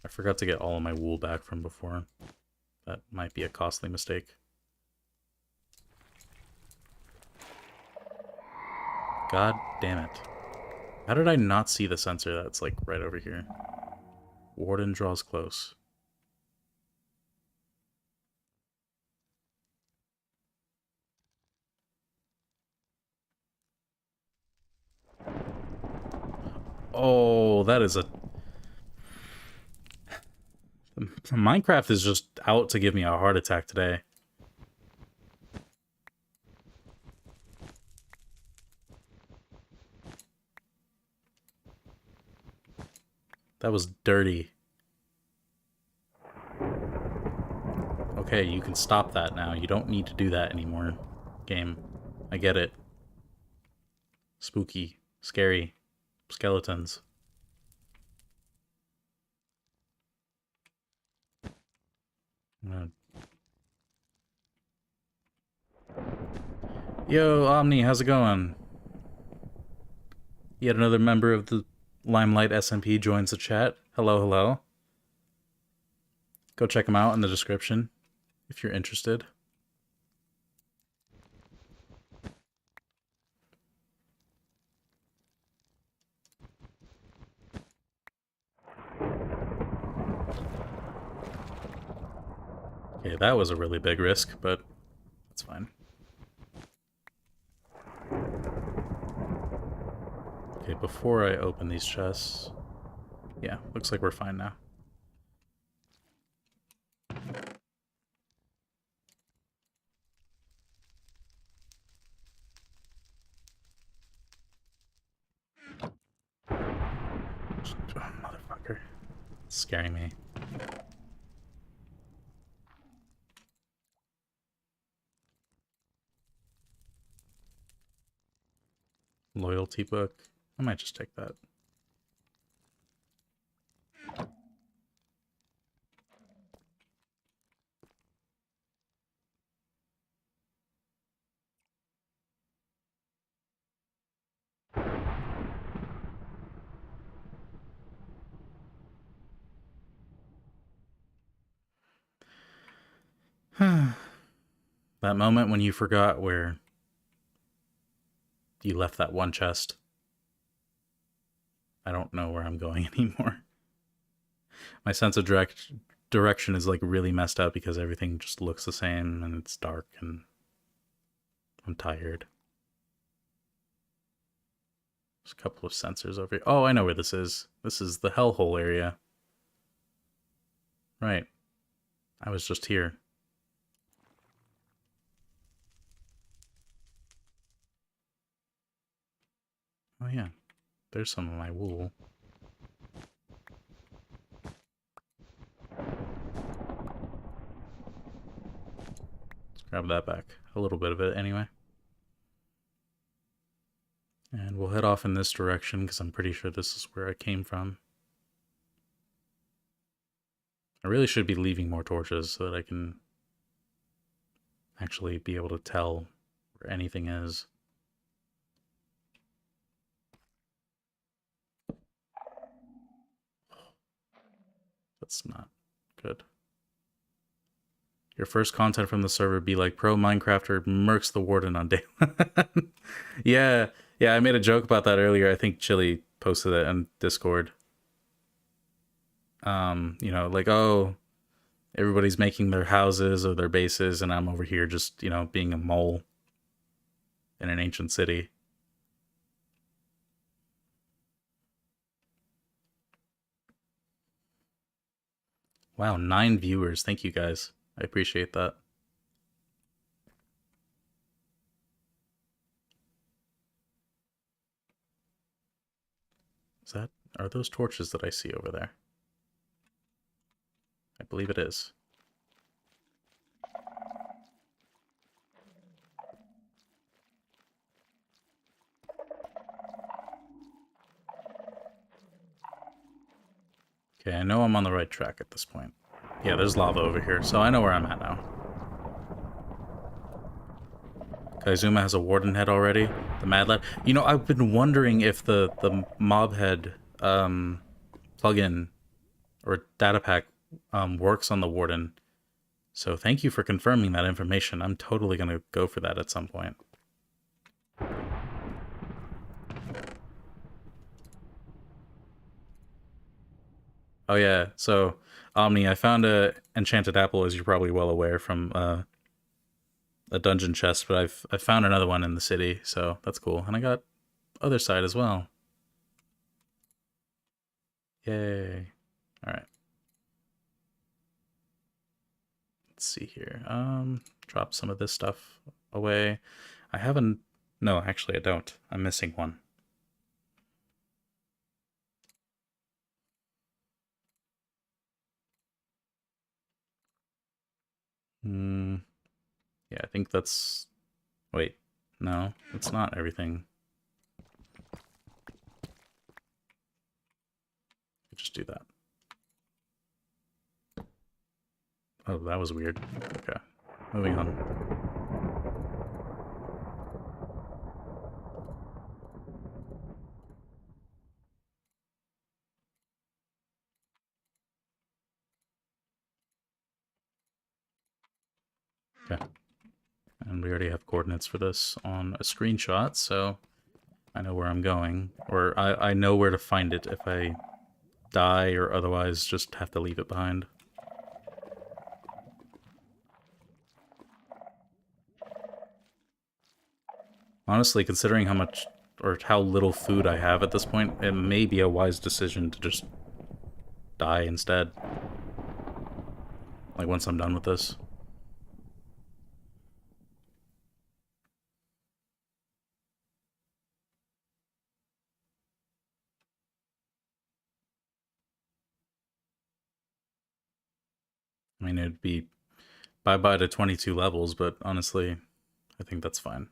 I forgot to get all of my wool back from before. That might be a costly mistake. God damn it. How did I not see the sensor that's, like, right over here? Warden draws close. Oh, that is a... Minecraft is just out to give me a heart attack today. That was dirty. Okay, you can stop that now. You don't need to do that anymore, game. I get it. Spooky. Scary. Skeletons. Yo, Omni, how's it going? Yet another member of the Limelight SMP joins the chat. Hello, hello. Go check him out in the description if you're interested. Okay, that was a really big risk, but that's fine. Okay, before I open these chests... Yeah, looks like we're fine now. Oh, motherfucker. It's scaring me. Loyalty book. I might just take that. That moment when you forgot where you left that one chest. I don't know where I'm going anymore. My sense of direction is like really messed up because everything just looks the same and it's dark and I'm tired. There's a couple of sensors over here. Oh, I know where this is. This is the hellhole area. Right. I was just here. Oh yeah. There's some of my wool. Let's grab that back. A little bit of it anyway. And we'll head off in this direction because I'm pretty sure this is where I came from. I really should be leaving more torches so that I can actually be able to tell where anything is. That's not good. Your first content from the server be like pro Minecrafter murks the warden on day one. Yeah, I made a joke about that earlier. I think Chili posted it on Discord. You know, like, oh, everybody's making their houses or their bases, and I'm over here just, you know, being a mole in an ancient city. Wow, 9 viewers. Thank you guys. I appreciate that. Are those torches that I see over there? I believe it is. Okay, I know I'm on the right track at this point. Yeah, there's lava over here, so I know where I'm at now. Kaizuma has a warden head already. The Mad Lad. You know, I've been wondering if the mob head plugin or data pack works on the warden. So thank you for confirming that information. I'm totally going to go for that at some point. Oh yeah, so Omni, I found a enchanted apple, as you're probably well aware, from a dungeon chest, but I've found another one in the city, so that's cool. And I got other side as well. Yay. Alright. Let's see here. Drop some of this stuff away. I haven't... No, actually I don't. I'm missing one. Yeah, I think that's... Wait. No, it's not everything. Just do that. Oh, that was weird. Okay. Moving on. Okay. And we already have coordinates for this on a screenshot, so I know where I'm going. Or I know where to find it if I die or otherwise just have to leave it behind. Honestly, considering how much or how little food I have at this point, it may be a wise decision to just die instead. Like, once I'm done with this. I mean, it'd be bye-bye to 22 levels, but honestly, I think that's fine.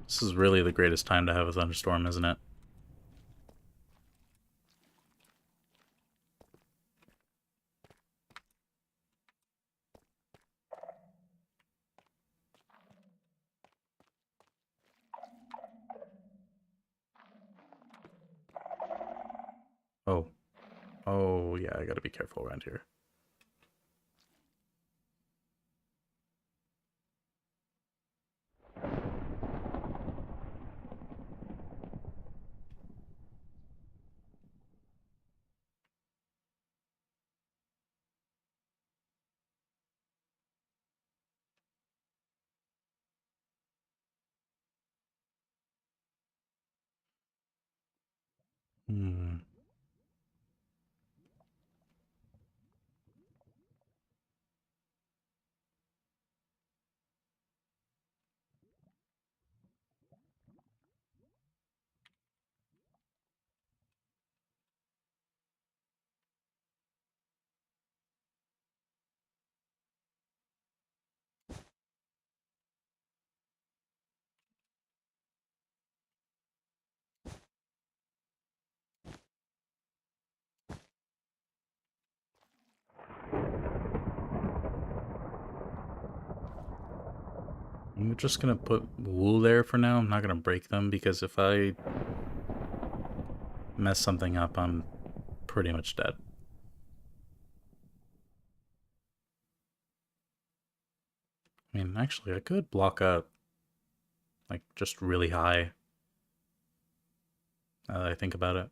This is really the greatest time to have a thunderstorm, isn't it? Oh. Oh, yeah, I gotta be careful around here. Hmm. I'm just gonna put wool there for now. I'm not gonna break them because if I mess something up, I'm pretty much dead. I mean, actually, I could block up, like, just really high. Now that I think about it.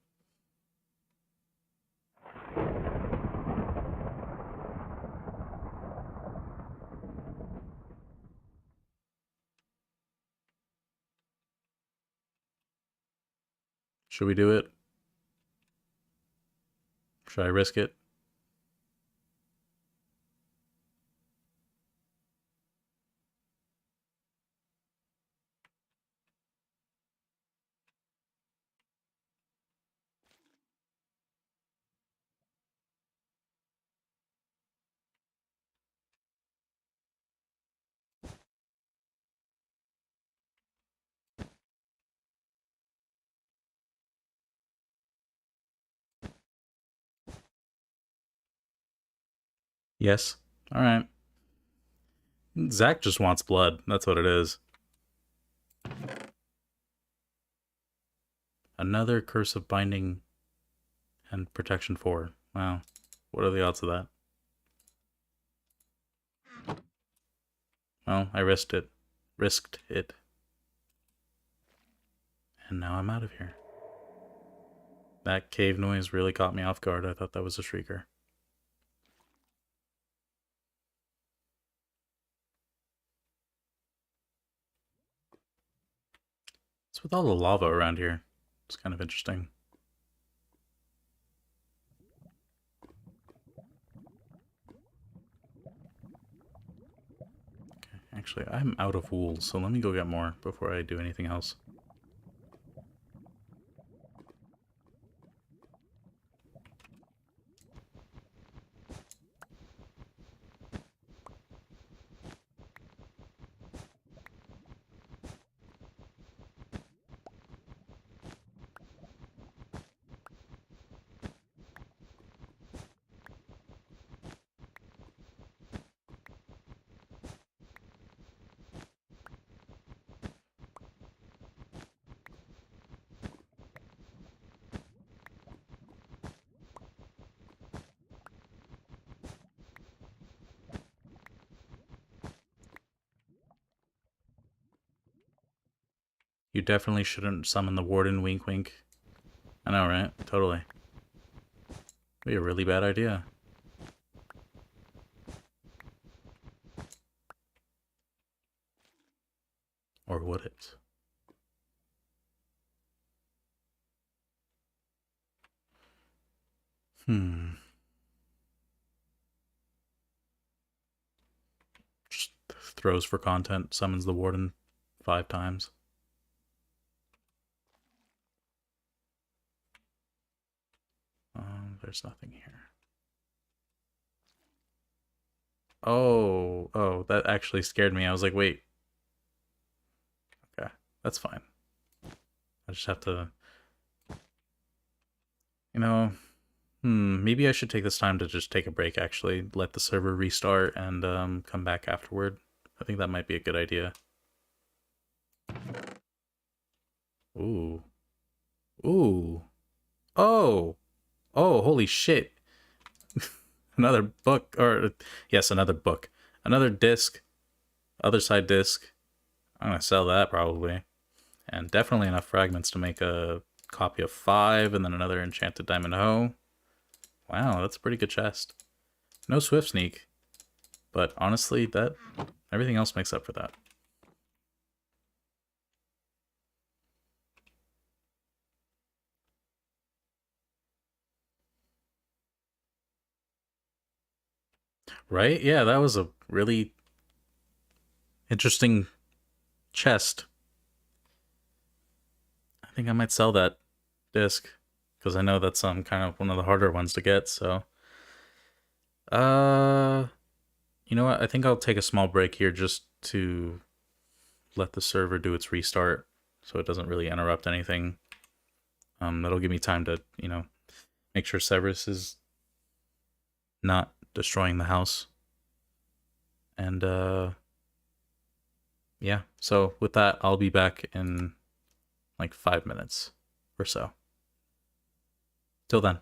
Should we do it? Should I risk it? Yes. Alright. Zach just wants blood. That's what it is. Another Curse of Binding and Protection 4. Wow. What are the odds of that? Well, I risked it. Risked it. And now I'm out of here. That cave noise really caught me off guard. I thought that was a shrieker. What's with all the lava around here? It's kind of interesting. Okay, actually, I'm out of wool, so let me go get more before I do anything else. You definitely shouldn't summon the warden, wink wink. I know, right? Totally. Be a really bad idea. Or would it? Hmm. Just throws for content, summons the warden 5 times. There's nothing here. Oh, that actually scared me. I was like, wait. Okay, that's fine. I just have to, you know, maybe I should take this time to just take a break, actually. Let the server restart and come back afterward. I think that might be a good idea. Ooh. Ooh. Oh. Oh, holy shit. Another book, or yes, another book. Another disc, other side disc. I'm gonna sell that probably. And definitely enough fragments to make a copy of 5 and then another enchanted diamond hoe. Wow, that's a pretty good chest. No swift sneak, but honestly, that everything else makes up for that. Right? Yeah, that was a really interesting chest. I think I might sell that disc because I know that's kind of one of the harder ones to get. So, uh, you know what? I think I'll take a small break here just to let the server do its restart, so it doesn't really interrupt anything. That'll give me time to, make sure Severus is not destroying the house. And yeah, so with that, I'll be back in like 5 minutes or so. Till then.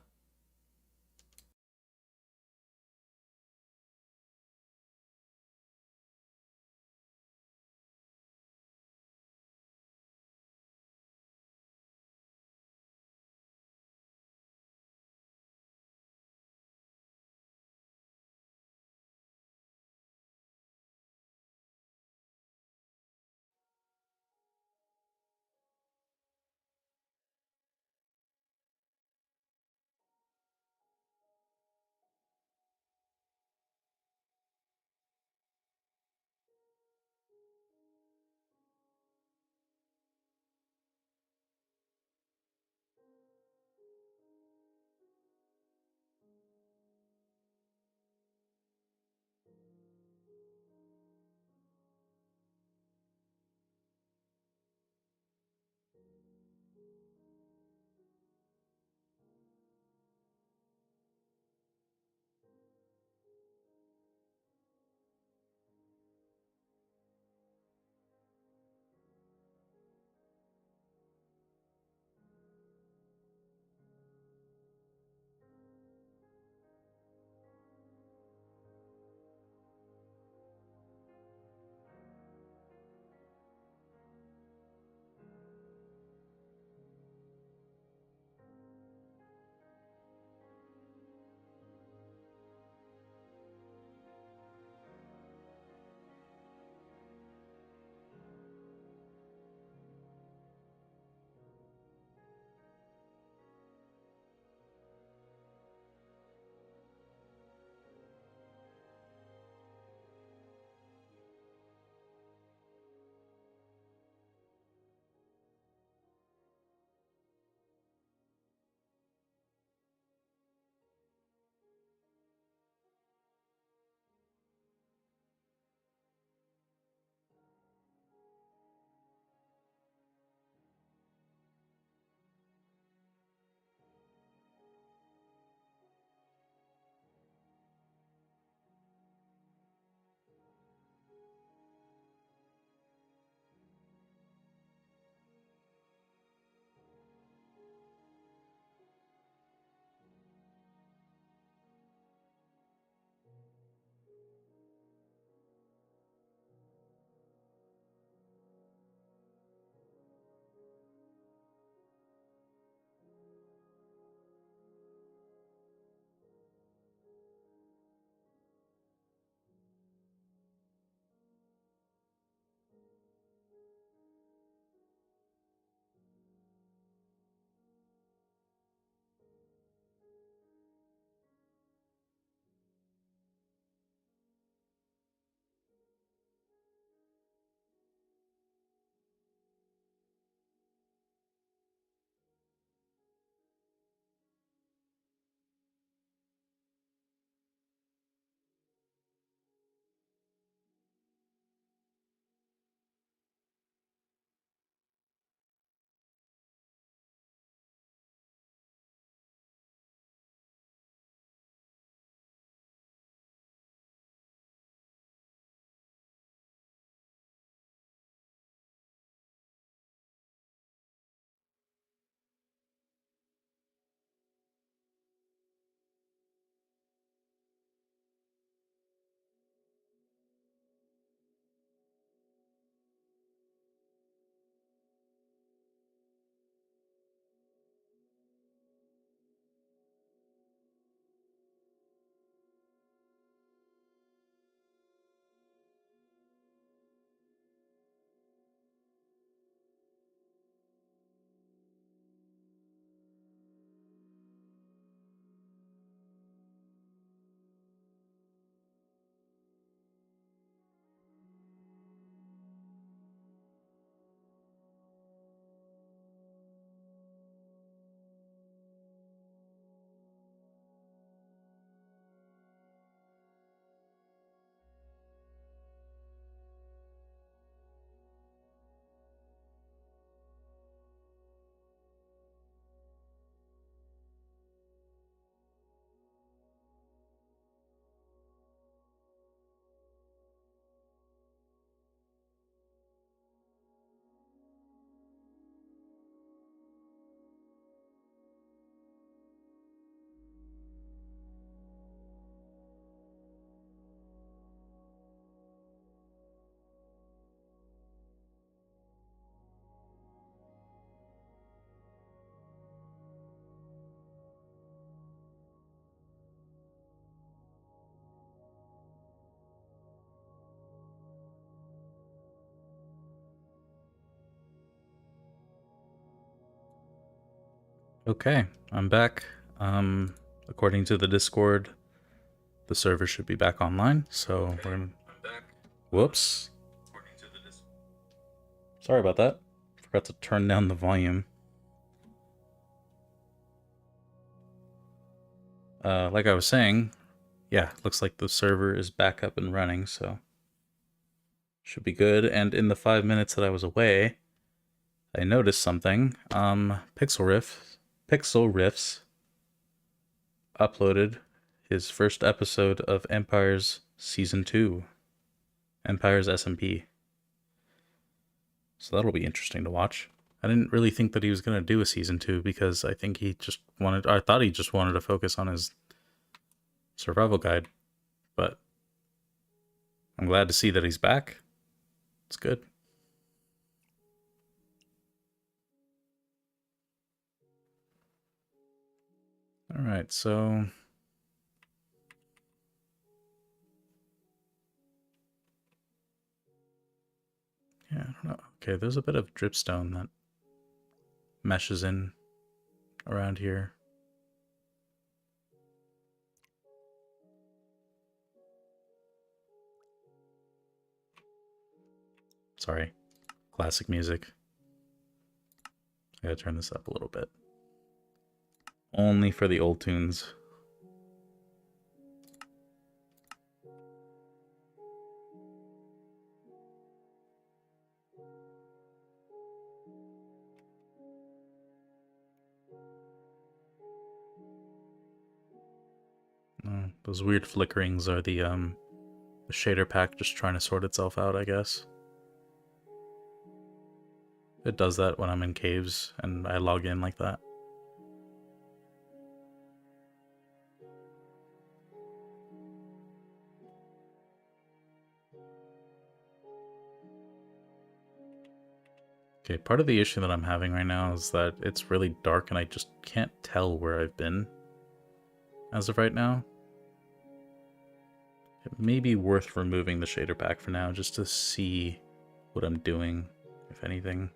Okay, I'm back. According to the Discord, the server should be back online, so we're gonna... Whoops. Sorry about that. Forgot to turn down the volume. Like I was saying, yeah, looks like the server is back up and running, so should be good. And in the 5 minutes that I was away, I noticed something. Pixel Riffs uploaded his first episode of Empire's Season 2. Empire's SMP. So that'll be interesting to watch. I didn't really think that he was going to do a Season 2 because I thought he just wanted to focus on his survival guide. But I'm glad to see that he's back. It's good. Alright, so... yeah, I don't know. Okay, there's a bit of dripstone that meshes in around here. Sorry. Classic music. I gotta turn this up a little bit. Only for the old tunes. Those weird flickerings are the shader pack just trying to sort itself out, I guess. It does that when I'm in caves and I log in like that. Okay, part of the issue that I'm having right now is that it's really dark and I just can't tell where I've been as of right now. It may be worth removing the shader pack for now just to see what I'm doing, if anything.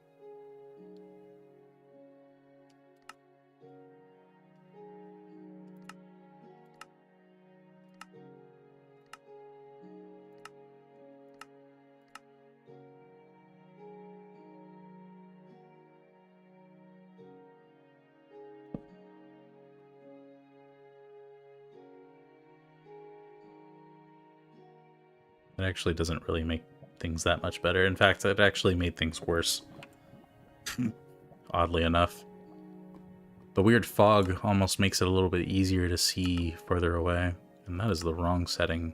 It actually doesn't really make things that much better. In fact, it actually made things worse. Oddly enough. The weird fog almost makes it a little bit easier to see further away. And that is the wrong setting.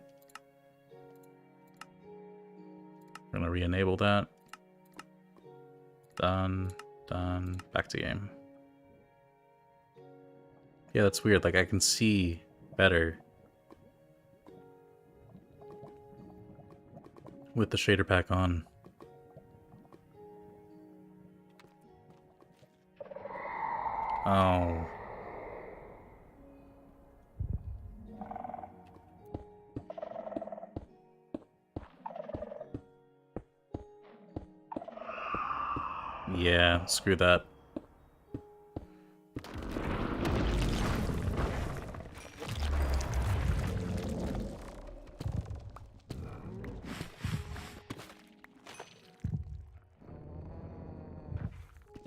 We're gonna re-enable that. Done. Done. Back to game. Yeah, that's weird. Like, I can see better with the shader pack on. Oh. Yeah, screw that.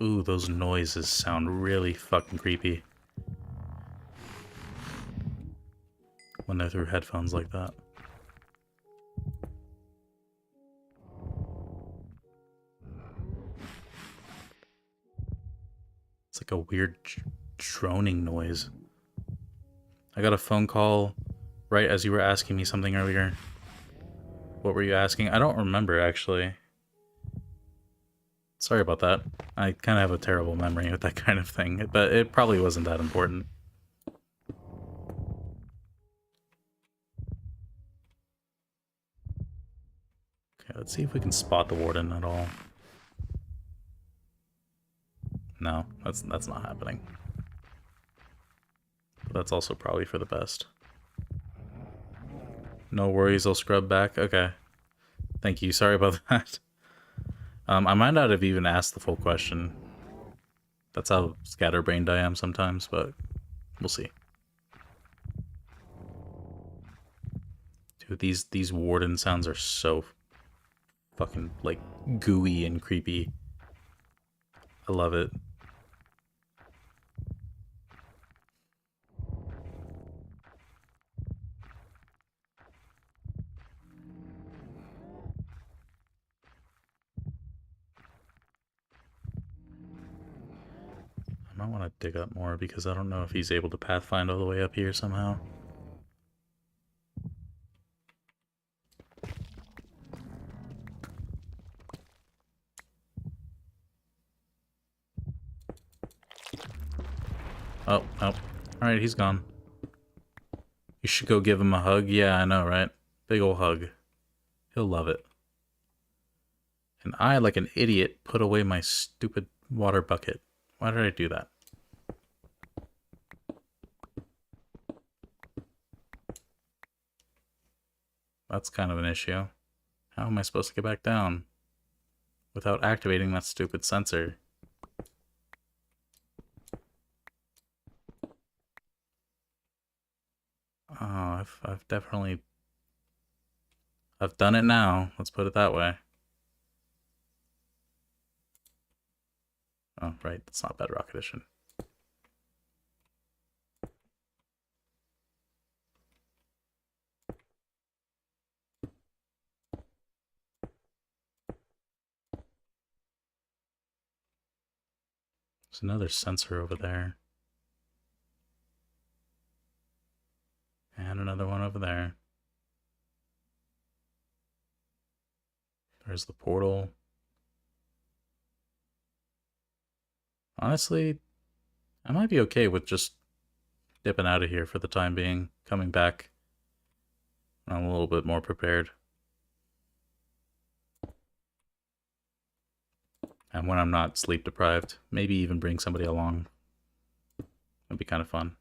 Ooh, those noises sound really fucking creepy when they're through headphones like that. It's like a weird droning noise. I got a phone call right as you were asking me something earlier. What were you asking? I don't remember, actually. Sorry about that. I kind of have a terrible memory with that kind of thing, but it probably wasn't that important. Okay, let's see if we can spot the warden at all. No, that's not happening. But that's also probably for the best. No worries, I'll scrub back. Okay. Thank you, sorry about that. I might not have even asked the full question. That's how scatterbrained I am sometimes, but we'll see. Dude, these warden sounds are so fucking, like, gooey and creepy. I love it. I might want to dig up more because I don't know if he's able to pathfind all the way up here somehow. Oh, oh. Alright, he's gone. You should go give him a hug. Yeah, I know, right? Big ol' hug. He'll love it. And I, like an idiot, put away my stupid water bucket. Why did I do that? That's kind of an issue. How am I supposed to get back down without activating that stupid sensor? Oh, I've definitely... I've done it now. Let's put it that way. Oh, right. That's not Bedrock Edition. There's another sensor over there. And another one over there. There's the portal. Honestly, I might be okay with just dipping out of here for the time being. Coming back, I'm a little bit more prepared. And when I'm not sleep deprived, maybe even bring somebody along. That'd be kind of fun.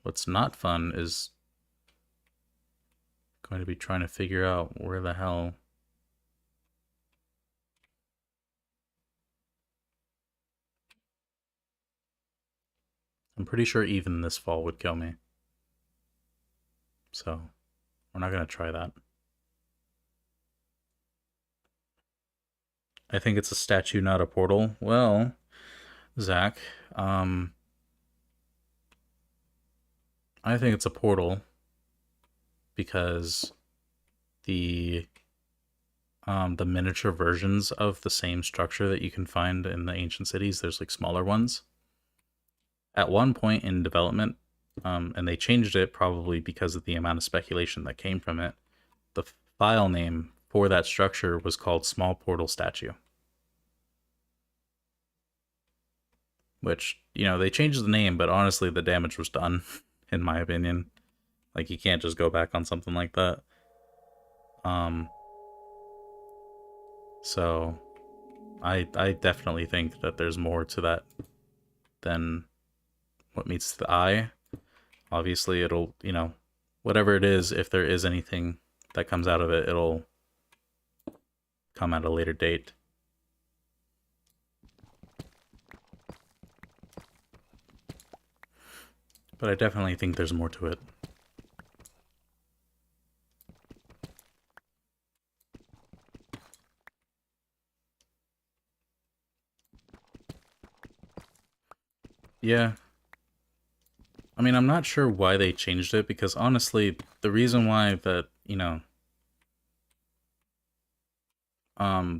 What's not fun is going to be trying to figure out where the hell... I'm pretty sure even this fall would kill me. So, we're not going to try that. I think it's a statue, not a portal. Well, Zach, I think it's a portal because the miniature versions of the same structure that you can find in the ancient cities, there's like smaller ones. At one point in development, and they changed it probably because of the amount of speculation that came from it, the file name for that structure was called Small Portal Statue. Which, you know, they changed the name, but honestly the damage was done, in my opinion. Like, you can't just go back on something like that. So I definitely think that there's more to that than what meets the eye. Obviously, it'll, you know, whatever it is, if there is anything that comes out of it, it'll come at a later date. But I definitely think there's more to it. Yeah. I mean, I'm not sure why they changed it, because honestly, the reason why that, you know,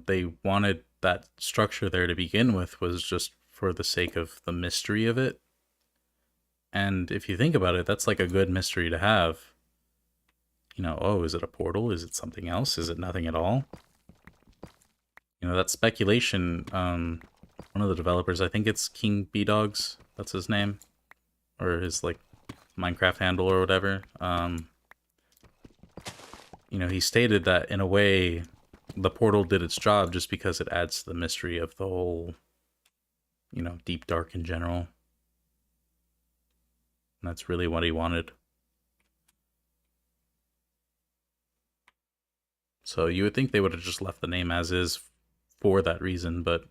they wanted that structure there to begin with was just for the sake of the mystery of it. And if you think about it, that's like a good mystery to have. You know, oh, is it a portal? Is it something else? Is it nothing at all? You know, that speculation, one of the developers, I think it's King B-Dogs, that's his name, or his, like, Minecraft handle or whatever, you know, he stated that, in a way, the portal did its job just because it adds to the mystery of the whole, you know, deep dark in general. And that's really what he wanted. So you would think they would have just left the name as is for that reason, but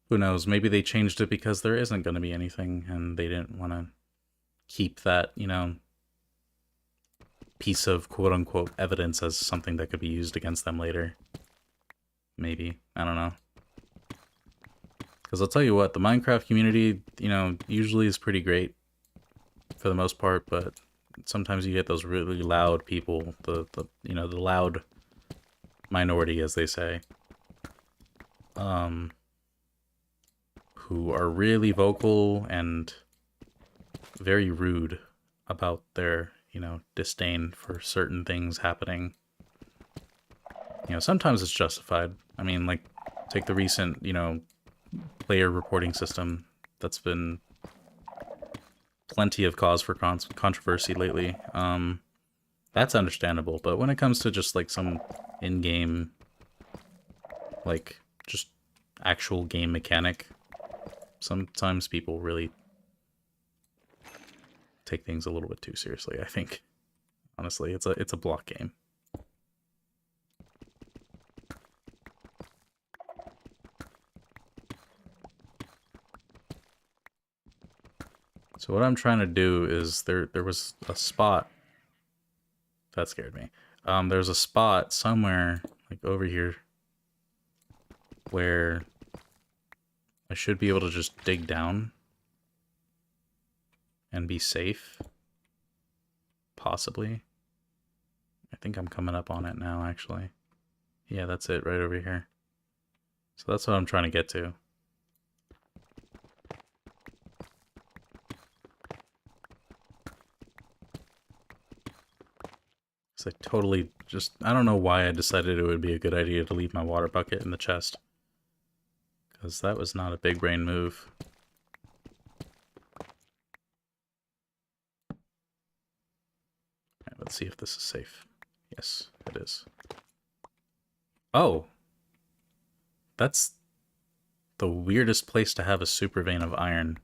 who knows? Maybe they changed it because there isn't going to be anything and they didn't want to keep that, you know, piece of quote unquote evidence as something that could be used against them later. Maybe. I don't know. Because I'll tell you what, the Minecraft community, you know, usually is pretty great for the most part, but sometimes you get those really loud people, the you know, the loud minority, as they say, who are really vocal and very rude about their, you know, disdain for certain things happening. You know, sometimes it's justified. I mean, like, take the recent, you know, player reporting system that's been plenty of cause for controversy lately. That's understandable, but when it comes to just like some in-game, like just actual game mechanic, sometimes people really take things a little bit too seriously, I think. Honestly, it's a block game. So what I'm trying to do is there was a spot that scared me. There's a spot somewhere like over here where I should be able to just dig down and be safe. Possibly. I think I'm coming up on it now, actually. Yeah, that's it right over here. So that's what I'm trying to get to. It's like totally just, I don't know why I decided it would be a good idea to leave my water bucket in the chest. Because that was not a big brain move. Alright, let's see if this is safe. Yes, it is. Oh! That's the weirdest place to have a super vein of iron.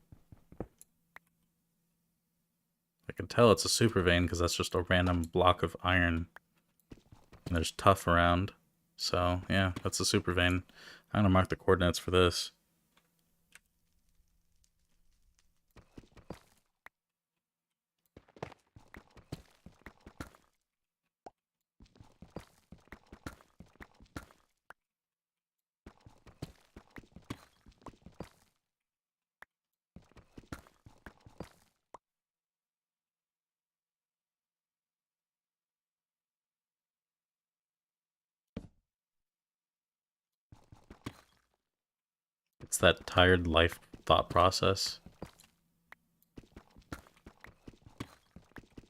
I can tell it's a super vein because that's just a random block of iron. And there's tuff around. So, yeah, that's a super vein. I'm gonna mark the coordinates for this. It's that tired life thought process.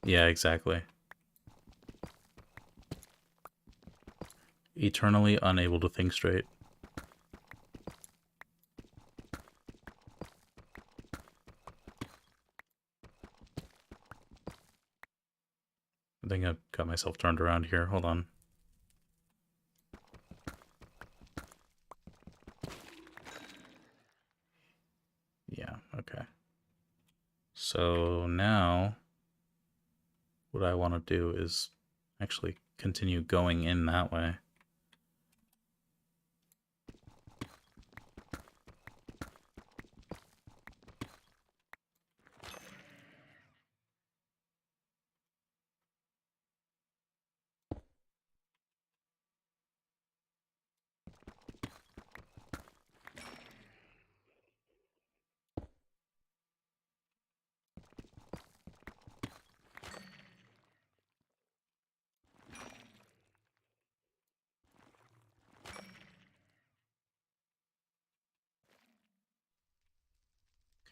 Yeah, exactly. Eternally unable to think straight. I think I got myself turned around here. Hold on. Yeah, okay. So now what I want to do is actually continue going in that way.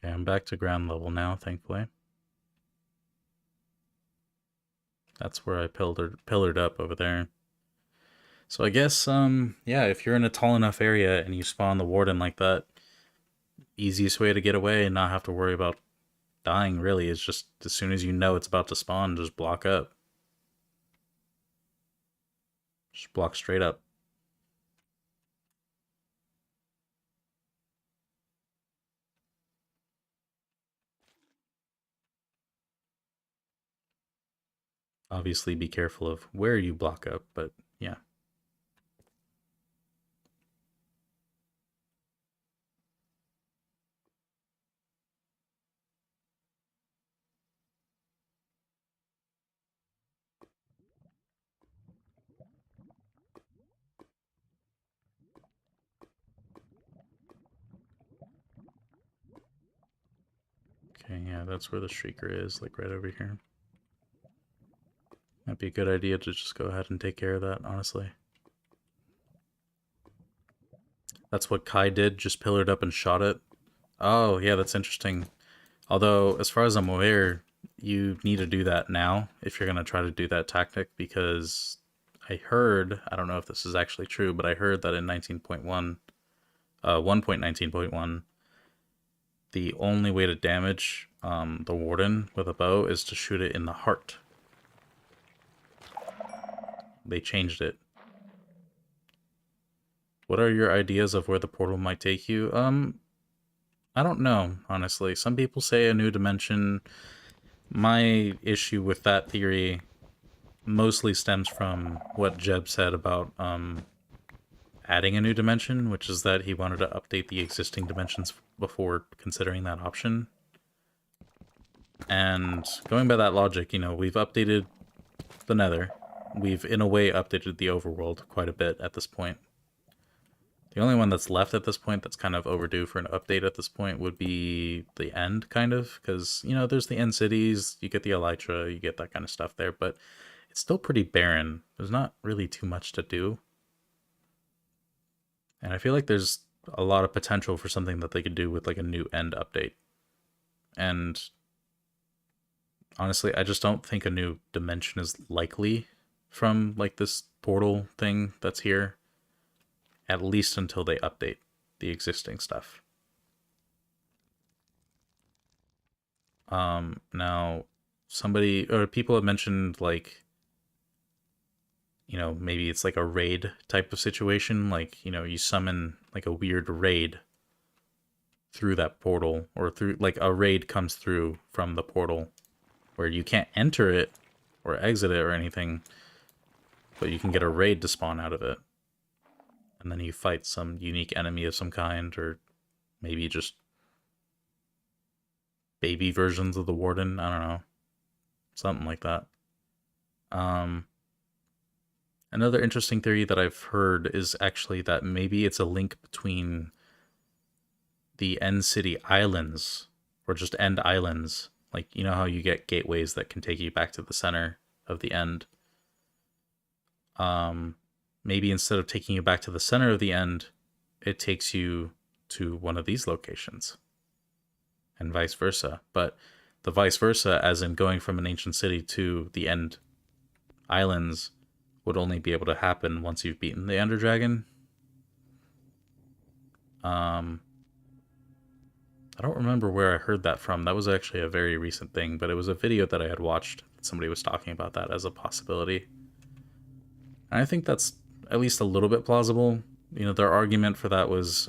Okay, I'm back to ground level now, thankfully. That's where I pillared up over there. So I guess, yeah, if you're in a tall enough area and you spawn the warden like that, easiest way to get away and not have to worry about dying really is just as soon as you know it's about to spawn, just block up. Just block straight up. Obviously be careful of where you block up, but yeah. Okay, yeah, that's where the Shrieker is, like right over here. Might be a good idea to just go ahead and take care of that, honestly. That's what Kai did, just pillared up and shot it. Oh, yeah, that's interesting. Although, as far as I'm aware, you need to do that now if you're going to try to do that tactic, because I heard, I don't know if this is actually true, but I heard that in 1.19.1, the only way to damage the Warden with a bow is to shoot it in the heart. They changed it. What are your ideas of where the portal might take you? I don't know, honestly. Some people say a new dimension. My issue with that theory mostly stems from what Jeb said about adding a new dimension, which is that he wanted to update the existing dimensions before considering that option. And going by that logic, you know, we've updated the Nether. We've, in a way, updated the overworld quite a bit at this point. The only one that's left at this point that's kind of overdue for an update at this point would be the end, kind of, because, you know, there's the end cities, you get the Elytra, you get that kind of stuff there, but it's still pretty barren. There's not really too much to do. And I feel like there's a lot of potential for something that they could do with, like, a new end update. And honestly, I just don't think a new dimension is likely from, like, this portal thing that's here. At least until they update the existing stuff. Now, somebody, or people have mentioned, like, you know, maybe it's like a raid type of situation. Like, you know, you summon, like, a weird raid through that portal, or through, like, a raid comes through from the portal, where you can't enter it, or exit it, or anything, but you can get a raid to spawn out of it. And then you fight some unique enemy of some kind, or maybe just baby versions of the Warden. I don't know. Something like that. Another interesting theory that I've heard is actually that maybe it's a link between the End City Islands, or just End Islands. Like, you know how you get gateways that can take you back to the center of the End? Maybe instead of taking you back to the center of the End, it takes you to one of these locations. And vice versa. But the vice versa, as in going from an ancient city to the End Islands, would only be able to happen once you've beaten the Ender Dragon. I don't remember where I heard that from. That was actually a very recent thing, but it was a video that I had watched. Somebody was talking about that as a possibility. And I think that's at least a little bit plausible. You know, their argument for that was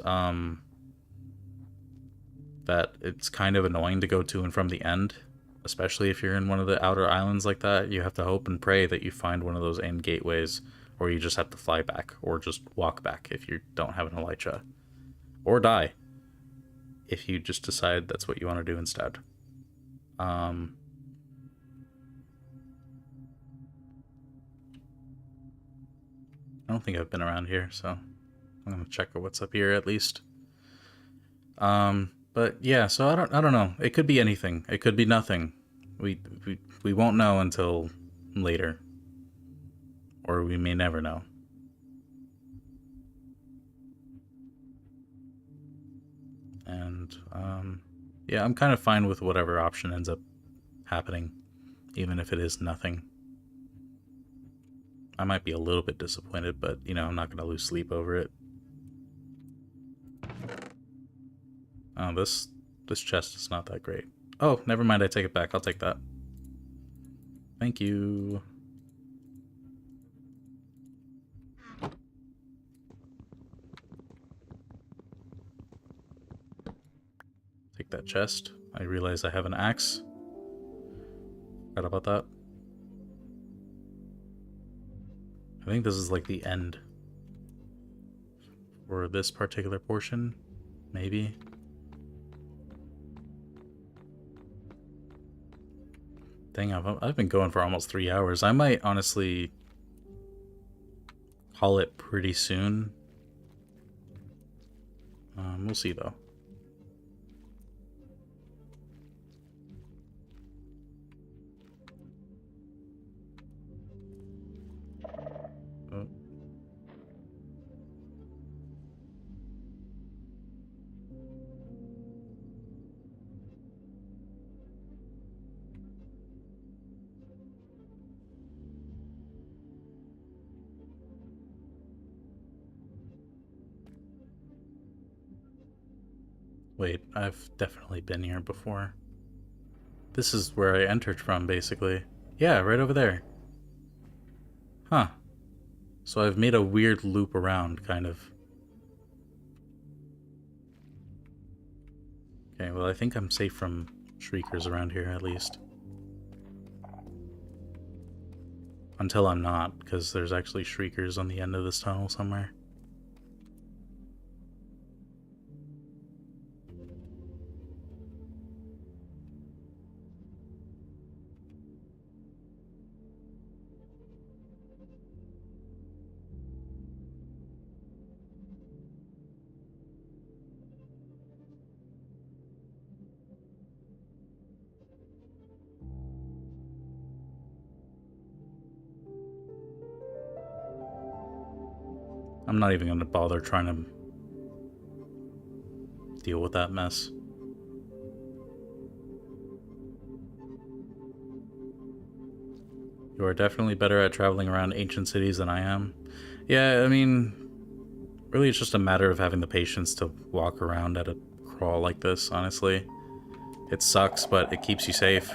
that it's kind of annoying to go to and from the End, especially if you're in one of the outer islands like that. You have to hope and pray that you find one of those end gateways, or you just have to fly back, or just walk back if you don't have an Elytra. Or die, if you just decide that's what you want to do instead. I don't think I've been around here, so I'm gonna check what's up here at least. But yeah, so I don't know. It could be anything. It could be nothing. We won't know until later, or we may never know. And yeah, I'm kind of fine with whatever option ends up happening, even if it is nothing. I might be a little bit disappointed, but, you know, I'm not going to lose sleep over it. Oh, this chest is not that great. Oh, never mind, I take it back. I'll take that. Thank you. Take that chest. I realize I have an axe. Forgot about that. I think this is like the end for this particular portion. Maybe. Dang, I've been going for almost 3 hours. I might honestly call it pretty soon. We'll see though. Wait, I've definitely been here before. This is where I entered from, basically. Yeah, right over there. Huh. So I've made a weird loop around, kind of. Okay, well I think I'm safe from shriekers around here, at least. Until I'm not, because there's actually shriekers on the end of this tunnel somewhere. I'm not even going to bother trying to deal with that mess. You are definitely better at traveling around ancient cities than I am. Yeah, I mean, really it's just a matter of having the patience to walk around at a crawl like this, honestly. It sucks, but it keeps you safe.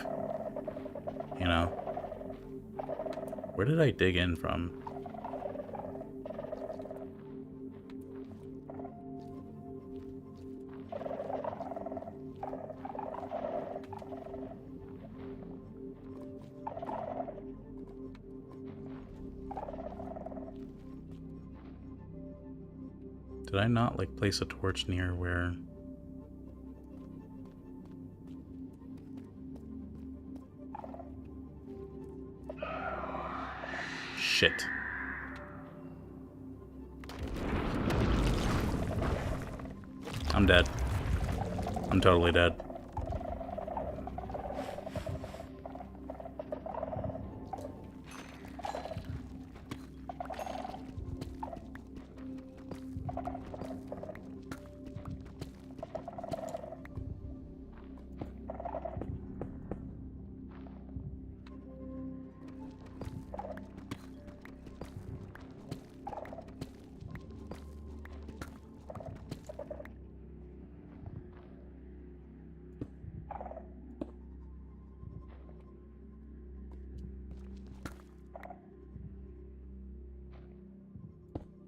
You know. Where did I dig in from? Did I not, like, place a torch near where... Shit. I'm dead. I'm totally dead.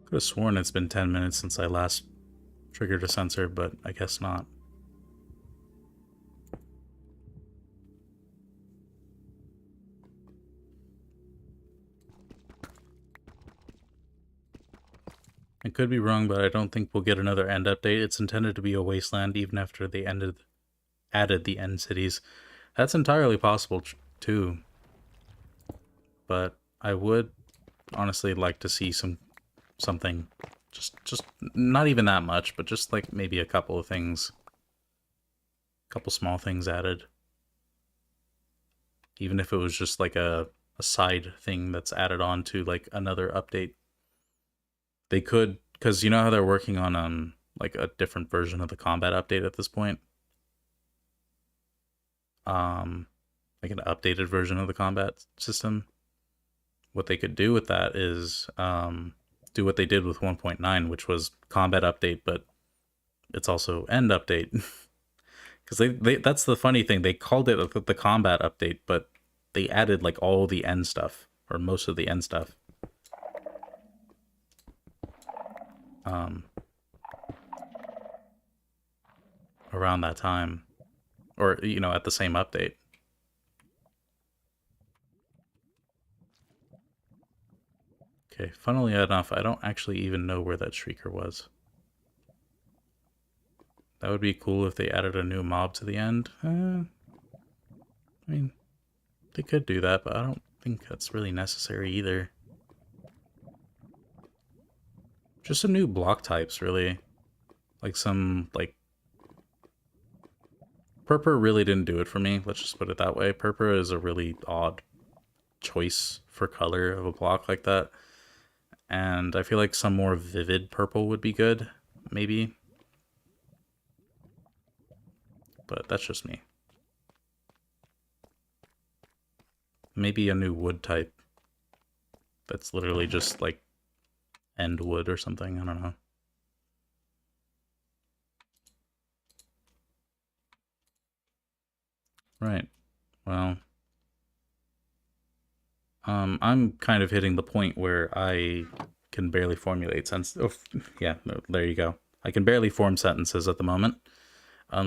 Could have sworn it's been 10 minutes since I last triggered a sensor, but I guess not. I could be wrong, but I don't think we'll get another end update. It's intended to be a wasteland even after they added the end cities. That's entirely possible too. But I would honestly like to see something, just not even that much, but just like maybe a couple of things, a couple small things added. Even if it was just like a side thing that's added on to like another update. They could, because you know how they're working on like a different version of the combat update at this point. Like an updated version of the combat system. What they could do with that is do what they did with 1.9, which was combat update, but it's also end update. Because they that's the funny thing. They called it the combat update, but they added like all the end stuff, or most of the end stuff. Around that time. Or, you know, at the same update. Okay, funnily enough, I don't actually even know where that shrieker was. That would be cool if they added a new mob to the end. I mean, they could do that, but I don't think that's really necessary either. Just some new block types, really. Like some, like... Purpur really didn't do it for me, let's just put it that way. Purpur is a really odd choice for color of a block like that. And I feel like some more vivid purple would be good, maybe. But that's just me. Maybe a new wood type. That's literally just like end wood or something, I don't know. Right. Well, I'm kind of hitting the point where I can barely formulate sentences. Oh, yeah, there you go. I can barely form sentences at the moment.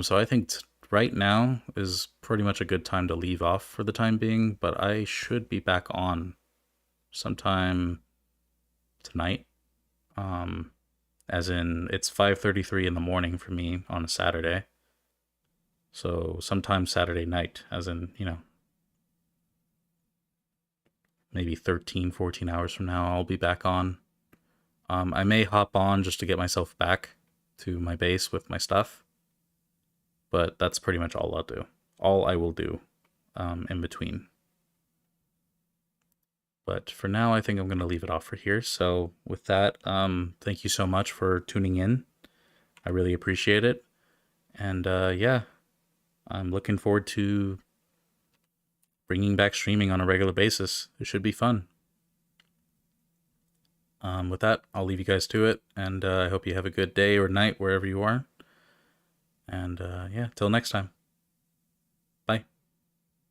So I think right now is pretty much a good time to leave off for the time being, but I should be back on sometime tonight. As in it's 5:33 in the morning for me on a Saturday. So sometime Saturday night, as in, maybe 13, 14 hours from now, I'll be back on. I may hop on just to get myself back to my base with my stuff, but that's pretty much all I'll do. All I will do in between. But for now, I think I'm going to leave it off for here. So with that, thank you so much for tuning in. I really appreciate it. And yeah, I'm looking forward to bringing back streaming on a regular basis. It should be fun. With that, I'll leave you guys to it, and I hope you have a good day or night wherever you are. And yeah, till next time.